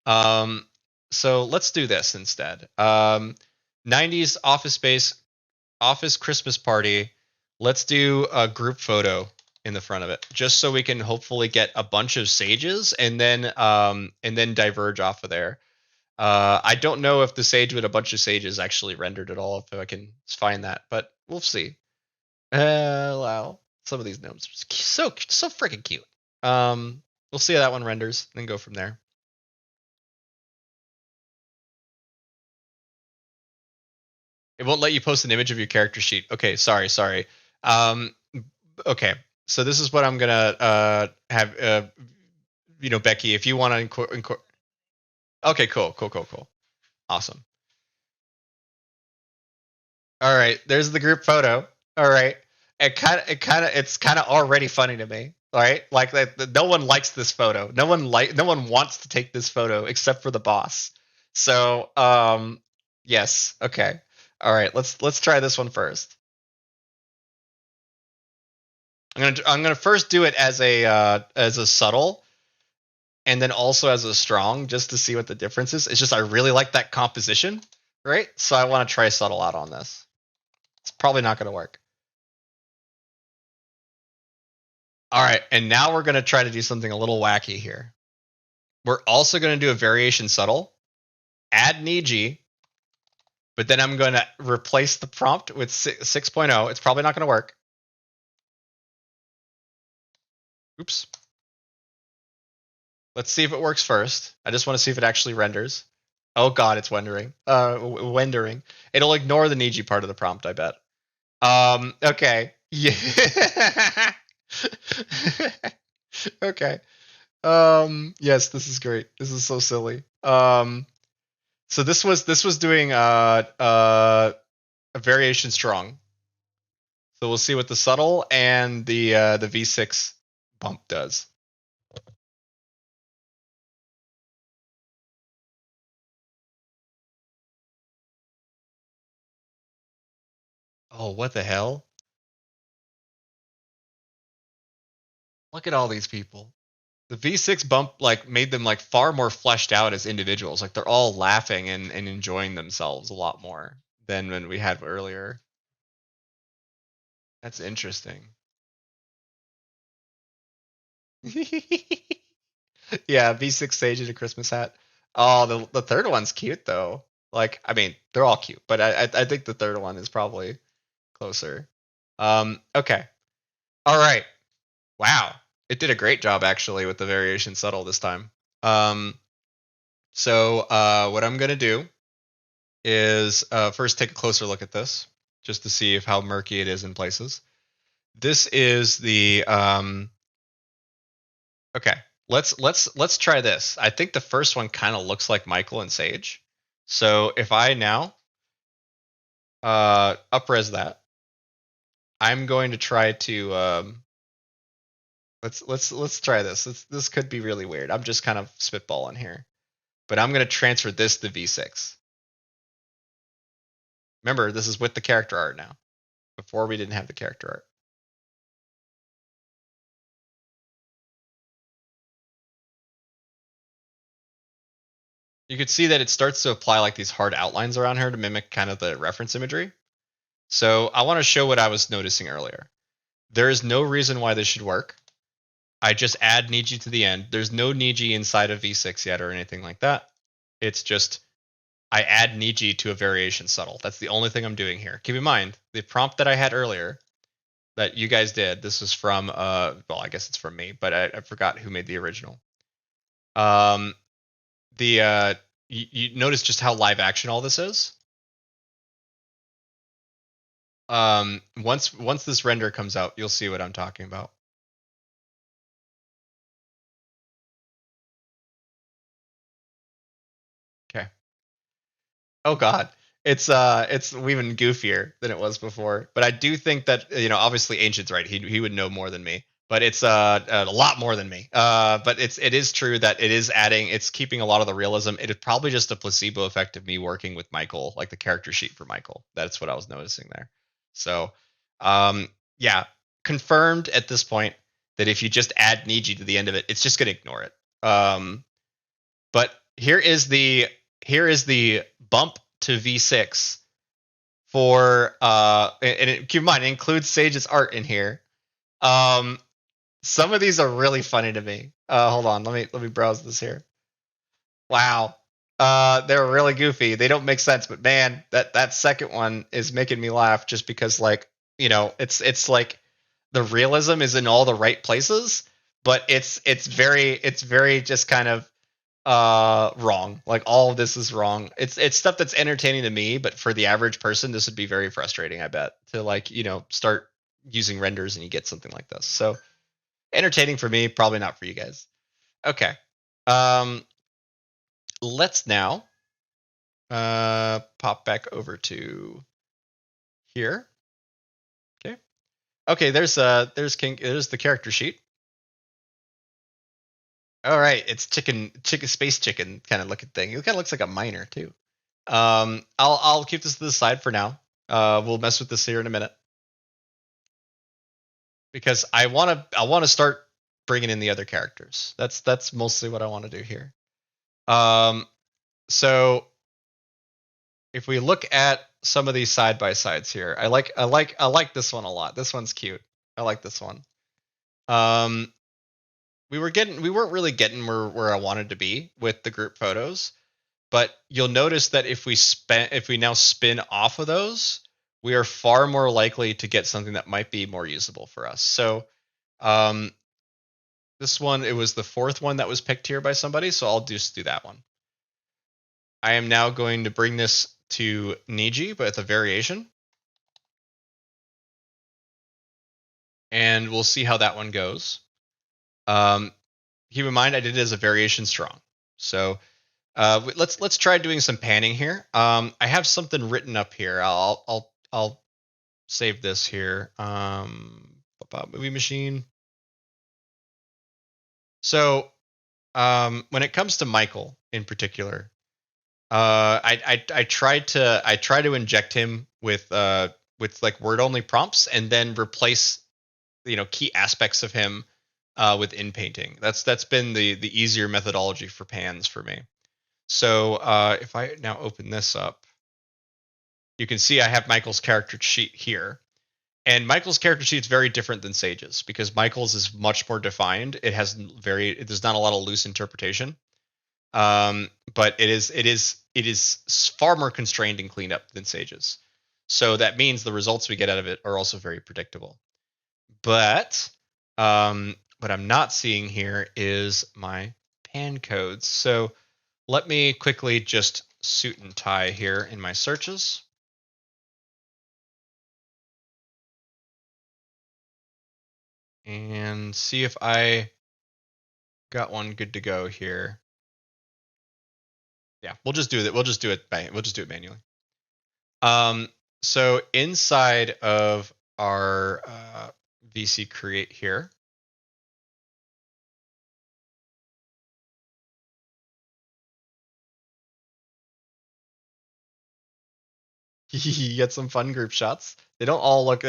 Speaker 1: Um, so let's do this instead. 90s office space, office Christmas party. Let's do a group photo in the front of it, just so we can hopefully get a bunch of sages and then diverge off of there. I don't know if the sage with a bunch of sages actually rendered at all, if I can find that, but we'll see. Wow, some of these gnomes are so freaking cute. We'll see how that one renders, and then go from there. It won't let you post an image of your character sheet. Okay, sorry. Um, okay, so this is what I'm gonna have. Becky, if you want to okay, cool, awesome. All right, there's the group photo. All right, it's kind of already funny to me. All right, like that, no one likes this photo. No one wants to take this photo except for the boss. So, yes, okay, all right. Let's try this one first. I'm gonna first do it as a subtle, and then also as a strong, just to see what the difference is. It's just I really like that composition, right? So I want to try subtle out on this. It's probably not gonna work. All right, and now we're gonna try to do something a little wacky here. We're also gonna do a variation subtle, add Niji, but then I'm gonna replace the prompt with 6.0. It's probably not gonna work. Oops. Let's see if it works first. I just want to see if it actually renders. Oh god, it's rendering. Rendering. It'll ignore the Niji part of the prompt, I bet. Okay. Yeah. Okay. Yes, this is great. This is so silly. So this was doing a variation strong. So we'll see what the subtle and the V6 bump does. Oh, what the hell? Look at all these people. The V6 bump like made them like far more fleshed out as individuals. Like they're all laughing and enjoying themselves a lot more than when we had earlier. That's interesting. Yeah, V6 Sage in a Christmas hat. Oh, the third one's cute though. Like, I mean, they're all cute, but I think the third one is probably closer. Okay. All right. Wow. It did a great job actually with the variation subtle this time. So what I'm gonna do is first take a closer look at this, just to see if how murky it is in places. This is the okay. Let's try this. I think the first one kind of looks like Michael and Sage. So if I now upres that, I'm going to try to let's try this. This could be really weird. I'm just kind of spitballing here, but I'm going to transfer this to V6. Remember, this is with the character art now. Before we didn't have the character art. You could see that it starts to apply like these hard outlines around her to mimic kind of the reference imagery. So I want to show what I was noticing earlier. There is no reason why this should work. I just add Niji to the end. There's no Niji inside of V6 yet or anything like that. It's just I add Niji to a variation subtle. That's the only thing I'm doing here. Keep in mind, the prompt that I had earlier that you guys did, this was from, well, I guess it's from me, but I forgot who made the original. Um, you notice just how live action all this is? Once this render comes out, you'll see what I'm talking about. Okay. Oh god. it's even goofier than it was before. But I do think that obviously Ancient's right. He would know more than me, but it's a lot more than me. But it is true that it's keeping a lot of the realism. It is probably just a placebo effect of me working with Michael, like the character sheet for Michael. That's what I was noticing there. So, yeah, confirmed at this point that if you just add Niji to the end of it, it's just gonna ignore it. But here is the bump to V6 for keep in mind it includes Sage's art in here. Some of these are really funny to me. Hold on, let me browse this here. Wow. They're really goofy. They don't make sense, but man, that second one is making me laugh just because it's like the realism is in all the right places, but it's very just kind of wrong. Like all of this is wrong. It's stuff that's entertaining to me, but for the average person this would be very frustrating, I bet, to start using renders and you get something like this. So entertaining for me, probably not for you guys. Okay. Let's now pop back over to here. Okay, there's the character sheet. All right, it's chicken space chicken kind of looking thing. It kind of looks like a miner too. I'll keep this to the side for now. We'll mess with this here in a minute because I want to start bringing in the other characters. That's mostly what I want to do here. So if we look at some of these side by sides here, I like this one a lot. This one's cute. I like this one. We weren't really getting where I wanted to be with the group photos, but you'll notice that if we now spin off of those, we are far more likely to get something that might be more usable for us. So this one, it was the fourth one that was picked here by somebody, so I'll just do that one. I am now going to bring this to Niji, but with a variation. And we'll see how that one goes. Keep in mind, I did it as a variation strong. So let's try doing some panning here. I have something written up here. I'll save this here. Movie machine. So when it comes to Michael in particular, I try to inject him with like word only prompts and then replace key aspects of him with in painting. That's been the easier methodology for pans for me. So if I now open this up, you can see I have Michael's character sheet here. And Michael's character sheet is very different than Sage's because Michael's is much more defined. There's not a lot of loose interpretation. But it is far more constrained and cleaned up than Sage's. So that means the results we get out of it are also very predictable. But what I'm not seeing here is my pan codes. So let me quickly just suit and tie here in my searches. And see if I got one good to go here. Yeah, we'll just do it. We'll just do it manually. So inside of our VC create here, you get some fun group shots. They don't all look.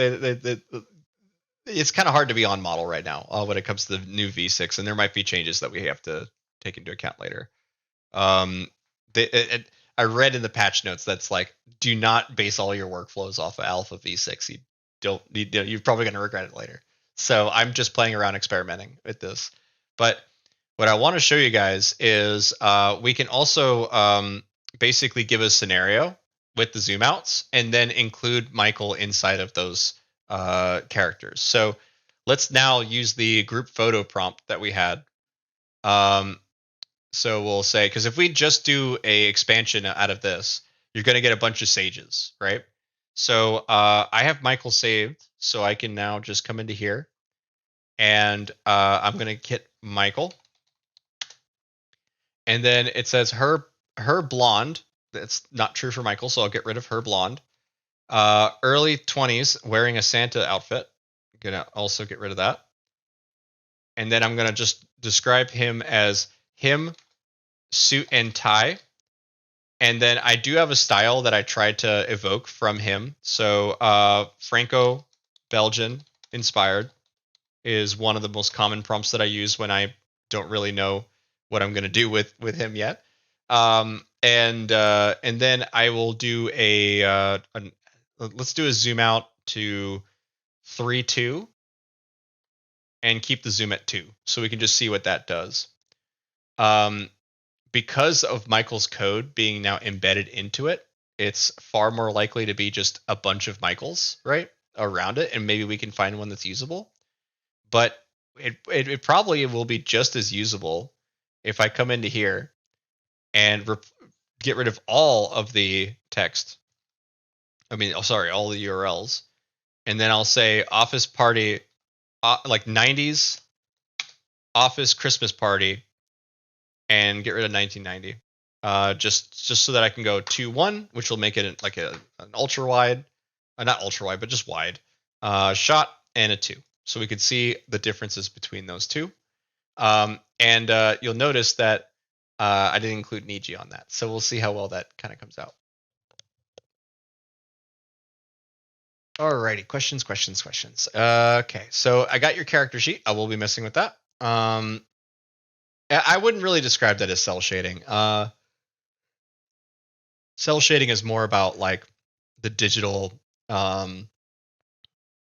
Speaker 1: It's kind of hard to be on model right now when it comes to the new V6, and there might be changes that we have to take into account later. I read in the patch notes that's like, do not base all your workflows off of Alpha V6. You're probably going to regret it later. So I'm just playing around, experimenting with this. But what I want to show you guys is we can also basically give a scenario with the zoom outs and then include Michael inside of those characters. So let's now use the group photo prompt that we had. So we'll say, because if we just do a expansion out of this, you're going to get a bunch of sages, right? So I have Michael saved, so I can now just come into here, and I'm going to hit Michael, and then it says her blonde That's not true for Michael, so I'll get rid of her blonde. Early 20s, wearing a Santa outfit. I'm gonna also get rid of that. And then I'm gonna just describe him as him, suit and tie. And then I do have a style that I tried to evoke from him. So Franco Belgian inspired is one of the most common prompts that I use when I don't really know what I'm gonna do with him yet. And then I will do let's do a zoom out to 3:2 and keep the zoom at 2 so we can just see what that does. Um, because of Michael's code being now embedded into it, it's far more likely to be just a bunch of Michaels, right, around it, and maybe we can find one that's usable. But it probably will be just as usable if I come into here and get rid of all of the text. I mean, all the URLs, and then I'll say office party, like 90s office Christmas party, and get rid of 1990. Just so that I can go 2:1, which will make it like an ultra wide, not ultra wide, but just wide shot, and a 2. So we can see the differences between those two. And you'll notice that I didn't include Niji on that. So we'll see how well that kind of comes out. Alrighty, questions. Okay, so I got your character sheet. I will be messing with that. I wouldn't really describe that as cell shading. Cell shading is more about like the digital, it's a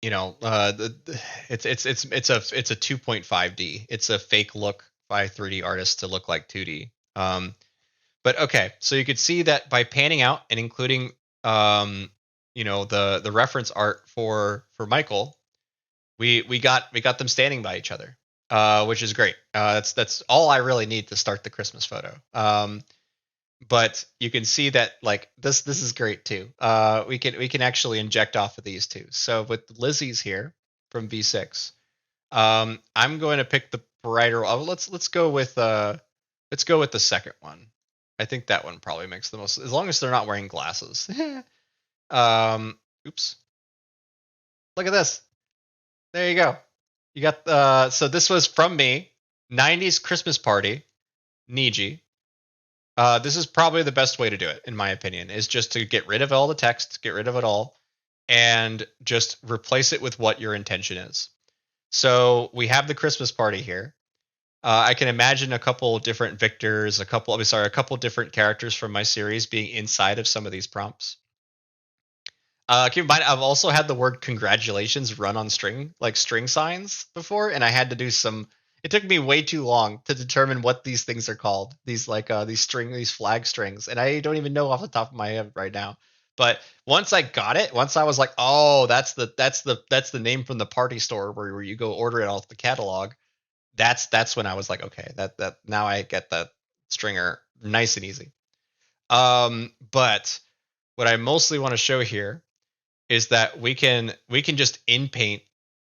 Speaker 1: 2.5D. It's a fake look by 3D artists to look like 2D. But okay, so you could see that by panning out and including the reference art for Michael, we got them standing by each other, which is great. That's all I really need to start the Christmas photo. But you can see that like this is great too. We can actually inject off of these two. So with Lizzie's here from V6, I'm going to pick the brighter. Let's go with the second one. I think that one probably makes the most, as long as they're not wearing glasses. Oops. Look at this. There you go. You got so this was from me, 90s Christmas party, Niji. This is probably the best way to do it, in my opinion, is just to get rid of all the text, get rid of it all, and just replace it with what your intention is. So we have the Christmas party here. I can imagine a couple different Victors, a couple different characters from my series being inside of some of these prompts. Keep in mind, I've also had the word congratulations run on string signs before, and I had to do some. It took me way too long to determine what these things are called. These flag strings, and I don't even know off the top of my head right now. But once I got it, once I was like, oh, that's the name from the party store where you go order it off the catalog. That's when I was like, okay, that now I get the stringer nice and easy. But what I mostly want to show here is that we can just in-paint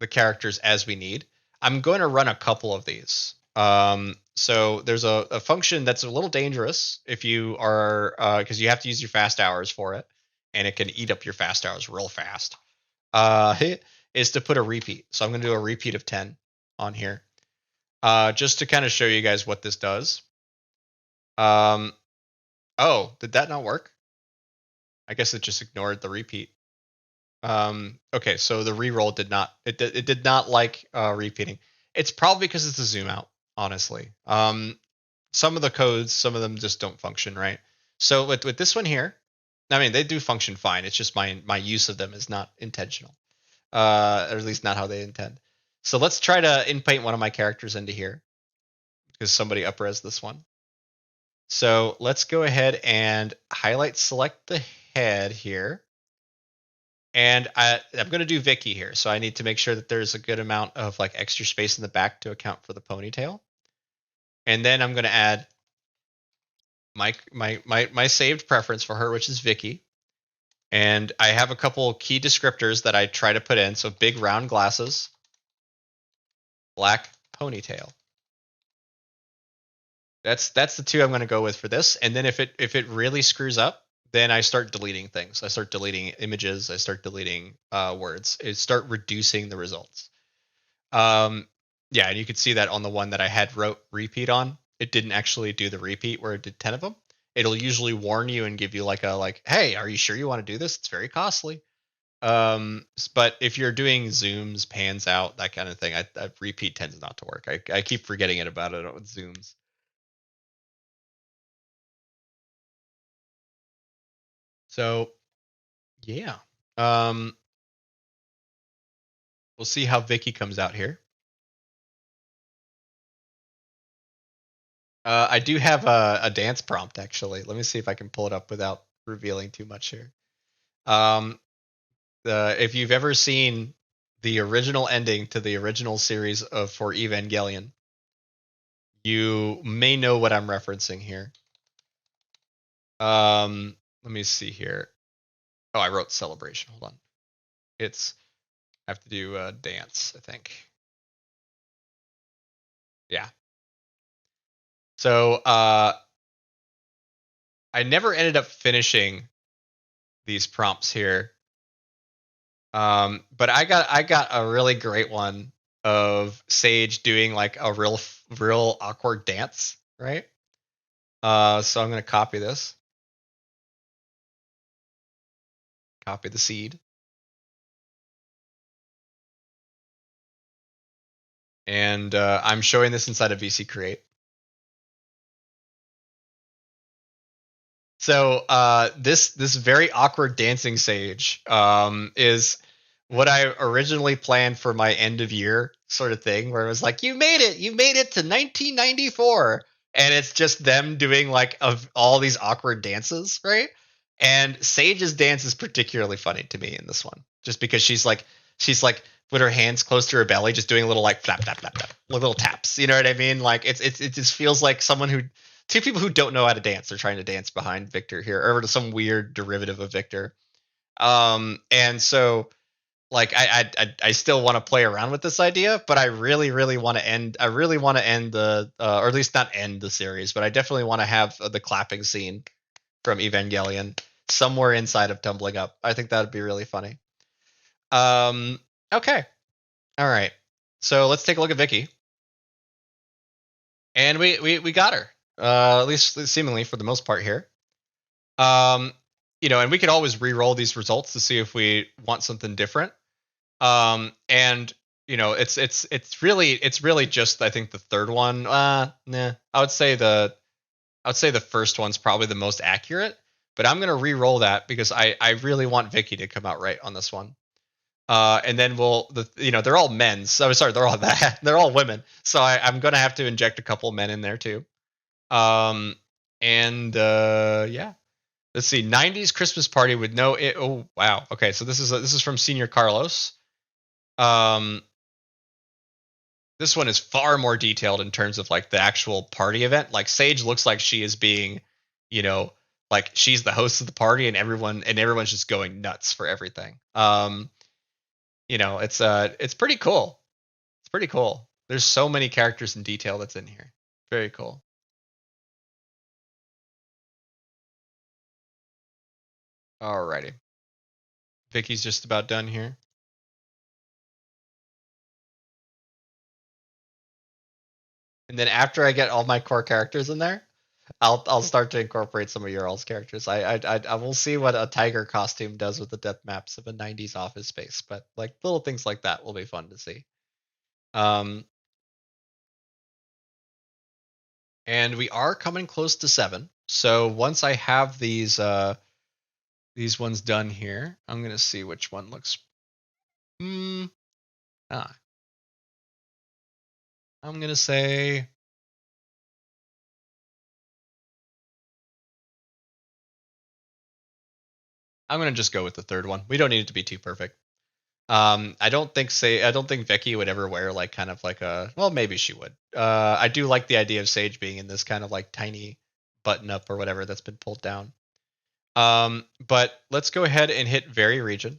Speaker 1: the characters as we need. I'm going to run a couple of these. So there's a function that's a little dangerous if you are, because you have to use your fast hours for it, and it can eat up your fast hours real fast. Is to put a repeat. So I'm going to do a repeat of 10 on here, just to kind of show you guys what this does. Oh, did that not work? I guess it just ignored the repeat. Okay, so the reroll did not like repeating. It's probably because it's a zoom out, honestly. Some of the codes, some of them just don't function right. So with this one here, I mean, they do function fine. It's just my use of them is not intentional, or at least not how they intend. So let's try to in-paint one of my characters into here, because somebody up-res this one. So let's go ahead and select the head here. And I'm going to do Vicky here. So I need to make sure that there's a good amount of like extra space in the back to account for the ponytail. And then I'm going to add my saved preference for her, which is Vicky. And I have a couple key descriptors that I try to put in. So big round glasses, black ponytail. That's the two I'm going to go with for this. And then if it really screws up, then I start deleting things. I start deleting images. I start deleting words. I start reducing the results. Yeah, and you could see that on the one that I had wrote repeat on. It didn't actually do the repeat where it did 10 of them. It'll usually warn you and give you like, hey, are you sure you want to do this? It's very costly. But if you're doing zooms, pans out, that kind of thing, I repeat tends not to work. I keep forgetting it about it with zooms. So yeah. Um, we'll see how Vicky comes out here. I do have a dance prompt actually. Let me see if I can pull it up without revealing too much here. Um, if you've ever seen the original ending to the original series of for Evangelion, you may know what I'm referencing here. Let me see here. Oh, I wrote celebration. Hold on. I have to do a dance, I think. Yeah. So I never ended up finishing these prompts here. But I got a really great one of Sage doing like a real awkward dance, right? So I'm gonna copy this. Copy the seed. And I'm showing this inside of VC Create. So this very awkward dancing Sage is what I originally planned for my end of year sort of thing, where it was like, you made it to 1994, and it's just them doing like of all these awkward dances, right? And Sage's dance is particularly funny to me in this one, just because she's like with her hands close to her belly, just doing a little like flap flap flap flap, little taps. You know what I mean? Like it just feels like someone who two people who don't know how to dance. They're trying to dance behind Victor here, or to some weird derivative of Victor. And so like I still want to play around with this idea, but I really want to end. I really want to end the, or at least not end the series, but I definitely want to have the clapping scene from Evangelion somewhere inside of Tumbling Up. I think that would be really funny. Okay, all right. So let's take a look at Vicky, and we got her. At least seemingly for the most part here. Um, and we could always re-roll these results to see if we want something different. And it's really just, I think, the third one. Nah, I would say the first one's probably the most accurate, but I'm gonna re-roll that because I really want Vicky to come out right on this one. And then they're all men. So sorry, they're all they're all women. So I'm gonna have to inject a couple men in there too. Um, and yeah. Let's see, 90s Christmas party with no. Oh wow. Okay, so this is from Senior Carlos. Um, this one is far more detailed in terms of like the actual party event. Like Sage looks like she is being, you know, like she's the host of the party, and everyone's just going nuts for everything. It's pretty cool. It's pretty cool. There's so many characters and detail that's in here. Very cool. Alrighty. Vicky's just about done here. And then after I get all my core characters in there, I'll start to incorporate some of your all's characters. I will see what a tiger costume does with the depth maps of a 90s office space, but like little things like that will be fun to see. And we are coming close to 7. So once I have these ones done here, I'm gonna see which one looks. I'm gonna say. I'm gonna just go with the third one. We don't need it to be too perfect. I don't think Vicky would ever wear like kind of like a, well, maybe she would. I do like the idea of Sage being in this kind of like tiny button up or whatever that's been pulled down. But let's go ahead and hit vary region.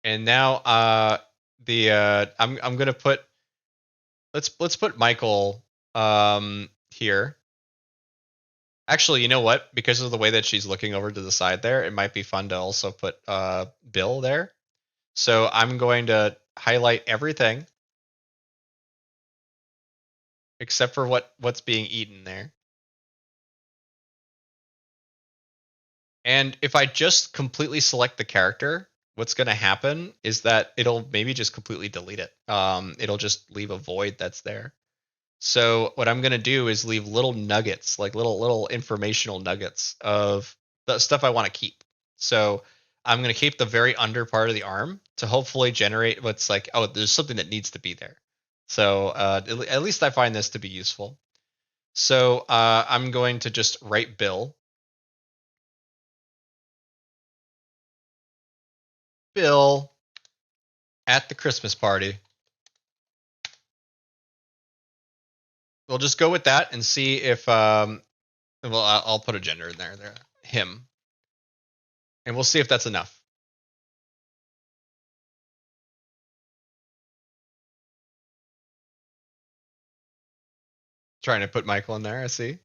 Speaker 1: And now I'm gonna put let's put Michael here. Actually, you know what? Because of the way that she's looking over to the side there, it might be fun to also put Bill there. So I'm going to highlight everything except for what's being eaten there. And if I just completely select the character, what's going to happen is that it'll maybe just completely delete it. It'll just leave a void that's there. So what I'm going to do is leave little nuggets, like little informational nuggets of the stuff I want to keep. So I'm going to keep the very under part of the arm to hopefully generate what's like, oh, there's something that needs to be there. So at least I find this to be useful. So I'm going to just write Bill. Bill at the Christmas party. We'll just go with that and see if well, I'll put a gender in there. Him, and we'll see if that's enough. Trying to put Michael in there. I see.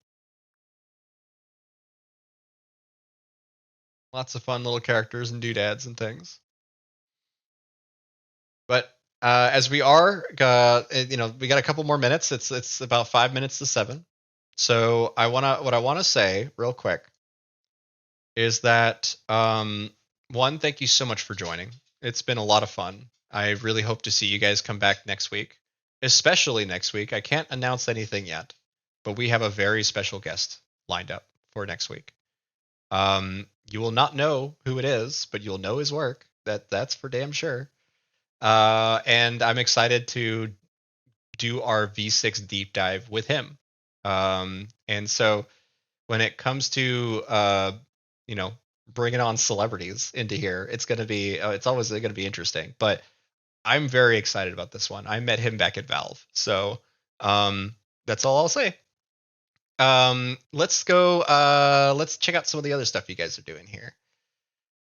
Speaker 1: Lots of fun little characters and doodads and things. But as we are, we got a couple more minutes. It's about 5 minutes to 7. So what I wanna say real quick is that one, thank you so much for joining. It's been a lot of fun. I really hope to see you guys come back next week, especially next week. I can't announce anything yet, but we have a very special guest lined up for next week. You will not know who it is, but you'll know his work. That's for damn sure. And I'm excited to do our V6 deep dive with him. And so when it comes to bringing on celebrities into here, it's always going to be interesting. But I'm very excited about this one. I met him back at Valve, so that's all I'll say. Let's go. Let's check out some of the other stuff you guys are doing here.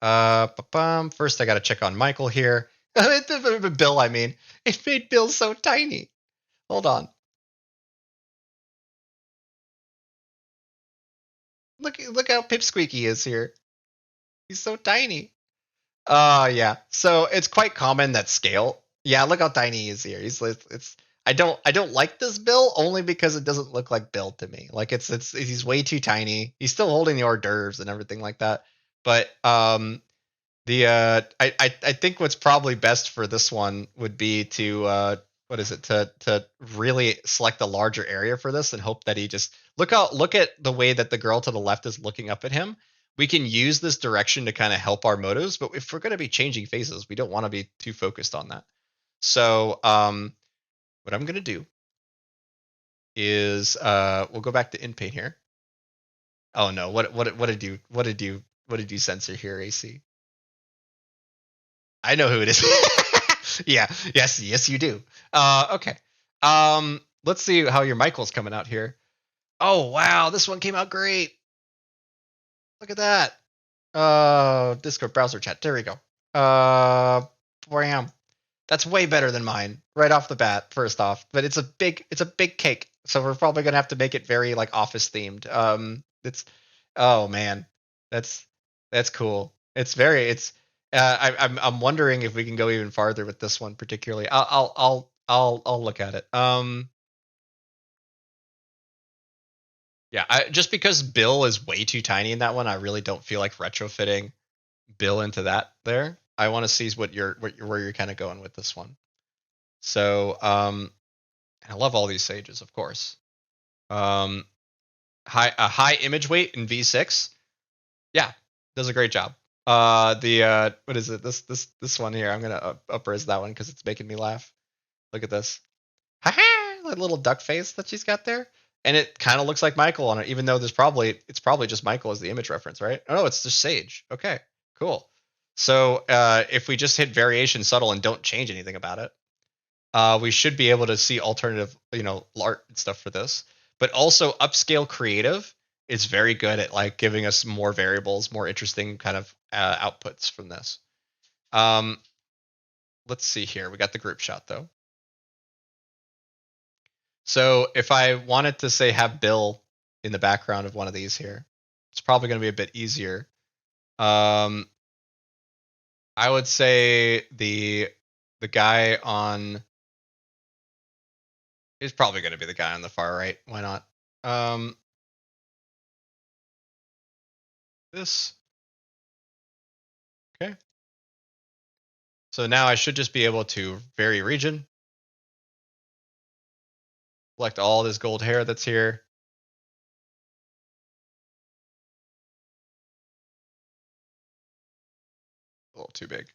Speaker 1: First, I got to check on Michael here. Bill, I mean, it made Bill so tiny. Hold on. Look how pipsqueaky is here. He's so tiny. Yeah. So it's quite common that scale. Yeah, look how tiny he is here. It's I don't like this Bill only because it doesn't look like Bill to me. Like it's he's way too tiny. He's still holding the hors d'oeuvres and everything like that. But I think what's probably best for this one would be to what is it to really select a larger area for this and hope that he just look at the way that the girl to the left is looking up at him. We can use this direction to kind of help our motives, but if we're going to be changing faces, we don't want to be too focused on that. So what I'm going to do is we'll go back to InPaint here. Oh no, what did you censor here, AC? I know who it is. Yeah, yes, you do. Okay. Let's see how your Michael's coming out here. Oh wow, this one came out great. Look at that. Discord browser chat. There we go. Bam. That's way better than mine right off the bat. First off, but it's a big cake, so we're probably gonna have to make it very like office themed. It's oh man, that's cool. I'm wondering if we can go even farther with this one particularly. I'll look at it. Yeah, just because Bill is way too tiny in that one, I really don't feel like retrofitting Bill into that there. I want to see where you're kind of going with this one. So, I love all these sages, of course. A high image weight in V6. Yeah, does a great job. What is it? This one here. I'm gonna up-res that one because it's making me laugh. Look at this. Ha ha! That little duck face that she's got there, and it kind of looks like Michael on it, even though it's probably just Michael as the image reference, right? Oh no, it's just Sage. Okay, cool. So if we just hit variation subtle and don't change anything about it, we should be able to see alternative, art and stuff for this. But also upscale creative is very good at like giving us more variables, more interesting kind of outputs from this. Let's see here. We got the group shot though. So if I wanted to say have Bill in the background of one of these here, it's probably going to be a bit easier. Um, I would say the guy on is probably going to be the guy on the far right. Why not? Um, this okay. So now I should just be able to vary region, select all this gold hair that's here. A little too big.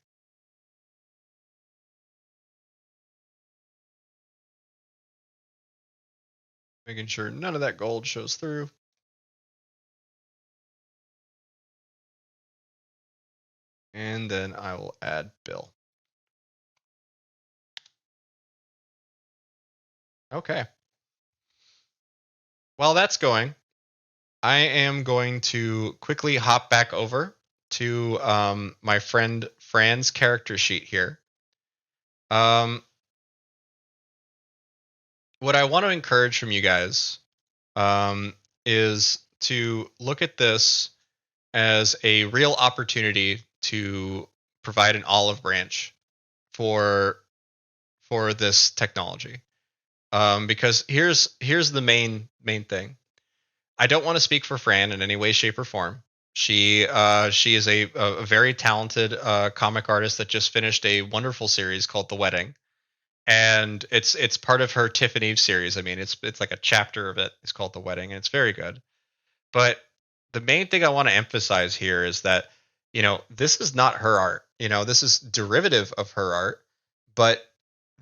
Speaker 1: Making sure none of that gold shows through. And then I will add Bill. Okay. While that's going, I am going to quickly hop back over to my friend Fran's character sheet here. What I want to encourage from you guys is to look at this as a real opportunity to provide an olive branch for this technology. Because here's the main thing. I don't want to speak for Fran in any way, shape, or form. She is a very talented comic artist that just finished a wonderful series called The Wedding, and it's part of her Tiff and Eve series. I mean, it's like a chapter of it. It's called The Wedding, and it's very good. But the main thing I want to emphasize here is that this is not her art. This is derivative of her art, but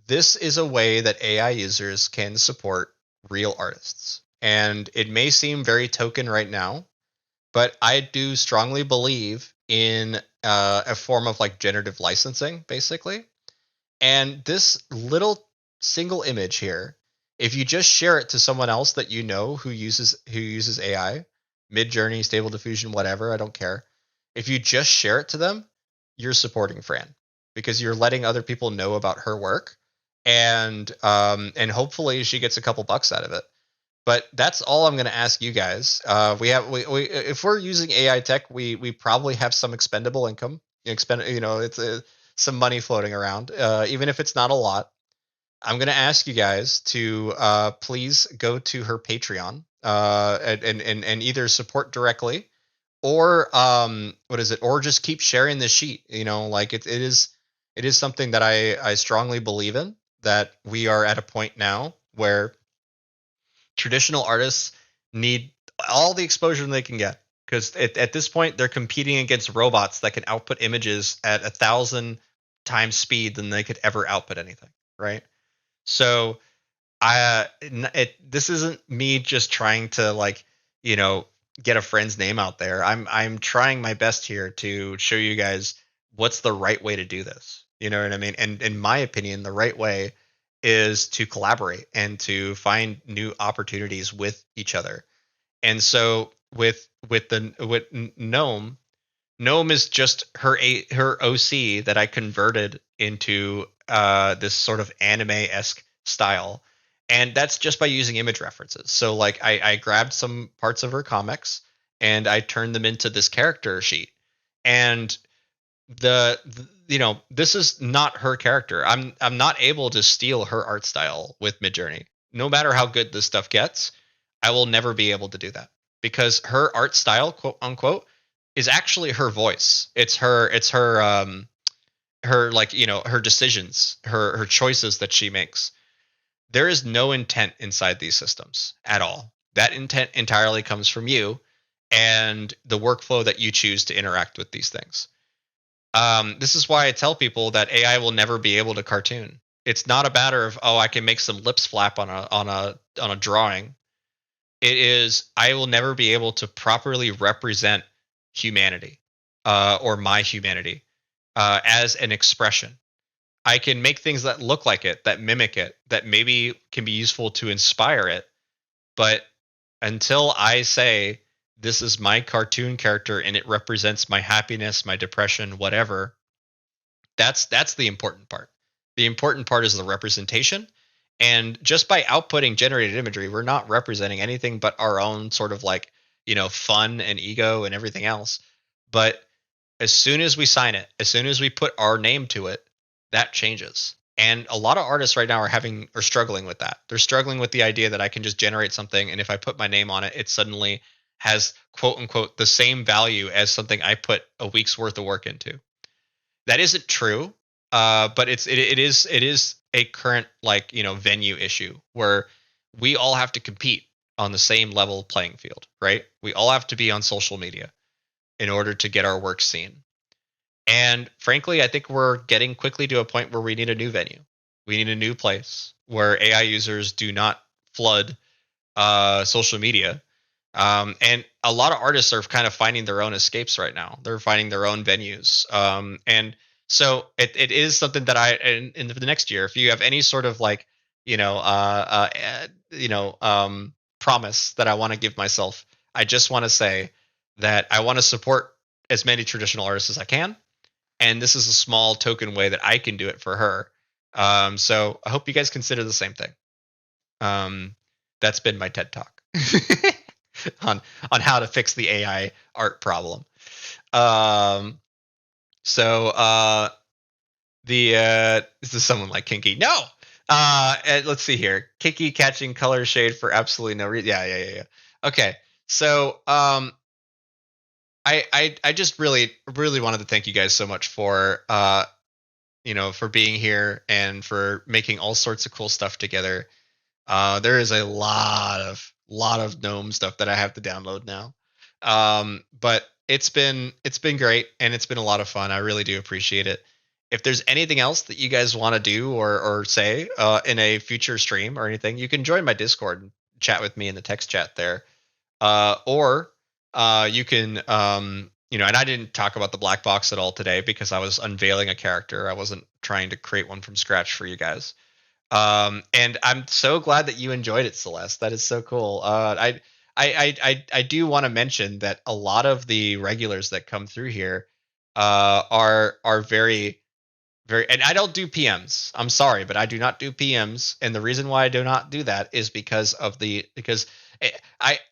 Speaker 1: this is a way that AI users can support real artists. And it may seem very token right now, but I do strongly believe in a form of like generative licensing, basically. And this little single image here, if you just share it to someone else that you know who uses AI, Midjourney, Stable Diffusion, whatever, I don't care. If you just share it to them, you're supporting Fran because you're letting other people know about her work, and hopefully she gets a couple bucks out of it. But that's all I'm going to ask you guys. We if we're using AI tech, we probably have some expendable income. It's some money floating around, even if it's not a lot. I'm going to ask you guys to please go to her Patreon and either support directly or what is it, or just keep sharing the sheet. Like it is something that I strongly believe in, that we are at a point now where traditional artists need all the exposure they can get, because at this point they're competing against robots that can output images at 1,000 times speed than they could ever output anything, right? So this isn't me just trying to like you know get a friend's name out there. I'm trying my best here to show you guys what's the right way to do this. You know what I mean? And in my opinion, the right way is to collaborate and to find new opportunities with each other. And so with Gnome, Gnome is just her OC that I converted into this sort of anime esque style, and that's just by using image references. So like I grabbed some parts of her comics and I turned them into this character sheet, and this is not her character. I'm not able to steal her art style with Midjourney. No matter how good this stuff gets, I will never be able to do that because her art style, quote unquote, is actually her voice. It's her like her decisions, her choices that she makes. There is no intent inside these systems at all. That intent entirely comes from you and the workflow that you choose to interact with these things. This is why I tell people that AI will never be able to cartoon. It's not a matter of, I can make some lips flap on a drawing. It is, I will never be able to properly represent humanity, or my humanity, as an expression. I can make things that look like it, that mimic it, that maybe can be useful to inspire it. But until I say this is my cartoon character and it represents my happiness, my depression, whatever, that's the important part. The important part is the representation, And just by outputting generated imagery, we're not representing anything but our own sort of like, fun and ego and everything else. But as soon as we sign it, as soon as we put our name to it, that changes. And a lot of artists right now are struggling with that. They're struggling with the idea that I can just generate something, and if I put my name on it, it suddenly has quote unquote the same value as something I put a week's worth of work into. That isn't true, but it is a current like venue issue where we all have to compete on the same level playing field, right? We all have to be on social media in order to get our work seen. And frankly, I think we're getting quickly to a point where we need a new venue. We need a new place where AI users do not flood social media. And a lot of artists are kind of finding their own escapes right now. They're finding their own venues. And so it is something that in the next year, if you have any sort of like, promise that I want to give myself, I just want to say that I want to support as many traditional artists as I can. And this is a small token way that I can do it for her. So I hope you guys consider the same thing. That's been my TED talk on how to fix the AI art problem. Is this someone like Kinky? No. Let's see here. Kinky catching color shade for absolutely no reason. Yeah. Okay. So I just really wanted to thank you guys so much for for being here and for making all sorts of cool stuff together. There is a lot of Gnome stuff that I have to download now. But it's been great, and it's been a lot of fun. I really do appreciate it. If there's anything else that you guys want to do or say in a future stream or anything, you can join my Discord and chat with me in the text chat there. Or you can and I didn't talk about the black box at all today because I was unveiling a character. I wasn't trying to create one from scratch for you guys. And I'm so glad that you enjoyed it, Celeste. That is so cool. I do want to mention that a lot of the regulars that come through here are very, and I don't do PMs. I'm sorry, but I do not do PMs, and the reason why I do not do that is because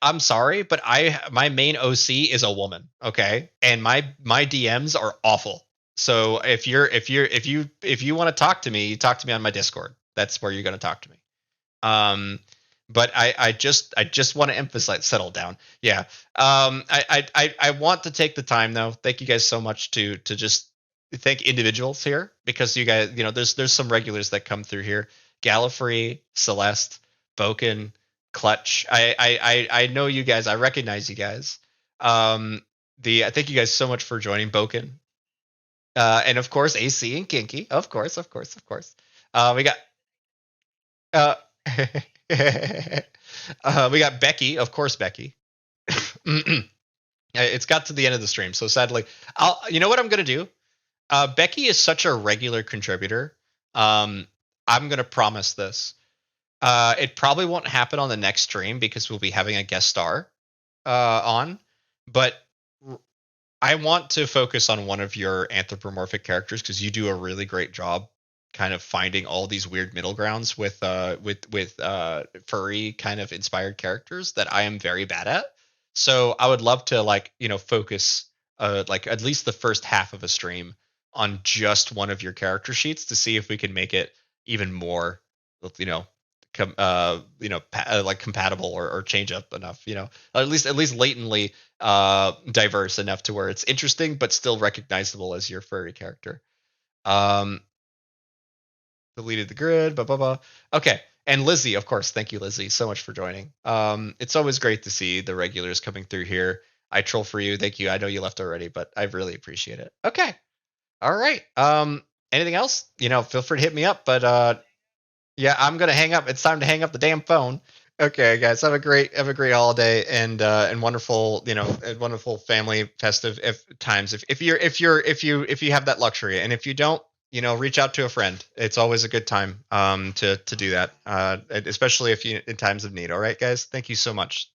Speaker 1: I'm sorry, but my main OC is a woman, okay, and my DMs are awful. So if you want to talk to me, you talk to me on my Discord. That's where you're going to talk to me. But I just want to emphasize, settle down. Yeah. I want to take the time though. Thank you guys so much to just thank individuals here, because you guys, there's some regulars that come through here. Gallifrey, Celeste, Boken, Clutch. I know you guys. I recognize you guys. I thank you guys so much for joining, Boken. And of course, AC and Kinky. Of course. We got we got Becky, of course, Becky. It's got to the end of the stream, so sadly, you know what I'm gonna do? Becky is such a regular contributor. I'm gonna promise this. It probably won't happen on the next stream because we'll be having a guest star on, but I want to focus on one of your anthropomorphic characters because you do a really great job kind of finding all these weird middle grounds with furry kind of inspired characters that I am very bad at. So I would love to focus like at least the first half of a stream on just one of your character sheets to see if we can make it even more like compatible or change up enough, at least latently diverse enough to where it's interesting but still recognizable as your furry character. Deleted the grid, blah blah blah. Okay, and Lizzie, of course. Thank you, Lizzie, so much for joining. It's always great to see the regulars coming through here. I troll for you. Thank you. I know you left already, but I really appreciate it. Okay, all right. Anything else? Feel free to hit me up. But yeah, I'm gonna hang up. It's time to hang up the damn phone. Okay, guys, have a great holiday and wonderful, and wonderful family festive times. If you have that luxury, and if you don't, reach out to a friend. It's always a good time to do that, especially if you in times of need. All right, guys, thank you so much.